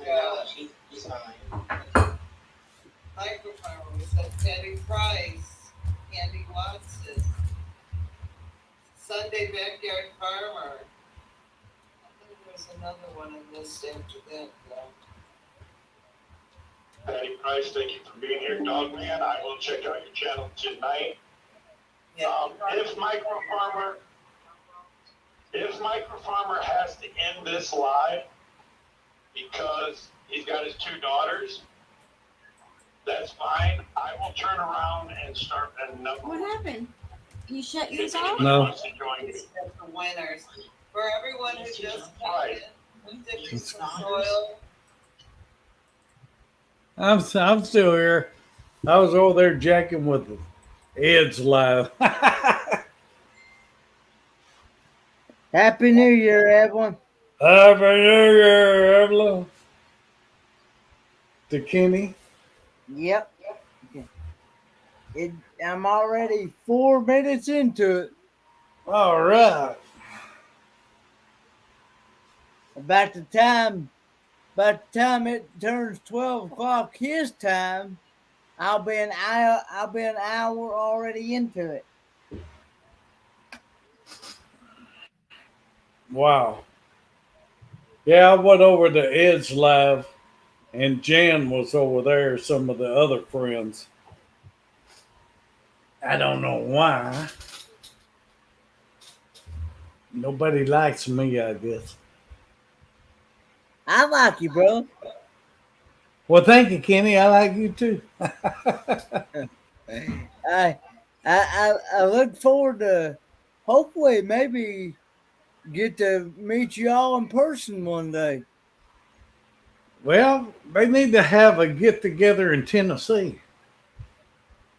Microfarmer. We said Patty Price, Candy Watson, Sunday Backyard Farmer. I think there's another one I missed after that. Patty Price, thank you for being here. Dog Man, I will check out your channel tonight. If Micro Farmer has to end this live because he's got his two daughters, that's fine. I will turn around and start another What one. happened? You shut yours If off? anybody No. wants to join me. It's the winners. For everyone who just came Right. in, who's dipping some soil. I'm still here. I was over there jacking with Ed's live. Happy New Year, everyone. Happy New Year, Evelyn. To Kenny. Yep. I'm already 4 minutes into it. All right. About the time it turns 12 o'clock his time, I'll be an hour already into it. Wow. Yeah, I went over to Ed's live, and Jan was over there, some of the other friends. I don't know why. Nobody likes me, I guess. I like you, bro. Well, thank you, Kenny. I like you too. I look forward to hopefully maybe get to meet you all in person one day. Well, they need to have a get together in Tennessee.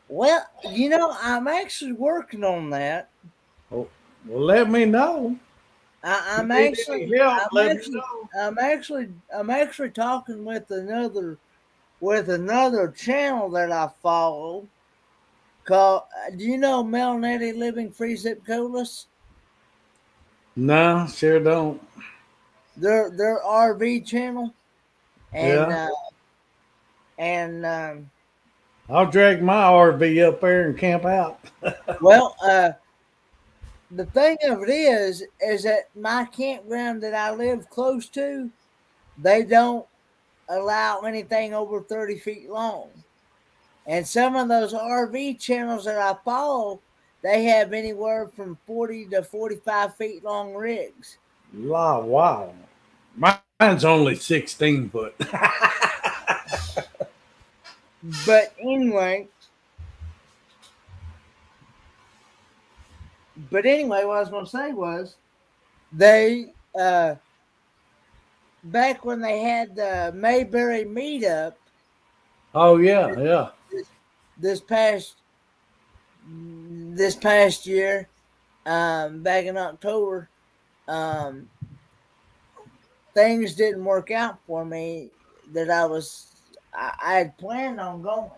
Well, I'm actually working on that. Well, let me know. I'm If you need any help, let me know. I'm actually talking with another channel that I follow called. Do you know Melnetti Living Free Zip Codeless? No, sure don't. Their RV channel, and Yeah. and I'll drag my RV up there and camp out. well, the thing of it is that my campground that I live close to, they don't allow anything over 30 feet long. And some of those RV channels that I follow, they have anywhere from 40 to 45 feet long rigs. Wow. Mine's only 16 foot. But anyway, what I was going to say was they, back when they had the Mayberry meetup. Oh, yeah. This past year, back in October, things didn't work out for me that I had planned on going.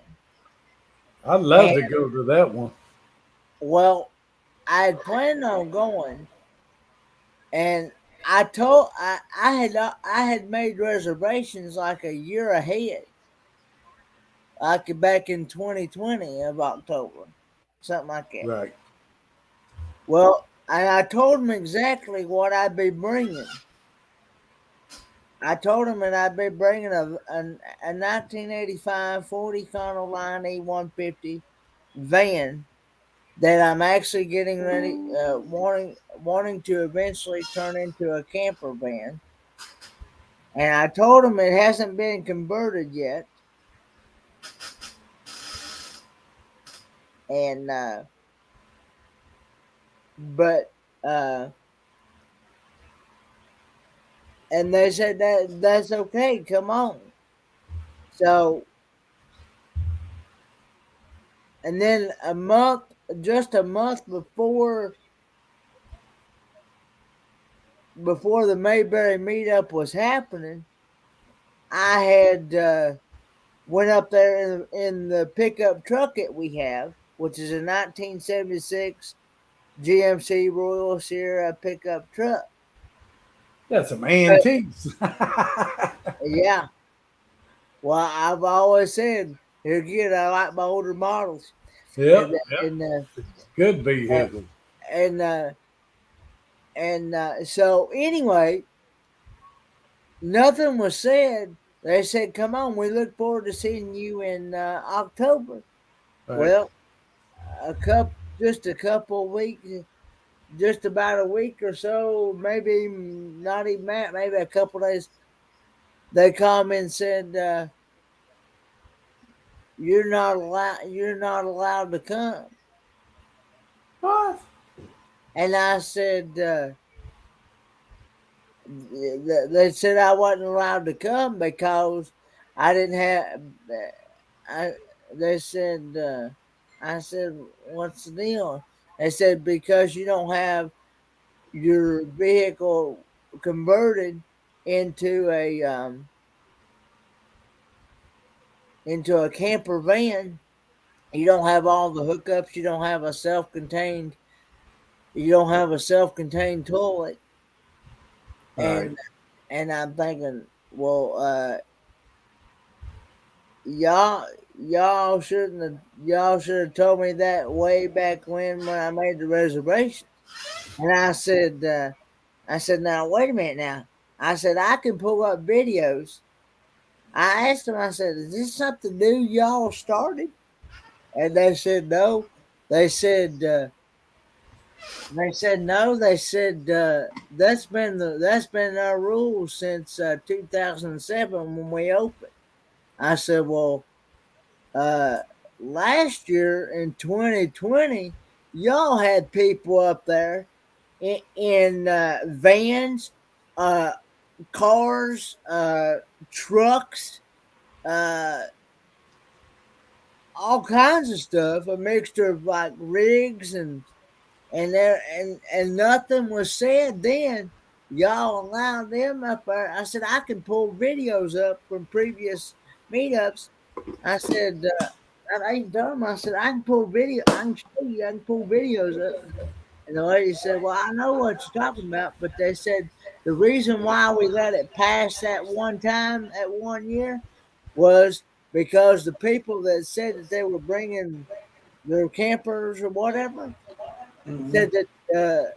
I'd love to go to that one. Well, I had planned on going, and I had made reservations like a year ahead, like back in 2020 of October, something like that. Right. Well, and I told them exactly what I'd be bringing. I told them that I'd be bringing a 1985 Ford Econoline E150 van that I'm actually getting ready, wanting to eventually turn into a camper van. And I told them it hasn't been converted yet. And, and they said that's okay, come on. So, and then just a month before the Mayberry meetup was happening, I had went up there in the pickup truck that we have, which is a 1976 GMC Royal Sierra pickup truck. That's some antiques. Yeah. Well, I've always said They're good. I like my older models. And Yep. and Good uh, vehicle. and so anyway, nothing was said. They said, "Come on, we look forward to seeing you in October." Right. Well, just a couple of weeks, just about a week or so, maybe not even that, maybe a couple of days. They called me and said, "You're not allowed. You're not allowed to come." What? And I said, "They said I wasn't allowed to come because I didn't have." I they said, I said, "What's the deal?" They said, "Because you don't have your vehicle converted into a camper van. You don't have all the hookups. You don't have a self-contained toilet." Right. And I'm thinking, well, y'all should have told me that way back when I made the reservation. And I said, now wait a minute now. I said, I can pull up videos. I asked them, I said, is this something new y'all started? And they said no. They said no. They said that's been our rule since 2007 when we opened. I said, well, uh, last year in 2020, y'all had people up there in vans, uh, cars, trucks, uh, all kinds of stuff, a mixture of like rigs and nothing was said then. Y'all allowed them up there. I said I can pull videos up from previous meetups. I said I ain't dumb. I said I can pull video. I can show you. I can pull videos up. And the lady said, "Well, I know what you're talking about," but they said the reason why we let it pass that one time, at 1 year, was because the people that said that they were bringing their campers or whatever Hmm. said that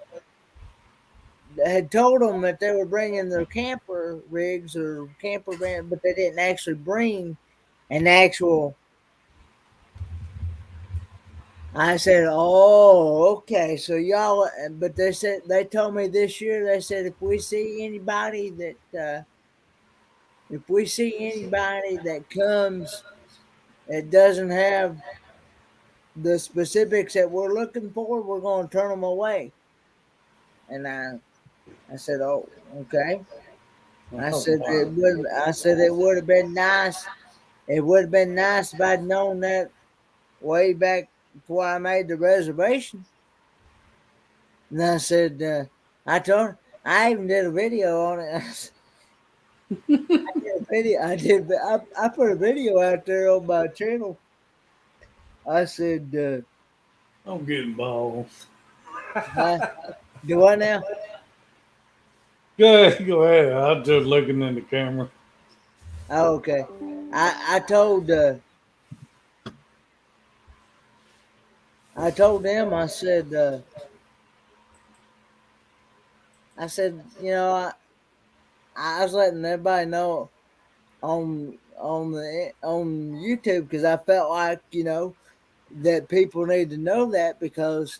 had told them that they were bringing their camper rigs or camper van, but they didn't actually bring an actual. I said, "Oh, okay." So y'all, but they said they told me this year. They said if we see anybody that comes that doesn't have the specifics that we're looking for, we're going to turn them away. And I said, "Oh, okay." Oh, wow. I said it would have been nice. It would have been nice if I'd known that way back before I made the reservation. And I said, I told her, I even did a video on it. I put a video out there on my channel. I said, I'm getting balls. huh, do I now? Go ahead. I'm just looking in the camera. Oh, okay. I told them, I said, I was letting everybody know on YouTube because I felt like, that people need to know that because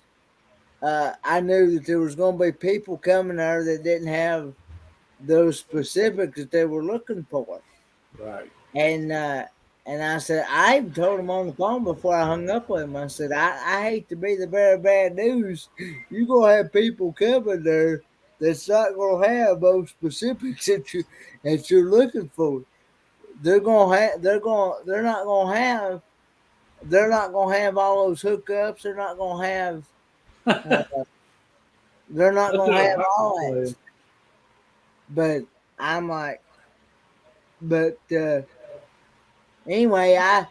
I knew that there was going to be people coming there that didn't have those specifics that they were looking for. Right. And I said, I even told him on the phone before I hung up with him. I said, I hate to be the very bad news. You're gonna have people coming there that's not gonna have those specifics that you're looking for. They're not gonna have all those hookups. Uh, they're not That's gonna it. have all Go that. ahead. But I'm like, but anyway, I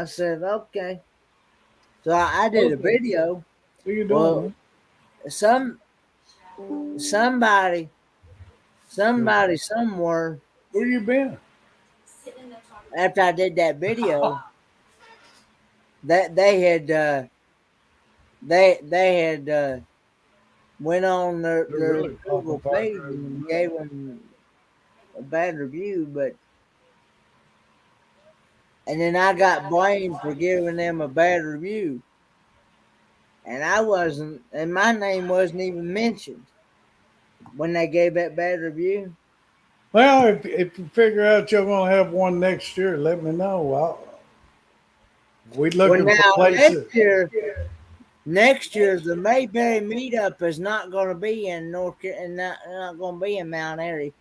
said, okay. So I did a Okay. video. What you doing, Well, man? some somebody Good. somebody somewhere Where you been? after I did that video, that they had went on They're their really popping Google page firecrackers and now. gave them a bad review, but and then I got blamed for giving them a bad review, and I wasn't, and my name wasn't even mentioned when they gave that bad review. Well, if you figure out you're going to have one next year, let me know. We Well, looking for now places. next year the Mayberry meetup is not going to be in and not going to be in Mount Airy.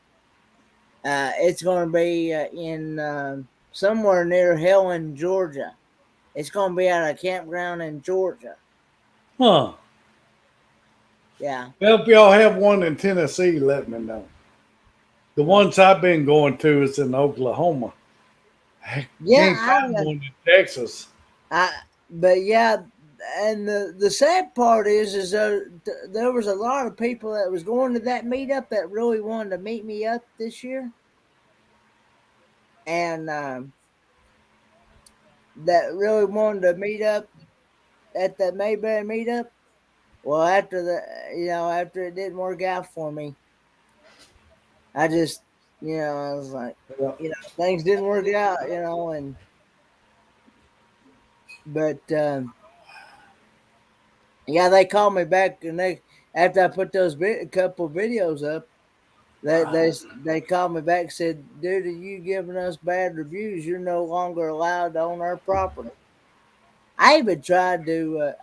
It's going to be in somewhere near Helen, Georgia. It's going to be at a campground in Georgia. Huh. Yeah. Well, if y'all have one in Tennessee, let me know. The ones I've been going to is in Oklahoma. I Yeah, can't find one in Texas. I but yeah, and the sad part is there was a lot of people that was going to that meetup that really wanted to meet me up this year, and that really wanted to meet up at that Mayberry meetup. Well, after after it didn't work out for me, I just, I was like, Yeah. things didn't work out, and but yeah, they called me back and they after I put those couple videos up, they called me back and said, "Due to you giving us bad reviews, you're no longer allowed to own our property." I even tried to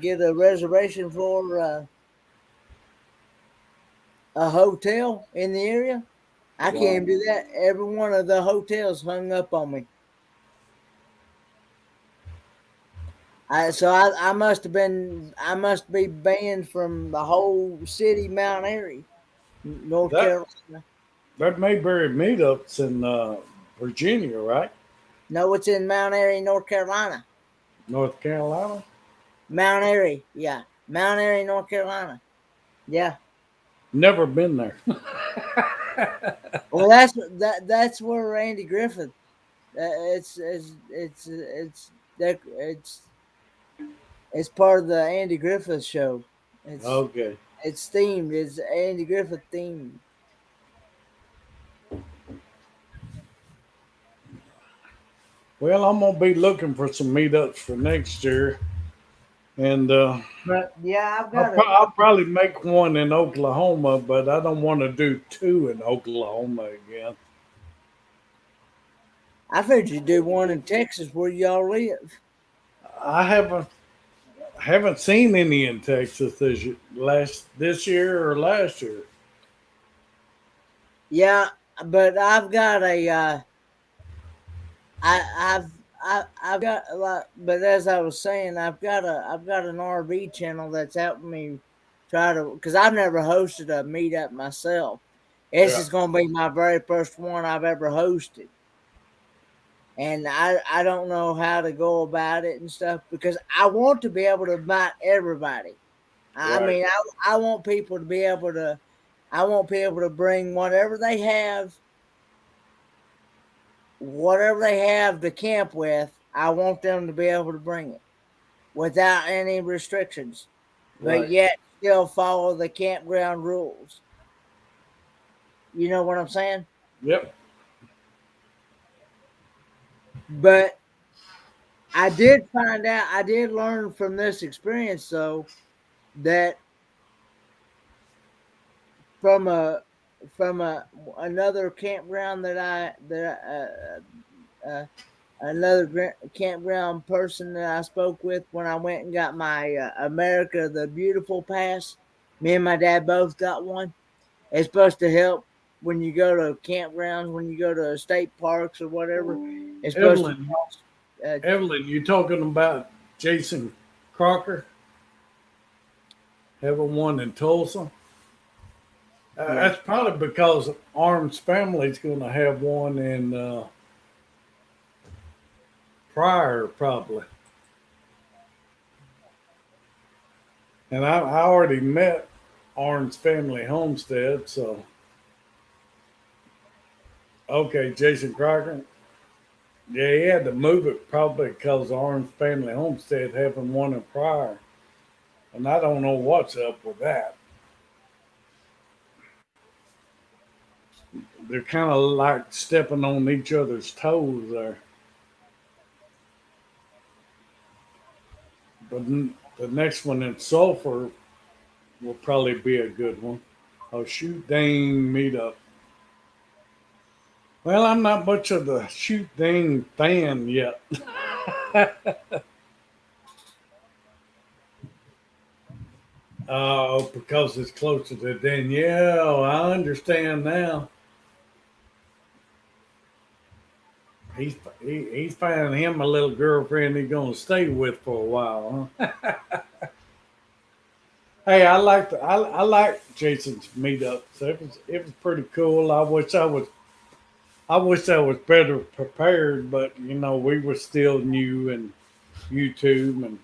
get a reservation for a hotel in the area. I can't Wow. even do that. Every one of the hotels hung up on me. I must be banned from the whole city, Mount Airy, North That Carolina. that Mayberry meetups in Virginia, right? No, it's in Mount Airy, North Carolina. North Carolina. Mount Airy, yeah, Mount Airy, North Carolina. Yeah. Never been there. Well, that's where Randy Griffith. It's part of the Andy Griffith show. It's Okay. it's themed. It's Andy Griffith themed. Well, I'm gonna be looking for some meetups for next year, and But yeah, I'll probably make one in Oklahoma, but I don't want to do two in Oklahoma again. I figured you'd do one in Texas where y'all live. I haven't seen any in Texas this year or last year. Yeah, but I've got a I've got a lot. But as I was saying, I've got an RV channel that's helping me try to because I've never hosted a meetup myself. This Yeah. is going to be my very first one I've ever hosted, and I don't know how to go about it and stuff because I want to be able to invite everybody. I Right. mean, I want people to be able to. I want people to bring whatever they have to camp with. I want them to be able to bring it without any restrictions, but Right. yet still follow the campground rules. You know what I'm saying? Yep. But I did find out. I did learn from this experience, though, that from a another campground another campground person that I spoke with when I went and got my America the Beautiful pass. Me and my dad both got one. It's supposed to help when you go to campgrounds, when you go to state parks or whatever. It's supposed to. Evelyn, Evelyn, you talking about Jason Crocker having one in Tulsa? Yeah. That's probably because Arm's family's going to have one in Pryor, probably. And I already met Arm's family homestead, so Okay, Jason Crocker. Yeah, he had to move it probably because Orange Family Homestead having one in prior. And I don't know what's up with that. They're kind of like stepping on each other's toes there. But the next one in Sulphur will probably be a good one. Oh, shoot dang meetup. Well, I'm not much of the shoot dang fan yet. Because it's closer to Danielle. I understand now. He's finding him a little girlfriend he's gonna stay with for a while, huh? Hey, I like Jason's meetups. It was pretty cool. I wish I was better prepared, but we were still new and YouTube and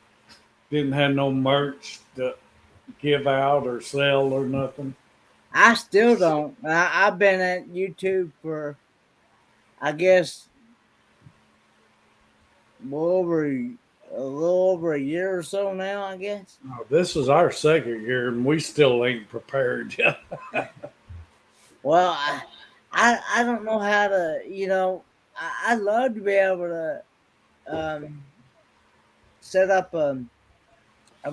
didn't have no merch to give out or sell or nothing. I still don't. I've been at YouTube for, I guess, a little over a year or so now. I guess. Oh, this is our second year and we still ain't prepared yet. Well, I don't know how to. I'd love to be able to set up a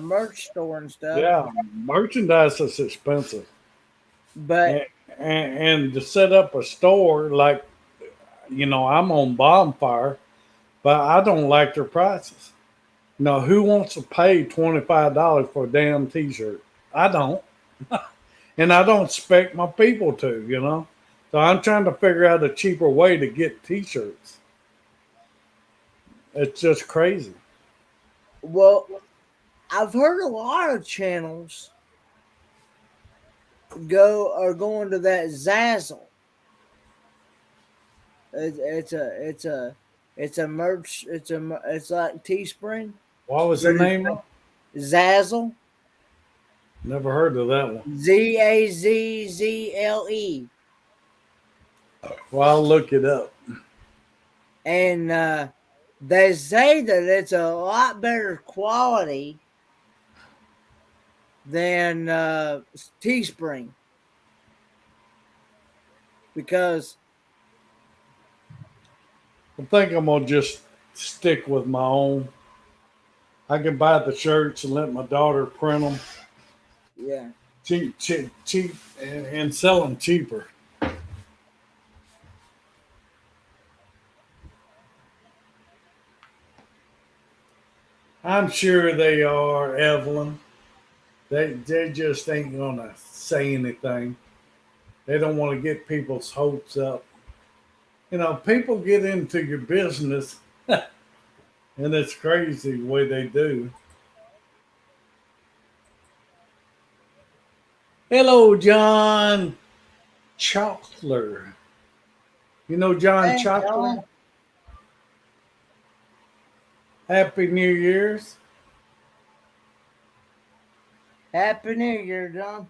merch store and stuff, Yeah, merchandise is expensive. but And to set up a store, like, I'm on Bonfire, but I don't like their prices. Now, who wants to pay $25 for a damn t shirt? I don't. And I don't expect my people to. So I'm trying to figure out a cheaper way to get t shirts. It's just crazy. well, I've heard a lot of channels are going to that Zazzle. It's a merch. It's like Teespring. What was the name of it? Zazzle. Never heard of that one. Zazzle. Well, I'll look it up. And they say that it's a lot better quality than Teespring, because I think I'm going to just stick with my own. I can buy the shirts and let my daughter print them yeah, cheap, and sell them cheaper. I'm sure they are, Evelyn. They just ain't gonna say anything. They don't want to get people's hopes up. People get into your business, and it's crazy the way they do. Hello, John Chockler. You know John hey, Chockler? John, Happy New Year's. Happy New Year, John.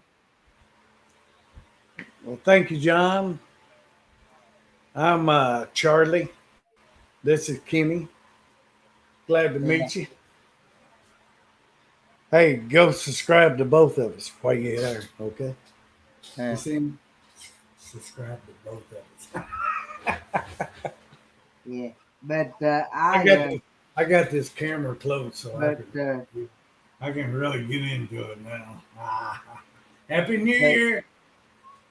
Well, thank you, John. I'm Charlie. This is Kenny. Glad to Yeah. meet you. Hey, go subscribe to both of us while you're there, okay? You see? Subscribe to both of us. Yeah, but I got this camera closed, so but I can really get into it now. Happy New Year!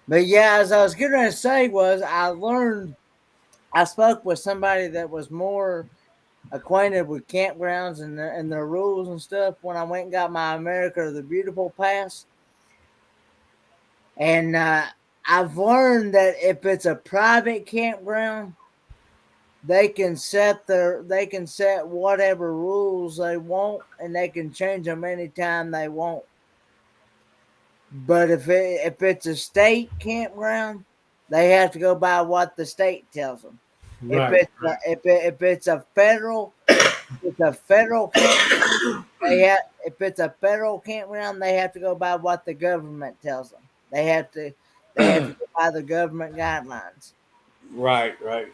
but yeah, as I was gonna say was I spoke with somebody that was more acquainted with campgrounds and their rules and stuff when I went and got my America the Beautiful pass, and I've learned that if it's a private campground, they can set whatever rules they want, and they can change them anytime they want. But if it's a state campground, they have to go by what the state tells them. Right. If it's a federal campground, if it's a federal campground, they have to go by what the government tells them. They have to go by the government guidelines. Right, right.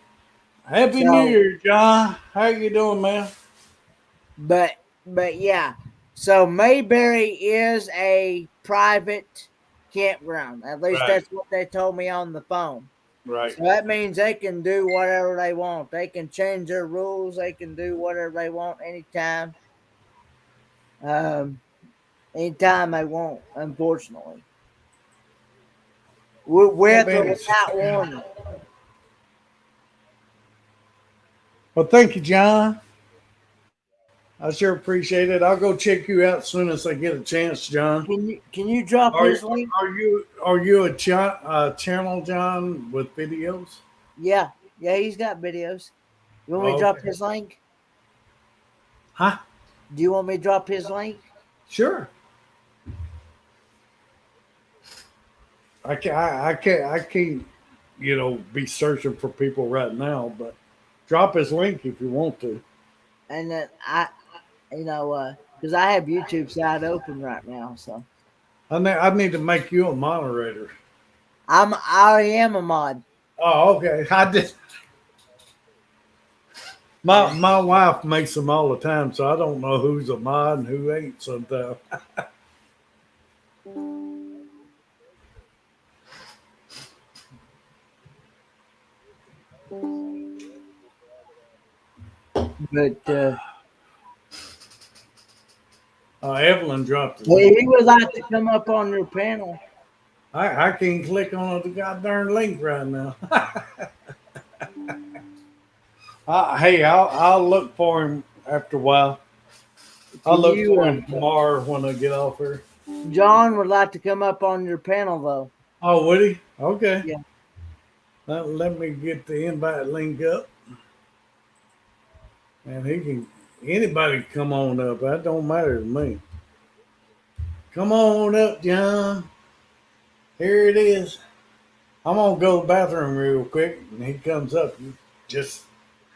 Happy New So, Year, John. How you doing, man? but yeah. So Mayberry is a private campground. At least Right, that's what they told me on the phone. right. So that means they can do whatever they want. They can change their rules. They can do whatever they want anytime. Um, anytime they want, unfortunately. Well, With or man, without warning. well, thank you, John. I sure appreciate it. I'll go check you out as soon as I get a chance, John. Can you drop Are his link? are you a channel, John, with videos? Yeah. Yeah, he's got videos. You want me to drop Okay. his link? Huh? Do you want me to drop his link? Sure. I can't, be searching for people right now, but drop his link if you want to. And then because I have YouTube side open right now, so I need to make you a moderator. I already am a mod. Oh, okay. I did. My And my wife makes them all the time, so I don't know who's a mod and who ain't sometimes. but Evelyn dropped the link. he would like to come up on your panel. I can't click on the goddamn link right now. Hey, I'll look for him after a while. I'll Can look you for him tomorrow when I get off here. John would like to come up on your panel though. Oh, would he? Okay. Yeah. Let me get the invite link up, and anybody can come on up. That don't matter to me. Come on up, John. Here it is. I'm gonna go to the bathroom real quick, and he comes up. You just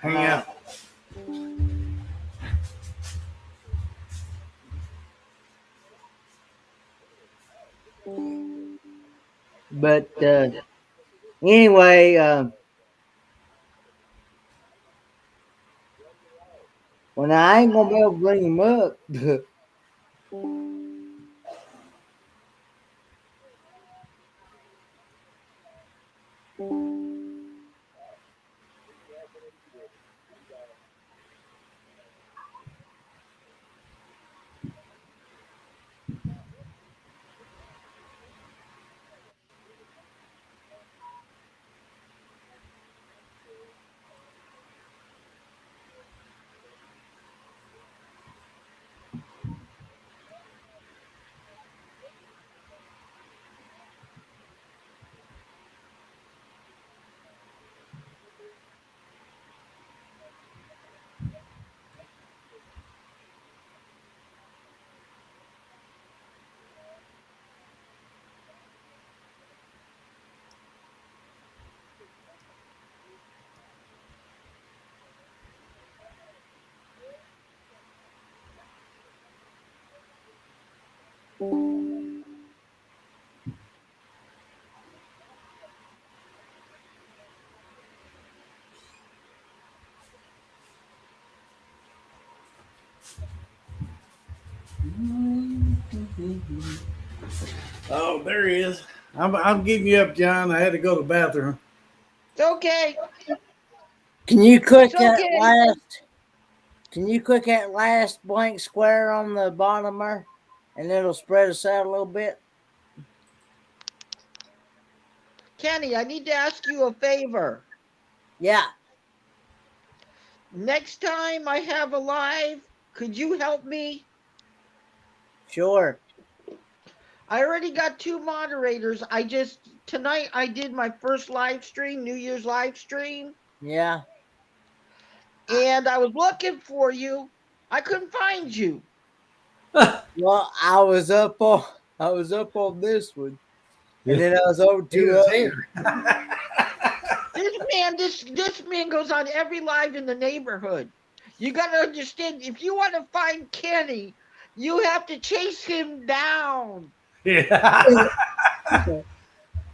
hang out. But anyway, when I ain't gonna be able to bring him up. Oh, there he is. I'm getting you up, John. I had to go to the bathroom. It's okay. Can you click It's that okay. last? Can you click that last blank square on the bottom there, and it'll spread us out a little bit? Kenny, I need to ask you a favor. Yeah, Next time I have a live, could you help me? sure. I already got 2 moderators. Tonight I did my first live stream, New Year's live stream, Yeah. and I was looking for you. I couldn't find you. Well, I was up on this one, and then I was over He to was here. This man goes on every live in the neighborhood. You got to understand, if you want to find Kenny, you have to chase him down. Yeah.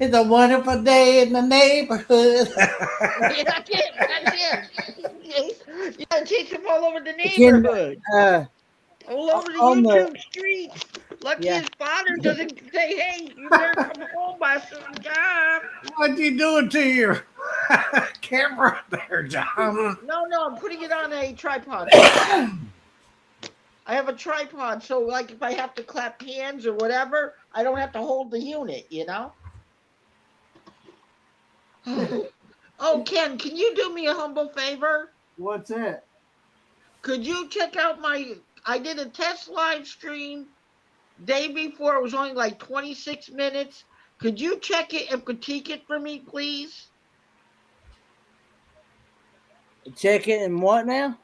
It's a wonderful day in the neighborhood. Yeah, that's it. That's it. You gotta teach him all over the Can neighborhood, uh all over the on the YouTube streets. Lucky yeah. his father doesn't say, "Hey, you better come home by a certain time." What you doing to your camera there, John? No, no, I'm putting it on a tripod, sir. I have a tripod, so like if I have to clap hands or whatever, I don't have to hold the unit, you know? Oh, Ken, can you do me a humble favor? What's that? Could you check out I did a test live stream day before. It was only like 26 minutes. Could you check it and critique it for me, please? Check it and what now?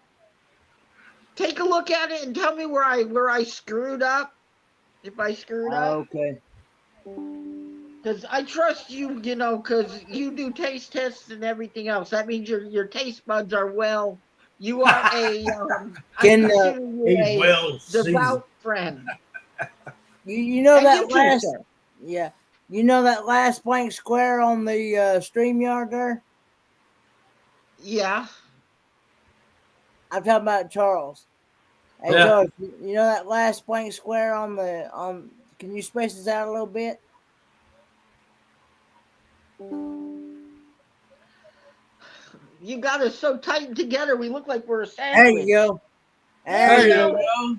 Take a look at it and tell me where I screwed up. If I screwed up. Okay. Because I trust you, you know, because you do taste tests and everything else. That means your taste buds are well. You are I Can consider you He's a well seasoned. devout friend. you know And that you too, last sir. yeah. You know that last blank square on the StreamYard there? Yeah. I'm talking about Charles. Hey Yeah. Charles, you know that last blank square on can you space this out a little bit? You got us so tight together, we look like we're a There sandwich. you go. There There you you go. go.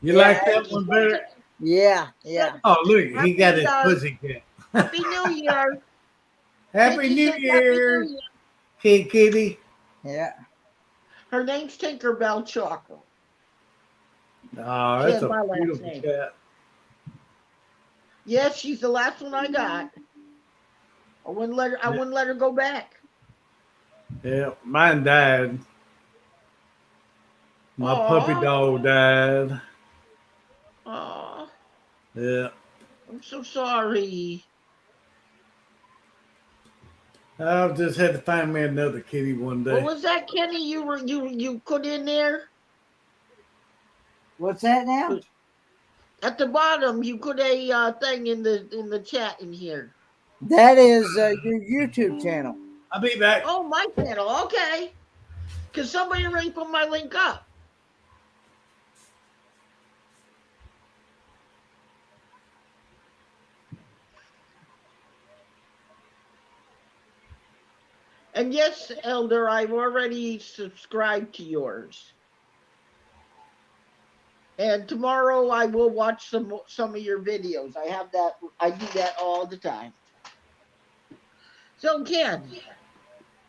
You Yeah, like that one better? Yeah, yeah. Oh, look, he got his Happy, pussy cat. Happy New Year. Happy Kitty New says Happy Year, New Year. Kitty. Yeah. Her name's Tinkerbell Chocolate. Oh, She that's has a my last beautiful name. cat. Yes, she's the last one I got. I wouldn't let her go back. Yeah, mine died. My puppy Aw. dog died. Aw. Yeah, I'm so sorry. I'll just have to find me another kitty one What day. was that, Kenny? You put in there What's that now? at the bottom. You put a thing in the chat in here. That is your YouTube channel. I'll be back. Oh, my channel. Okay, because somebody already put my link up. And yes, Elder, I've already subscribed to yours. And tomorrow I will watch some of your videos. I have that. I do that all the time. So Ken,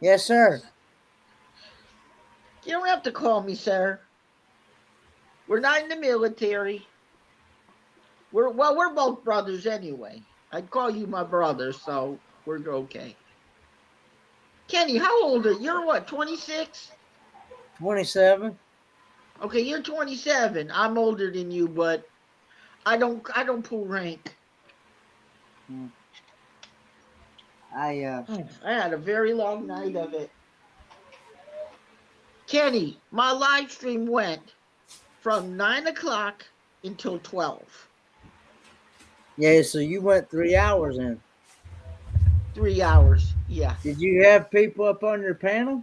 Yes, sir. you don't have to call me sir. We're not in the military. We're both brothers anyway. I'd call you my brother, so we're okay. Kenny, how old are you? You're what, 26? 27. Okay, you're 27. I'm older than you, but I don't pull rank. I had a very long night of it. Kenny, my live stream went from 9 o'clock until 12. yeah, so you went 3 hours in. 3 hours, yeah. Did you have people up on your panel?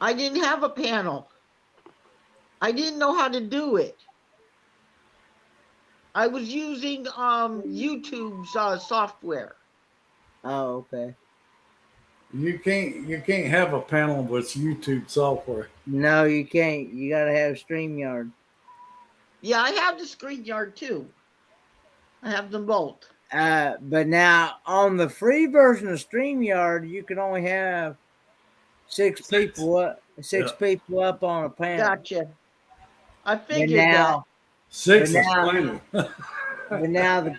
I didn't have a panel. I didn't know how to do it. I was using YouTube's software. Oh, okay. You can't have a panel with YouTube software. No, you can't. You gotta have StreamYard. Yeah, I have the ScreenYard too. I have them both. But now on the free version of StreamYard, you can only have six people up on a panel. Gotcha. I But figured that. now, Six But is now- plenty. but now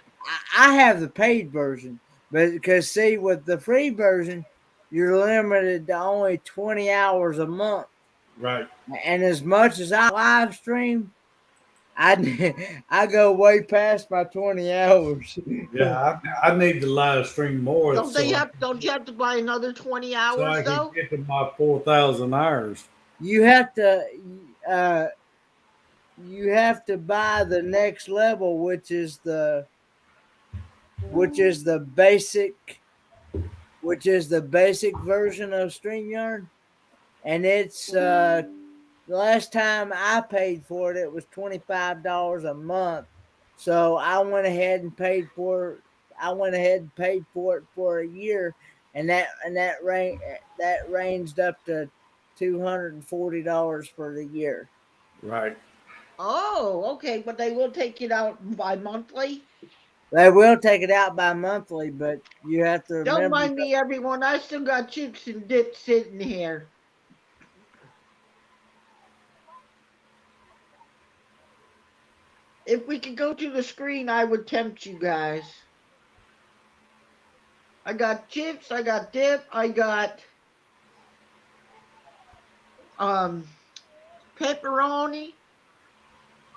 I have the paid version. But because see, with the free version, you're limited to only 20 hours a month. Right. And as much as I live stream, I go way past my 20 hours. Yeah, I need to live stream more. Don't you have to buy another 20 so I hours can though? get to my 4,000 hours. You have to buy the next level, which is the which is the basic version of StreamYard, and it's the last time I paid for it, it was $25 a month. So I went ahead and paid for it. I went ahead and paid for it for a year, and that ranged up to $240 for the year. Right. Oh, okay, but they will take it out by monthly. They will take it out by monthly, but you have to Don't remember. mind me, everyone. I still got chips and dip sitting here. If we could go to the screen, I would tempt you guys. I got chips, I got dip, I got pepperoni,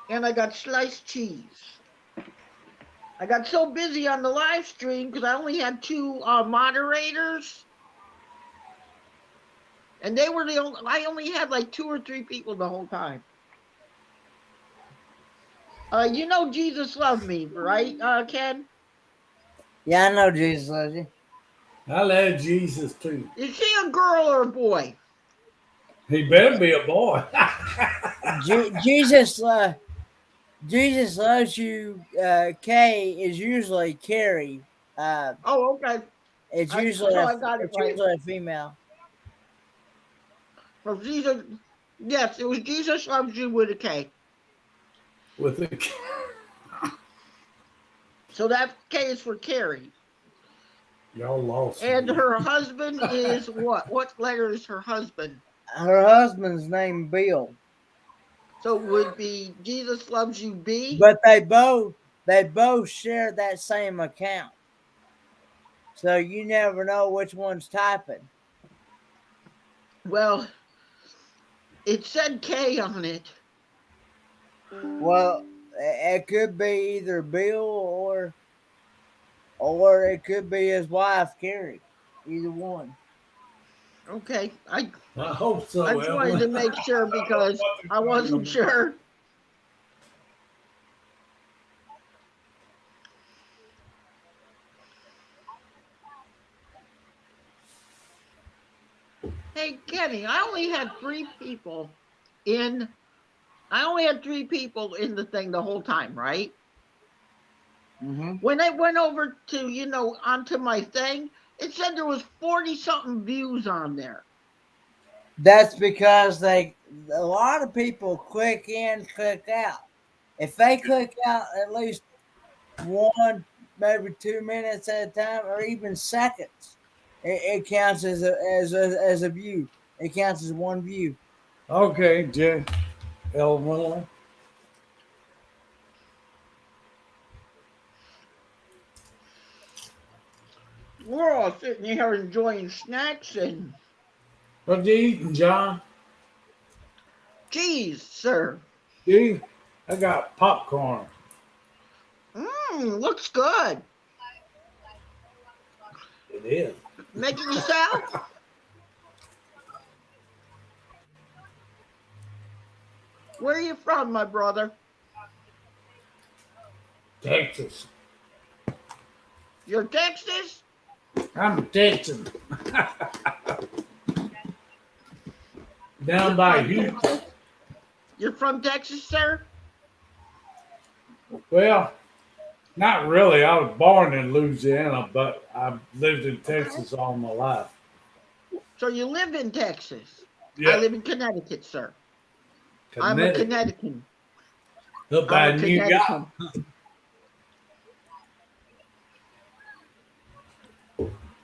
and I got sliced cheese. I got so busy on the live stream because I only had two moderators, and they were the only. I only had like 2 or 3 people the whole time. You know Jesus loved me, right, Ken? Yeah, I know Jesus loves you. I love Jesus too. Is he a girl or a boy? He better be a boy. Jesus loves you. K is usually Carrie. Oh, okay. It's So usually I got it right. a female. So Jesus, yes, it was Jesus loves you with a K. With the So that K is for Carrie. y'all lost. And me. her husband is what? What letter is her husband? Her husband's named Bill. So it would be Jesus loves you B. But they both share that same account. So you never know which one's typing. Well, it said K on it. Well, it could be either Bill or it could be his wife Carrie. Either one. Okay, I hope so. I just wanted to make sure because I wasn't sure. Hey, Kenny, I only had 3 people in. I only had 3 people in the thing the whole time, right? Mm-hmm. When I went over to, onto my thing, it said there was 40 something views on there. That's because a lot of people click in, click out. If they click out at least 1, maybe 2 minutes at a time, or even seconds, it counts as a view. It counts as one view. Okay, J. L. Miller. We're all sitting here enjoying snacks and What you eating, John? cheese, sir. See, I got popcorn. Looks good. It is. Making yourself? Where are you from, my brother? Texas. You're Texas? I'm Texan. Down by Houston. You're from Texas, sir? Well, not really. I was born in Louisiana, but I've lived in Texas all my life. So you live in Texas? Yeah. I live in Connecticut, sir. Connecticut. I'm a Connecticut. Up by New York.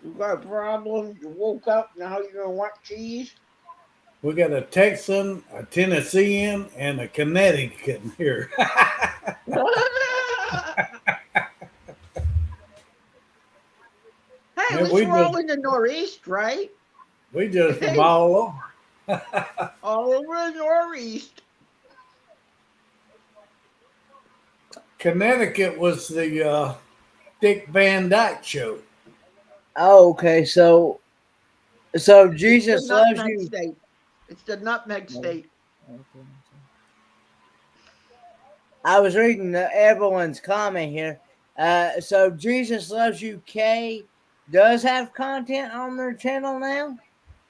You got a problem? You woke up, now you're going to want cheese? We got a Texan, a Tennessean, and a Connecticut here. Hey, Man, we're all in the Northeast, right? We just from all over. All over the Northeast. Connecticut was the Dick Van Dyke show. Oh, okay. So Jesus loves you. State. It's the nutmeg state. I was reading everyone's comment here. So Jesus Loves You K does have content on their channel now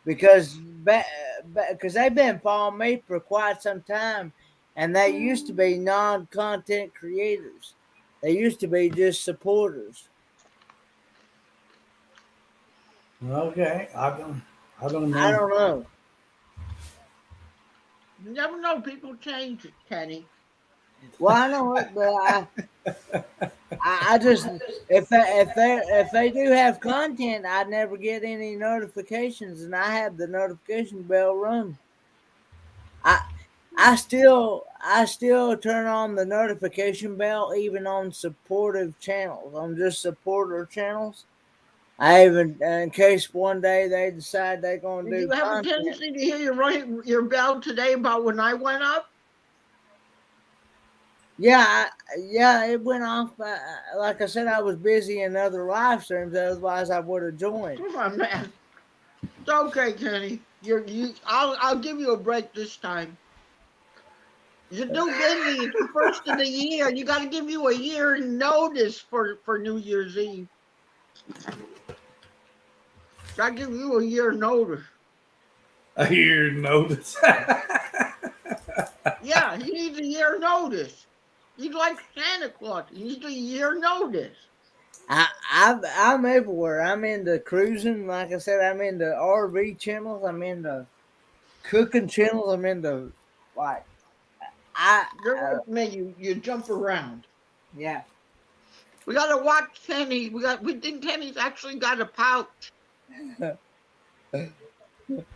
because because they've been following me for quite some time, and they used to be non-content creators. They used to be just supporters. Okay, I don't I know. don't know. You never know. People change, Kenny. Well, I know it, but I just if they do have content, I never get any notifications, and I have the notification bell run. I I still turn on the notification bell even on supportive channels, on just supporter channels. I even in case one day they decide they're going Did to you do have a content. tendency to hear your bell today about when I went up? Yeah, yeah, it went off. Like I said, I was busy in other live streams. Otherwise, I would have joined. Come on, man. It's okay, Kenny. I'll give you a break this time. You're too busy. It's the first of the year. You got to give you a year notice for New Year's Eve. Got to give you a year notice. I hear notice. Yeah, he needs a year notice. He's like Santa Claus. He needs a year notice. I'm everywhere. I'm into cruising. Like I said, I'm into RV channels. I'm into cooking channels. I'm into like I You're like me. You jump around. yeah. We got to watch Kenny. We think Kenny's actually got a pouch.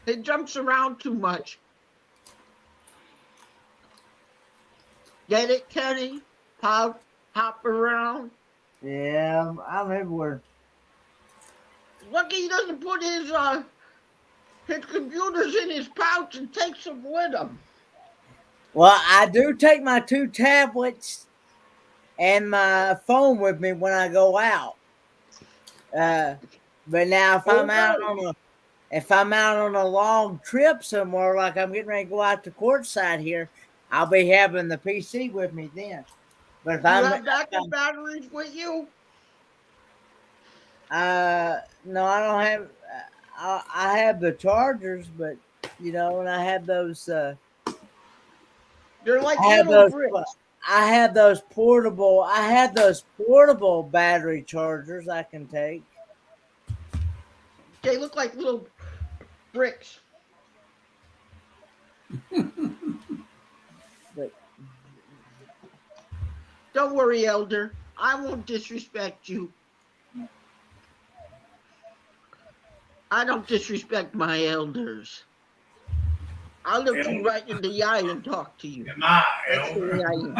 He jumps around too much. Get it, Kenny? Hop around. Yeah, I'm everywhere. Lucky he doesn't put his computers in his pouch and takes them with him. Well, I do take my 2 tablets and my phone with me when I go out. But now if I'm out on a long trip somewhere, like I'm getting ready to go out to courtside here, I'll be having the PC with me then. But if You I'm have backup batteries with you? no, I don't have. I have the chargers, but and I have those. They're like I have little those. bricks. I have those portable. I have those portable battery chargers I can take. They look like little bricks. But Don't worry, Elder. I won't disrespect you. I don't disrespect my elders. I'll look you right in the eye and talk to you. That's the way I am.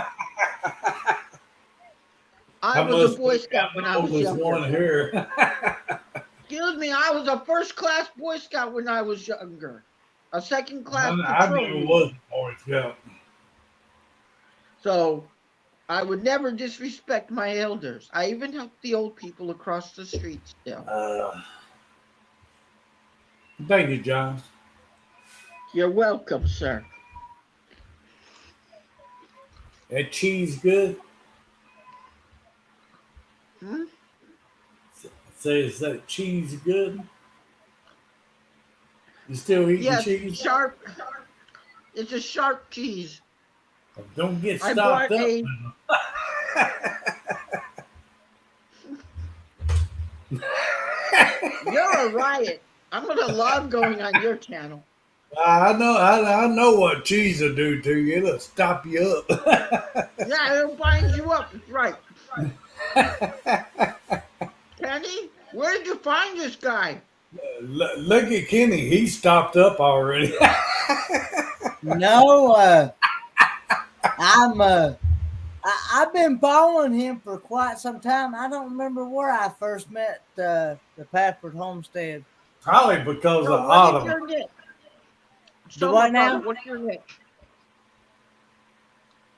I was a Boy Scout when I was younger. One here. Excuse me, I was a first-class Boy Scout when I was younger. A second-class I patrol never leader. was a Boy Scout. So I would never disrespect my elders. I even help the old people across the street still. Thank you, John. You're welcome, sir. That cheese good? Hmm? Say, is that cheese good? You still eating Yes, cheese? sharp. It's a sharp cheese. Don't get I stopped bought up. You're a riot. I'm gonna love going on your channel. I know what cheese will do to you. It'll stop you up. Yeah, it'll bind you up. That's right. Kenny, where did you find this guy? Look at Kenny. He's stopped up already. no, I've been following him for quite some time. I don't remember where I first met the Pafford Homestead. Probably because So of what is Autumn. your niche? The what now? What's your niche?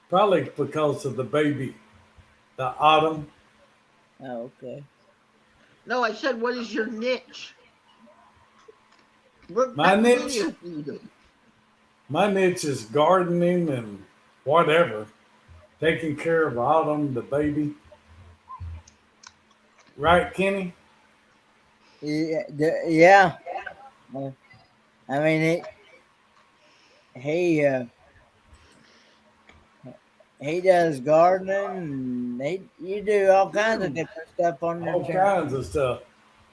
Probably because of the baby, the Autumn. Oh, okay. No, I said, what is your niche? My niche? My niche is gardening and whatever. Taking care of Autumn, the baby. Right, Kenny? Yeah. I mean, he does gardening. And you do all kinds of different stuff on your All channel. kinds of stuff.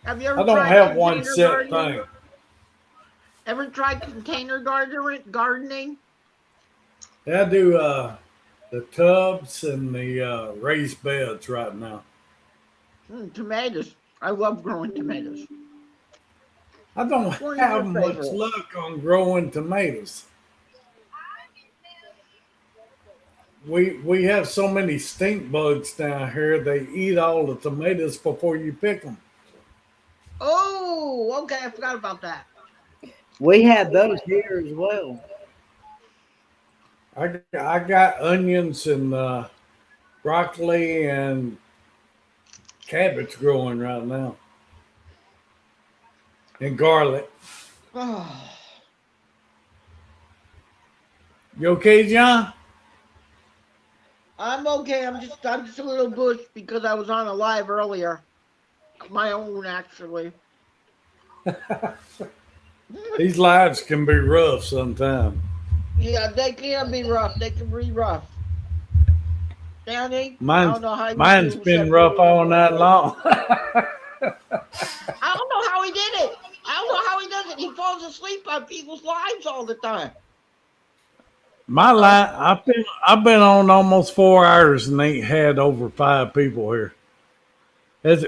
Have you I ever don't tried have one container set gardening? thing. Ever tried container gardening? Yeah, I do the tubs and the raised beds right now. Tomatoes. I love growing tomatoes. I don't One of have your much favorites. luck on growing tomatoes. We have so many stink bugs down here. They eat all the tomatoes before you pick them. Oh, okay. I forgot about that. We have those here as well. I got onions and broccoli and cabbage growing right now, and garlic. Oh, You okay, John? I'm okay. I'm just a little bush because I was on a live earlier. My own, actually. These lives can be rough sometimes. Yeah, they can be rough. They can be rough. Danny, I Mine's don't know how you mine's do been separately. rough all night long. I don't know how he did it. I don't know how he does it. He falls asleep on people's lives all the time. My life, I've been on almost 4 hours and ain't had over 5 people here. This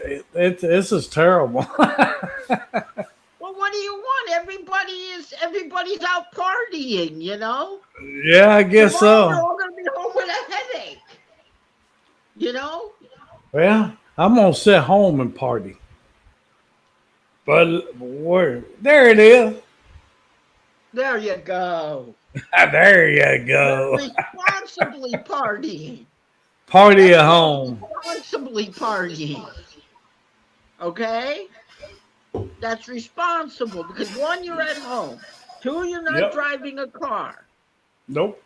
is terrible. Well, what do you want? Everybody's out partying, you know? Yeah, I guess Tomorrow they're so. all gonna be home with a headache. You know? Well, I'm gonna sit home and party. But there it is. There you go. There you You're go. responsibly partying. Party That's at called home. responsibly partying. Okay? That's responsible because one, you're at home. Two, you're not Yep. driving a car. Nope.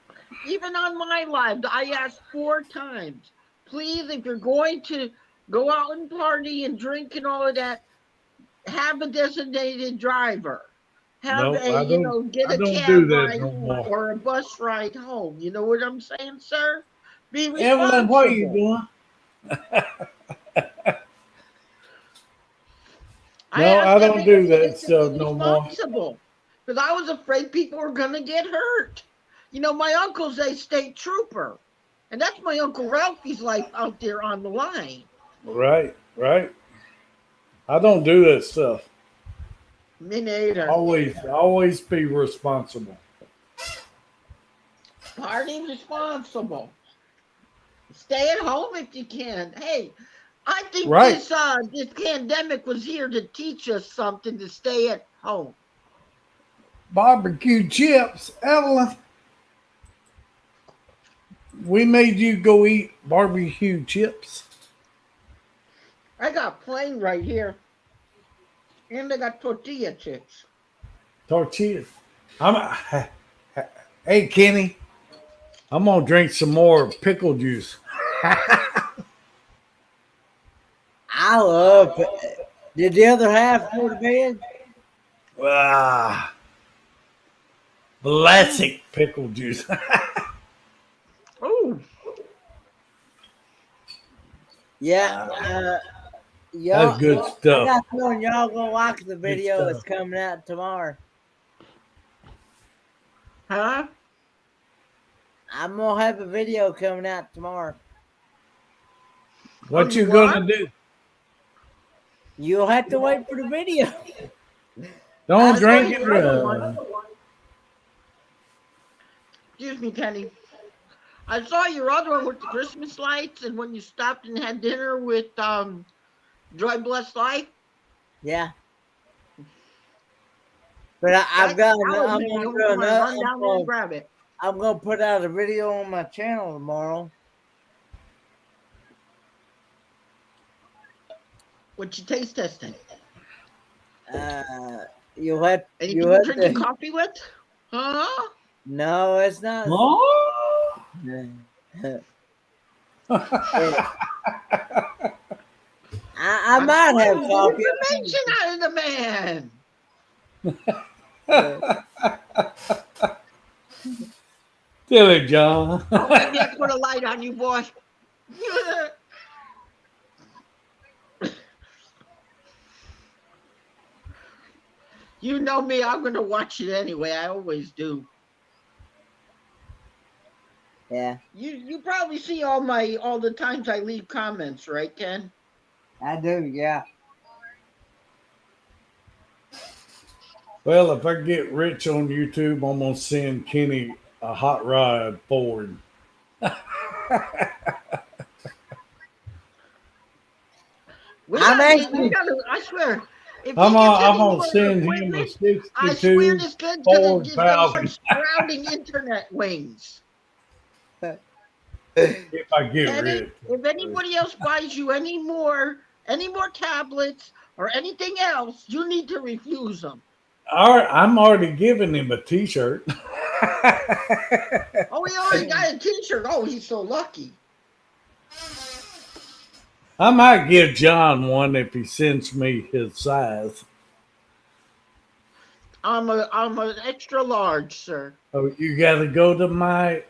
Even on my live, I asked 4 times, please, if you're going to go out and party and drink and all of that, have a designated driver. Have Nope. get I a don't do cab that ride no home more. or a bus ride home. You know what I'm saying, sir? Be Evelyn, what are you responsible. doing? I No, I asked don't do everybody that to be stuff no more. responsible because I was afraid people were going to get hurt. You know, my uncle's a state trooper, and that's my Uncle Ralphie's life out there on the line. Right. I don't do that stuff. Me neither. Always be responsible. Party responsible. Stay at home if you can. Hey, I think Right. this pandemic was here to teach us something to stay at home. Barbecue chips, Evelyn. We made you go eat barbecue chips. I got plain right here, and I got tortilla chips. Tortillas. Hey Kenny, I'm gonna drink some more pickle juice. I love it. Did the other half go to bed? Ah, classic pickle juice. Oh, Yeah. Y'all, That's good I stuff. got feeling y'all gonna like the video stuff. that's coming out tomorrow. huh? I'm gonna have a video coming out tomorrow. What you what? gonna do? You'll have to wait for the video. Don't I drink saw it. your other one. Excuse me, Kenny. I saw your other one with the Christmas lights, and when you stopped and had dinner with Joy Blessed Life. Yeah. But I'm gonna run down there and grab it. I'm gonna put out a video on my channel tomorrow. What you taste testing? You'll have Anything you'll you have drinking to, coffee with? Huh? No, it's not. Oh. I might have I'm coffee. information out of the man. Tell it, John. Oh, maybe I put a light on you, boy. You know me, I'm going to watch it anyway. I always do. Yeah, You probably see all the times I leave comments, right, Ken? I do. Yeah. Well, if I get rich on YouTube, I'm gonna send Kenny a hot rod Ford. I'm We actually. gotta, I swear, if I'm he gets gonna, I'm any gonna more send him a equipment, I swear '62 this kid's Ford gonna Falcon start sprouting internet wings. if I get Kenny, rich. if anybody else buys you any more tablets or anything else, you need to refuse them. All right, I'm already giving him a T-shirt. Oh, he already got a T-shirt. Oh, he's so lucky. I might give John one if he sends me his size. I'm an extra large, sir. Oh, you got to go to my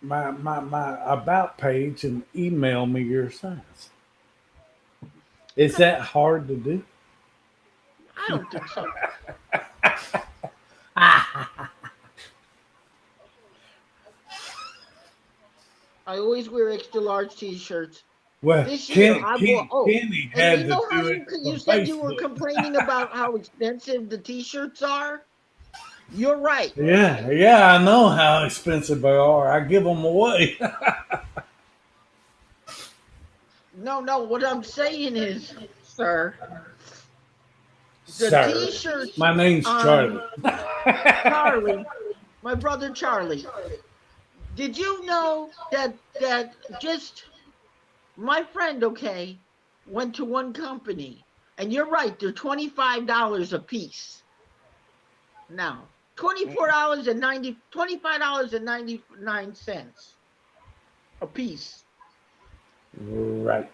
about page and email me your size. Is that hard to do? I don't think so. I always wear extra large T-shirts. Well, This year I bought. Oh, Kenny and had you to know how do it for you said you were Facebook. complaining about how expensive the T-shirts are. You're right. Yeah, I know how expensive they are. I give them away. No. What I'm saying is, sir, the Sir, T-shirts my name's on Charlie. Charlie, my brother Charlie. Did you know that just my friend, okay, went to one company, and you're right, they're $25 a piece. Now, $25.99 a piece. Right.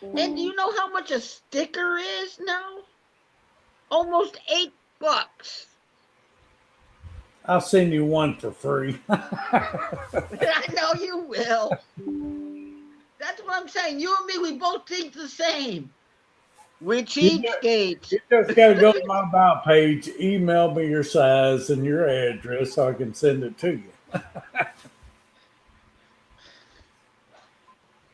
And do you know how much a sticker is now? Almost $8. I'll send you one for free. I know you will. That's what I'm saying. You and me, we both think the same. We're cheapskates. You just got to go to my about page, email me your size and your address so I can send it to you.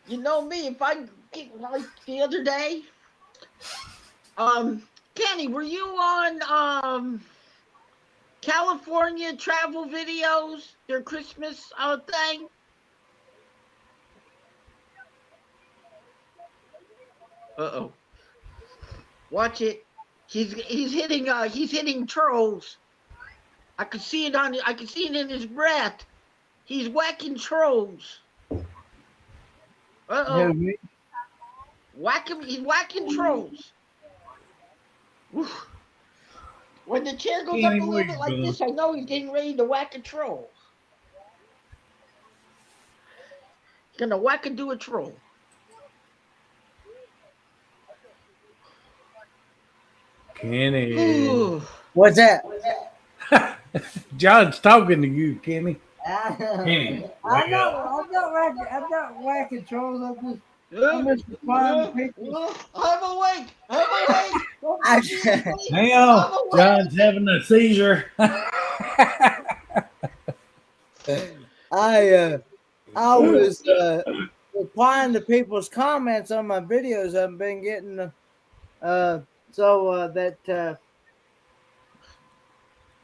You know me, if I get like the other day, Kenny, were you on California travel videos, their Christmas thing? Uh-oh. Watch it. He's hitting trolls. I could see it in his breath. He's whacking trolls. Uh-oh. Me? He's whacking trolls. Oof. When the chair goes up Kenny, a what little you bit like doing? this, I know he's getting ready to whack a troll. He's gonna whack and do a troll. Kenny. Ooh. What's that? John's talking to you, Kenny. Kenny, I'm wake up. I'm not whacking trolls. I'm just finding people. I'm awake. Hang on. John's having a seizure. I was replying to people's comments on my videos I've been getting.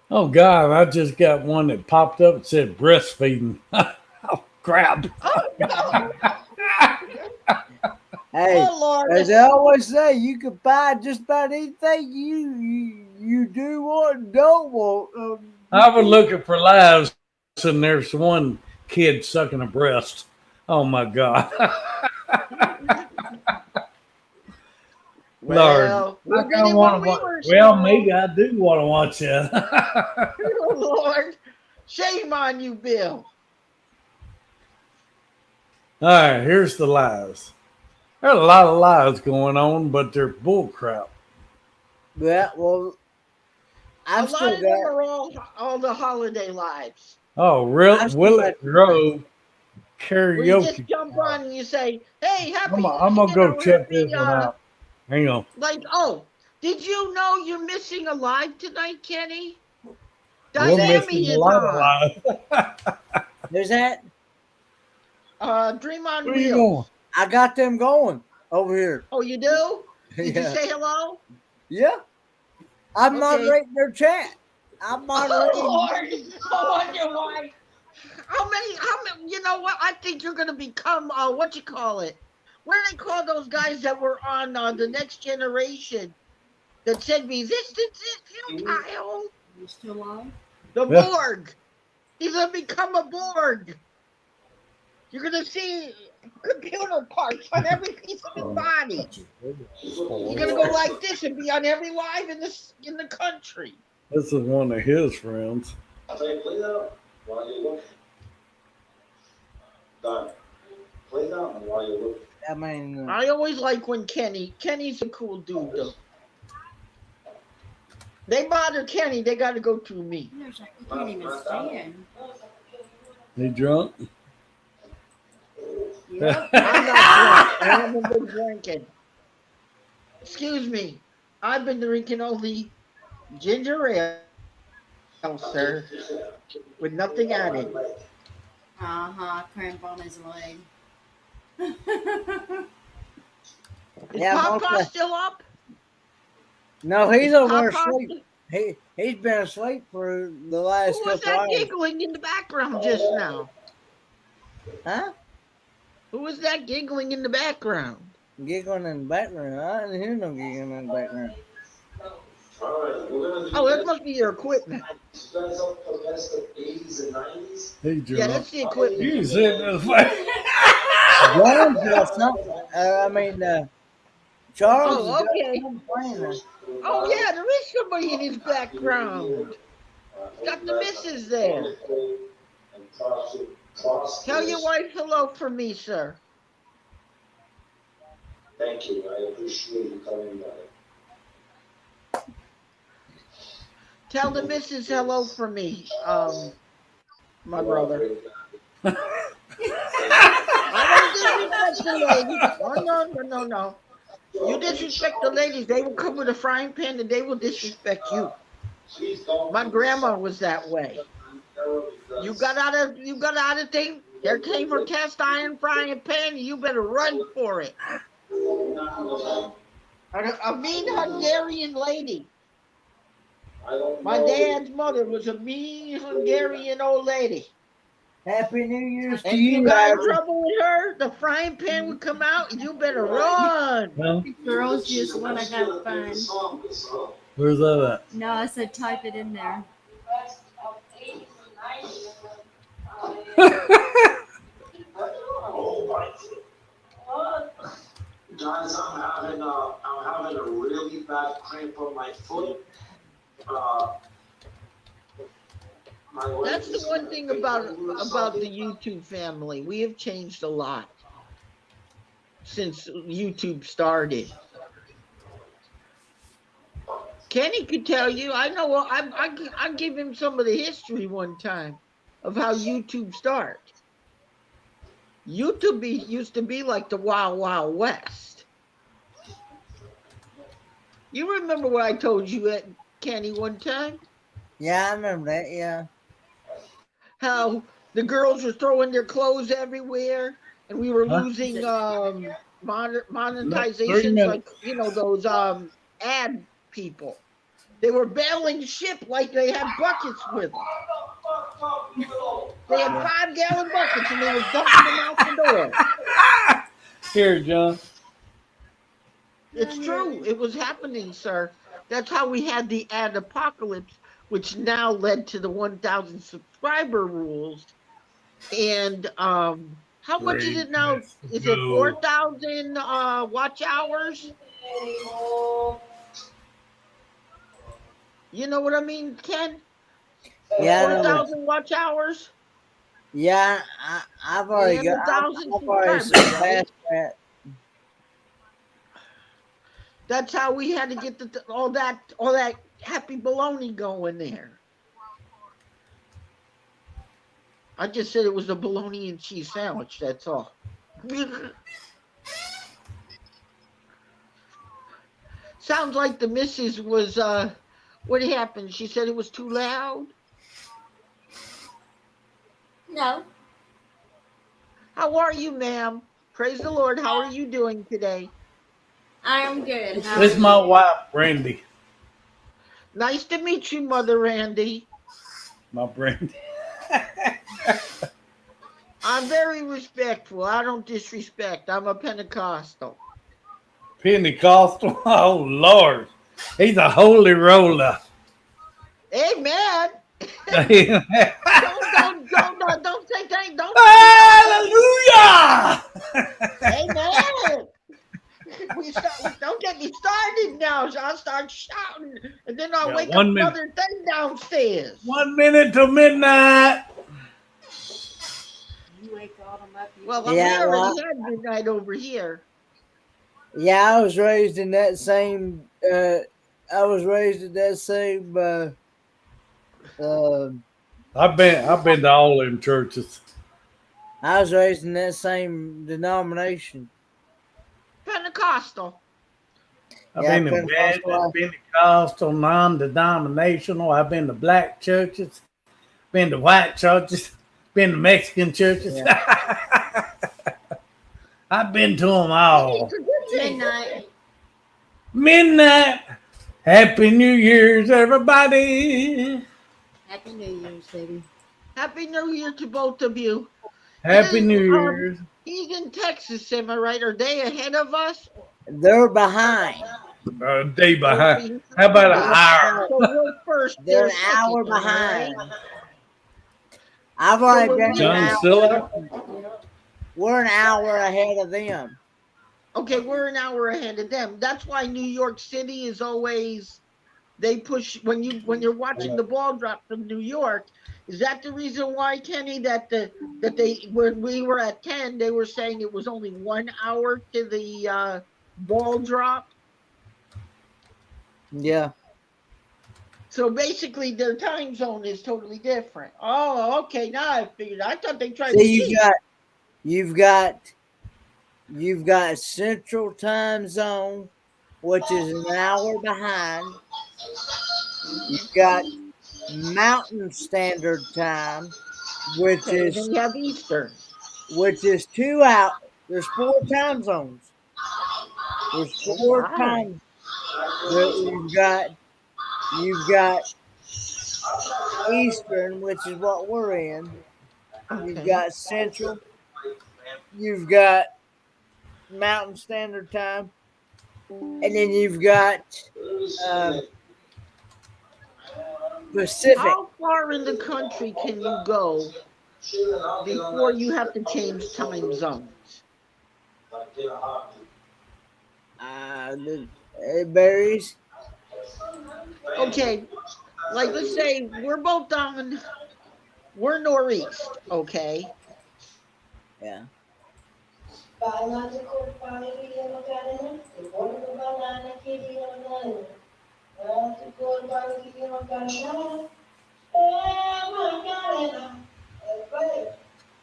Oh, God. I just got one that popped up and said breastfeeding. Oh, crap. Oh no! Hey, Oh Lord! as I always say, you can buy just about anything you do want and don't want. I was looking for lives, and there's one kid sucking a breast. Oh, my God. Well, we Lord, did it when we were well, small. maybe I do want to watch that. Oh Lord! Shame on you, Bill. All right, here's the lies. There's a lot of lies going on, but they're bull crap. Yeah, well, A I've lot still of them got. are all the holiday lives. Oh, real I've still got. Willet Grove Where you just karaoke. jump on and you say, "Hey, happy, I'm gonna go check this happy, one out. Hang on. like, oh, did you know you're missing a live tonight, Kenny? Who's We're that? Dynamic missing a is lot of on. lies. Who's that? Dream on Where you going? Wheels. I got them going over here. Oh, you do? Did you Yeah. say hello? Yeah. I'm Okay. moderating their chat. I'm Oh, moderating. Lord. I wonder why. How many, you know what? I think you're going to become, what you call it? What do they call those guys that were on the Next Generation that said resistance is futile? You still on? The Yeah. Borg. He's going to become a Borg. You're going to see computer parts on every piece of his body. He's going to go like this and be on every live in the country. This is one of his friends. I'll tell you, play that while you're looking. Done. Play that one while you're looking. I mean, I always like when Kenny's a cool dude, though. They bother Kenny, they got to go through me. There's you can't even stand. He drunk? Yep. I'm not drunk. I haven't been drinking. Excuse me. I've been drinking only ginger ale, sir, with nothing added. Cramp on his leg. Is Yeah, Papa mostly. still up? no, he's Is over there Papa asleep. He's been asleep for the last Who was couple that hours. giggling in the background just now? Huh? Who was that giggling in the background? Giggling in the background. I didn't hear no giggling in the background. All right, we're gonna do Oh, that must be your equipment. You guys up for the best of 80s and 90s? He drunk. Yeah, that's the equipment. You can see it in his face. John's got something. Charles Oh, has got okay. something playing there. Oh, yeah, there is somebody in his background. Got the missus there. Tell your wife hello for me, sir. Thank you. I appreciate you coming by. Tell the missus hello for me, my brother. I don't disrespect the ladies. No. You disrespect the ladies, they will come with a frying pan and they will disrespect you. My grandma was that way. You got out of thing, there came her cast iron frying pan, and you better run for it. A mean Hungarian lady. My dad's mother was a mean Hungarian old lady. Happy New Year's to And you you, got in Ivy. trouble with her, the frying pan would come out, and you better run. No? Girls just want to have fun. Where's that No, I said type it in there. Guys, I'm having a really bad cramp on my foot. That's the one thing about the YouTube family. We have changed a lot since YouTube started. Kenny could tell you. I know. I give him some of the history one time of how YouTube started. YouTube used to be like the Wild Wild West. You remember what I told you at Kenny one time? Yeah, I remember that. Yeah. How the girls were throwing their clothes everywhere, and we were Huh? losing 3 monetizations, minutes. like those ad people. They were bailing ship like they had buckets with them. They had 5-gallon buckets, and they were dumping them out the door. Here, John. It's true. It was happening, sir. That's how we had the ad apocalypse, which now led to the 1,000 subscriber rules. And how much is it now? Is it 4,000 watch hours? You know what I mean, Ken? Yeah. 4,000 watch hours? Yeah, I've already And got. 1,000 I've already subscribers, surpassed that. That's how we had to get all that happy bologna going there. I just said it was a bologna and cheese sandwich. That's all. Sounds like the missus was what happened? She said it was too loud. No, How are you, ma'am? Praise the Lord. How are you doing today? I am good. How This is are my you? wife, Brandy. Nice to meet you, Mother Randy. My Brandy. I'm very respectful. I don't disrespect. I'm a Pentecostal. Pentecostal. Oh, Lord. He's a holy roller. Amen. Hallelujah. Don't say thank. Don't. Amen. Don't get me started now. So I'll start shouting, and then I'll Yeah, wake up Mother Thing downstairs. 1 minute till midnight. You wake all them up. Well, we Yeah, already well, had midnight over here. yeah, I was raised in that same. I was raised in that same. I've been to all them churches. I was raised in that same denomination. Pentecostal. I've Yeah, been to Baptist, Pentecostal. Pentecostal, non-denominational. I've been to black churches, been to white churches, been to Mexican churches. Yeah. I've been to them all. Midnight. Midnight. Happy New Year's, everybody. Happy New Year's, baby. Happy New Year to both of you. Happy New Year's. He's in Texas, am I right? Are they ahead of us? They're behind. A day behind. How about an hour? So we're first. They're an second, hour am I behind. right? I've already So been an John's hour. still out? We're an hour ahead of them. Okay, we're an hour ahead of them. That's why New York City is always they push when you're watching the ball drop from New York. Is that the reason why, Kenny, that they when we were at 10, they were saying it was only 1 hour to the ball drop? Yeah. So basically, their time zone is totally different. Oh, okay. Now I figured. I thought they tried to See, cheat. you've got Central Time Zone, which is an hour behind. You've got Mountain Standard Time, which Okay, and then you have Eastern. is 2 hours. There's 4 time zones. There's 4 Wow. times. You've got Eastern, which is what we're in. You've Okay. got Central. You've got Mountain Standard Time, and then you've got Pacific. How far in the country can you go before you have to change time zones? It varies. Okay, like let's say we're northeast, okay? Yeah.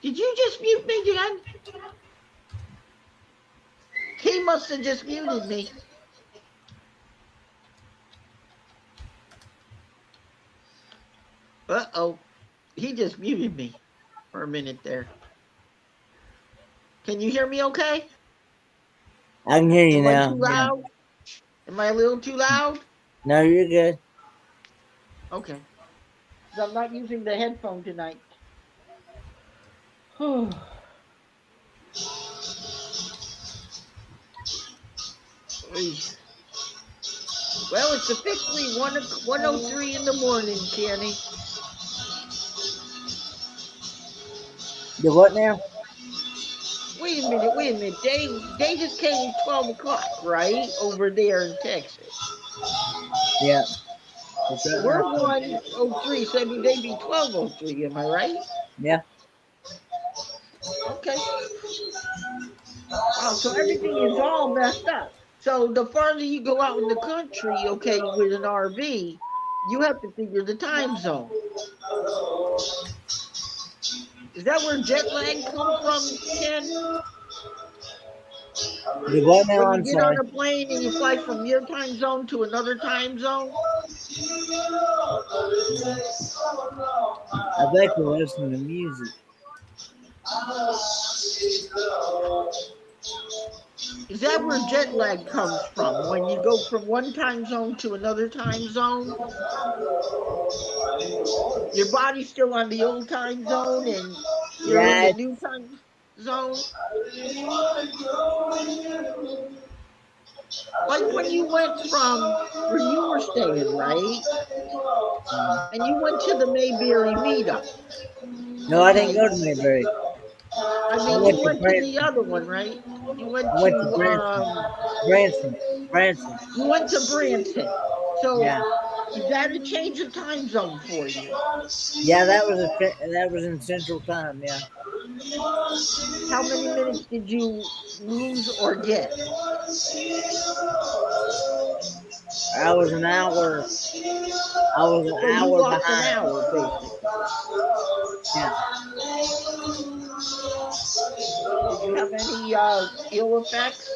Did you just mute me again? He must have just muted me. Uh-oh. He just muted me for a minute there. Can you hear me okay? I can hear you Am now. I too loud? Am I a little too loud? No, you're good. Okay. 'Cause I'm not using the headphone tonight. Well, it's officially 1:03 in the morning, Kenny. The what now? Wait a minute. They just came 12 o'clock, right? Over there in Texas. Yeah. We're 1:03, so they be 12:03, am I right? Yeah. Okay. Wow, so everything is all messed up. So the farther you go out in the country, okay, with an RV, you have to figure the time zone. Is that where jet lag come from, Ken? The what now? When you I'm get on sorry. a plane and you fly from your time zone to another time zone? I think we're listening to music. Is that where jet lag comes from? When you go from one time zone to another time zone? Your body's still on the old time zone and you're in Yeah, the new time zone? Like when you went from where you were staying, right? And you went to the Mayberry meetup, no, I didn't okay? go to Mayberry. I I mean, went you to went to the Branson. other one, right? You went I went to to Branson. Branson. Branson. you went to Branson. So Yeah. is that a change of time zone for you? Yeah, that was in Central Time. Yeah. How many minutes did you lose or get? I was an hour. I was an So you hour lost an behind. hour basically. Yeah. Did you have any ill effects?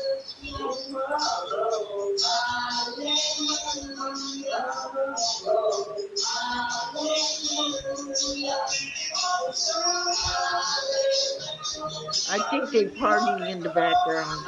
I think they're partying in the background.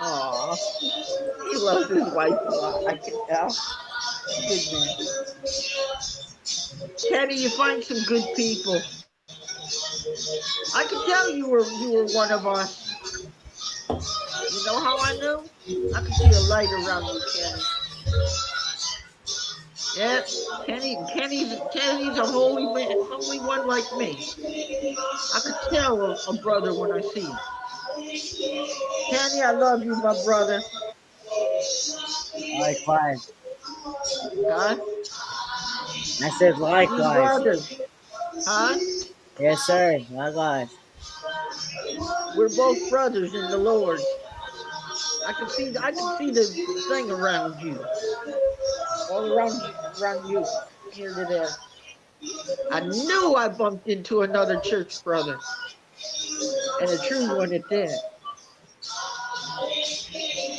Aw, he loves his wife a lot. I can tell. Good man. Kenny, you find some good people. I could tell you were one of us. You know how I knew? I could see a light around you, Kenny. Yeah, Kenny's a holy man, holy one like me. I could tell a brother when I see him. Kenny, I love you, my brother. Likewise. Huh? I said We likewise. brothers. Huh? Yes, sir. Likewise. We're both brothers in the Lord. I could see the thing around you. All around you, here to there. I knew I bumped into another church brother. And a true one at that.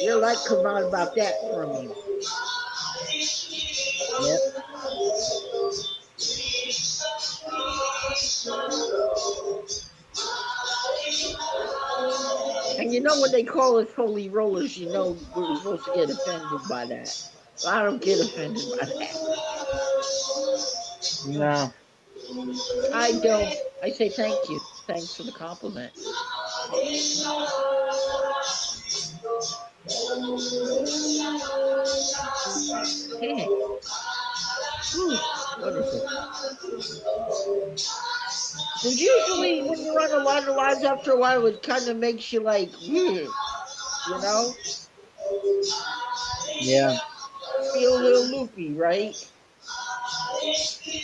Your light come out about that from you. Yep. And you know when they call us holy rollers, you know we're supposed to get offended by that. Well, I don't get offended by that. No. I don't. I say thank you. Thanks for the compliment. Hey, whew, what is it? Because usually when you're on a lot of lives, after a while, it kind of makes you like, you know, Yeah. feel a little loopy, right?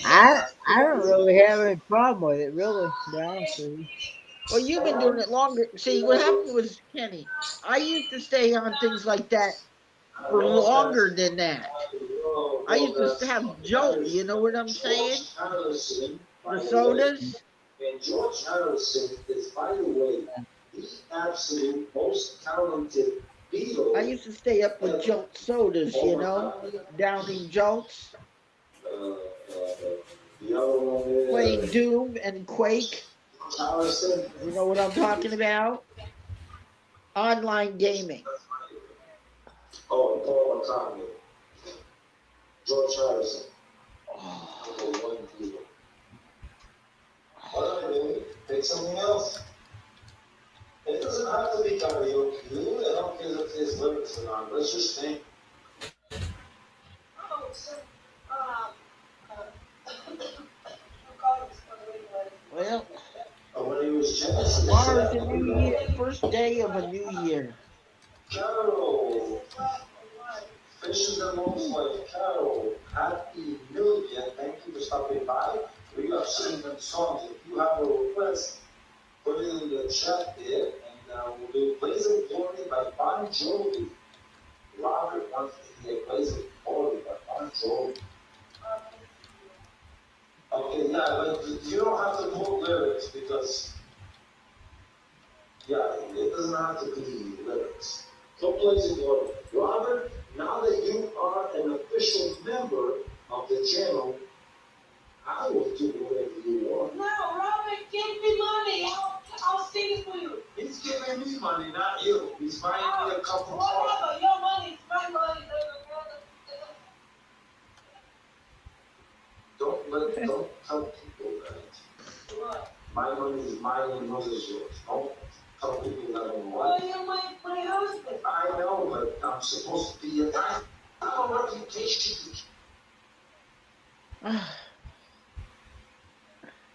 I don't really have any problem with it, really, to be honest with you. Well, you've been doing it longer. See, what happened was, Kenny, I used to stay on things like that for longer than that. I used to have Jolt, you know what I'm saying? The sodas. And George Harrison is, by the way, the absolute most talented I Beatle. used to stay up with Jolt sodas, you know, downing Jolts, Uh, the other one is playing Doom and Quake. Harrison. You know what I'm talking about? Online gaming. Oh, and Paul McCartney. George Harrison. Oh, Number one Beatle. All right, baby. Pick something else. It doesn't have to be karaoke. I don't care if there's lyrics or not. Let's just think. well, When he was Genesis. tomorrow's a new year, first day of a new year. Carol. Fishes and Wildlife Carol, happy New Year. Thank you for stopping by. We are singing songs. If you have a request, put it in the chat there, and we'll do Blaze of Glory by Bon Jovi. Robert wants to hear Blaze of Glory by Bon Jovi. Okay, yeah, but you don't have to quote lyrics because, yeah, it doesn't have to be lyrics. So Blaze of Glory. Robert, now that you are an official member of the channel, I will do whatever you want. No, Robert, give me money. I'll sing it for you. He's giving me money, not you. He's buying me a couple of Whatever, your money is my money. Don't tell people that. What? My money is mine and yours is yours. Don't tell people that I'm Well, right. you're my husband. I know, but I'm supposed to be a guy. I have a reputation.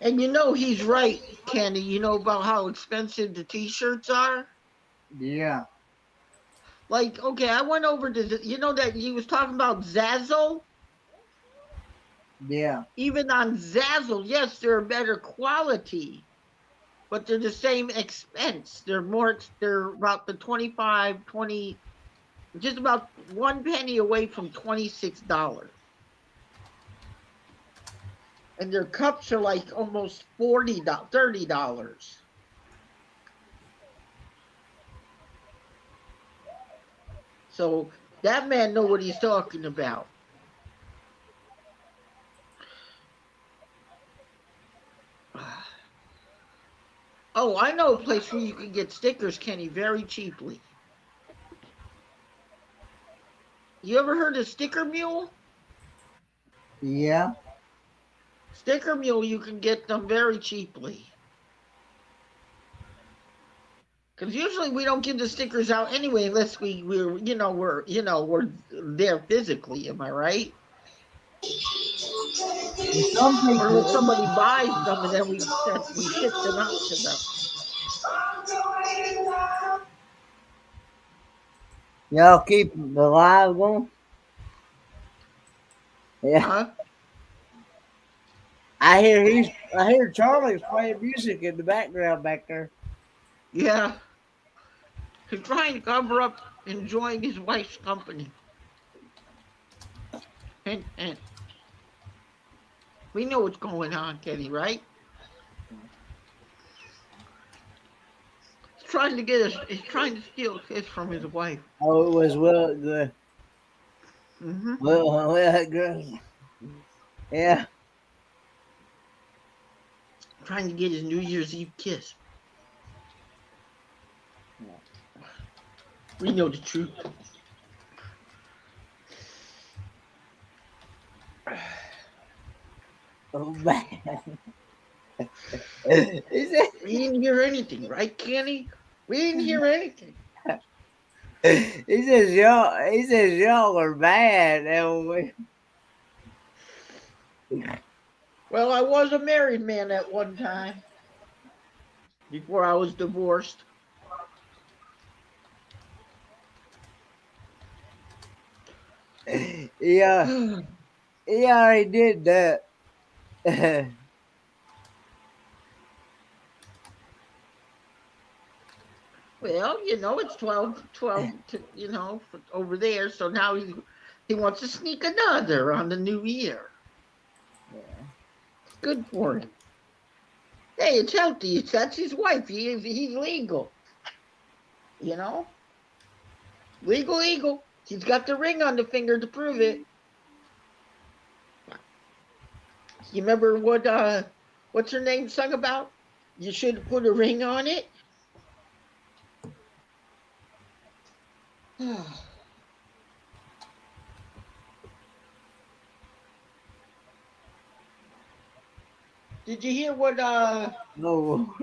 And you know he's right, Kenny. You know about how expensive the T-shirts are? Yeah. Like, okay, I went over to, you know that he was talking about Zazzle? Yeah. Even on Zazzle, yes, they're better quality, but they're the same expense. They're about the 20, just about 1 penny away from $26. And their cups are like almost $30. So that man know what he's talking about. Oh, I know a place where you can get stickers, Kenny, very cheaply. You ever heard of Sticker Mule? Yeah. Sticker Mule, you can get them very cheaply. Because usually we don't give the stickers out anyway unless we're there physically. Am I right? Some Or people, unless somebody buys them and then we ship them out to them. y'all keep the live going. Yeah. Huh? I hear Charlie's playing music in the background back there. Yeah. He's trying to cover up enjoying his wife's company. And we know what's going on, Kenny, right? He's trying to steal a kiss from his wife. Oh, it was the girl. Yeah. Trying to get his New Year's Eve kiss. We know the truth. Oh man. We didn't hear anything, right, Kenny? We didn't hear anything. He says y'all are bad. Well, I was a married man at one time. Before I was divorced. Yeah. He already did that. Well, it's 12 over there. So now he wants to sneak another on the new year. Yeah. It's good for him. Hey, it's healthy. That's his wife. He's legal. Legal. He's got the ring on the finger to prove it. You remember what's her name sung about? You should put a ring on it. Did you hear what No.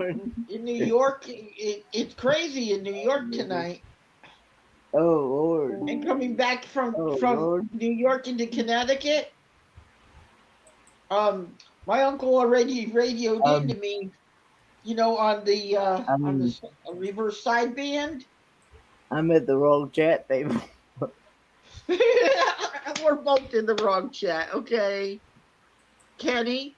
in New York? It's crazy in New York tonight. Oh Lord. And coming back from Lord. New York into Connecticut, my uncle already radioed into me, on the reverse sideband. I'm at the wrong chat table. We're both in the wrong chat, okay? Kenny,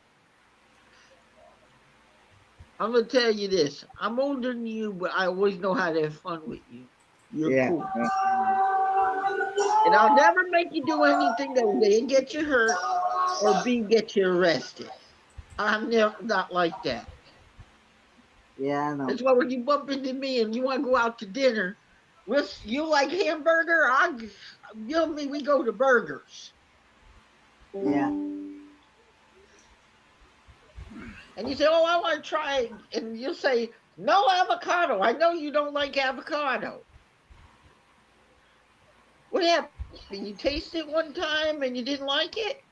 I'm gonna tell you this. I'm older than you, but I always know how to have fun with you. You're Yeah. cool. And I'll never make you do anything that will A, get you hurt or B, get you arrested. I'm never not like that. Yeah, I know. That's why when you bump into me and you want to go out to dinner, you like hamburger? We go to burgers. Yeah. And you say, "Oh, I want to try it," and you'll say, "No avocado. I know you don't like avocado." What happened? You tasted it one time and you didn't like it?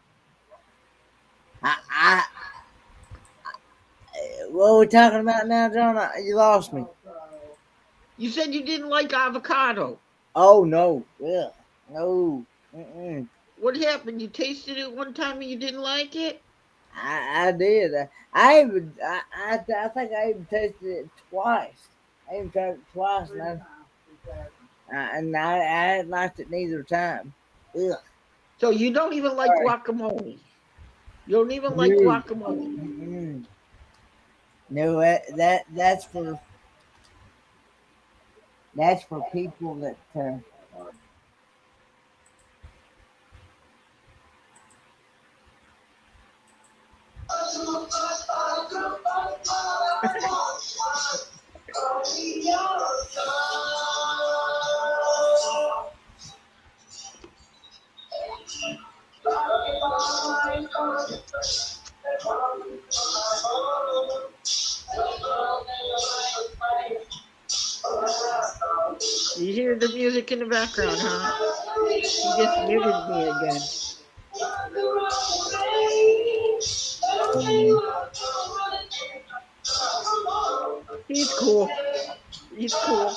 I what are we talking about now, John? You lost me. You said you didn't like avocado. Oh no. Yeah. No. Mm-mm. What happened? You tasted it one time and you didn't like it? I did. I think I even tasted it twice. I even tried it twice, and I hadn't liked it neither time. Ugh. So you don't even like Sorry. guacamole. You don't even like No. guacamole. Mm-mm. No, that's for people that. You hear the music in the background, huh? He just muted me again. He's cool. He's cool.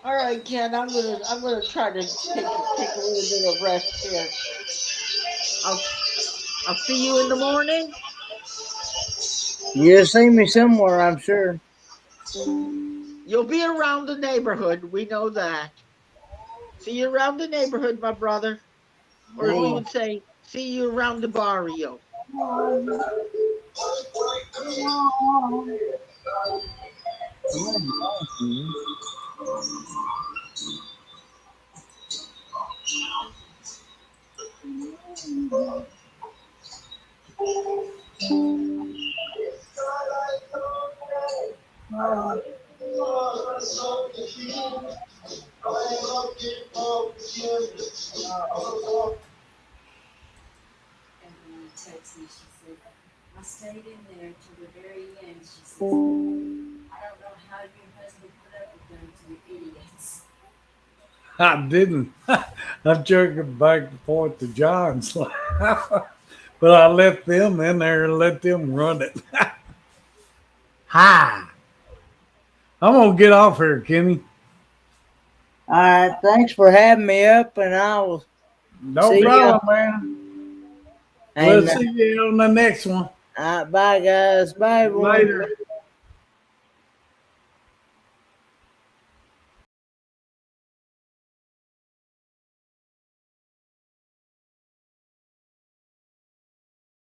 All right, Ken. I'm gonna try to take a little bit of rest here. I'll see you in the morning. You'll see me somewhere, I'm sure. You'll be around the neighborhood. We know that. See you around the neighborhood, my brother. Or as we would say, see you around the barrio. Texted me, she said, I stayed in there to the very end. She said, I don't know how your husband put up with them two idiots. I didn't. I'm joking back and forth to John's, but I left them in there and let them run it. Hi. I'm gonna get off here, Kenny. All right, thanks for having me up, and I will No see problem, you. man. We'll see you on the next one. Bye, guys. Bye, everyone. Later.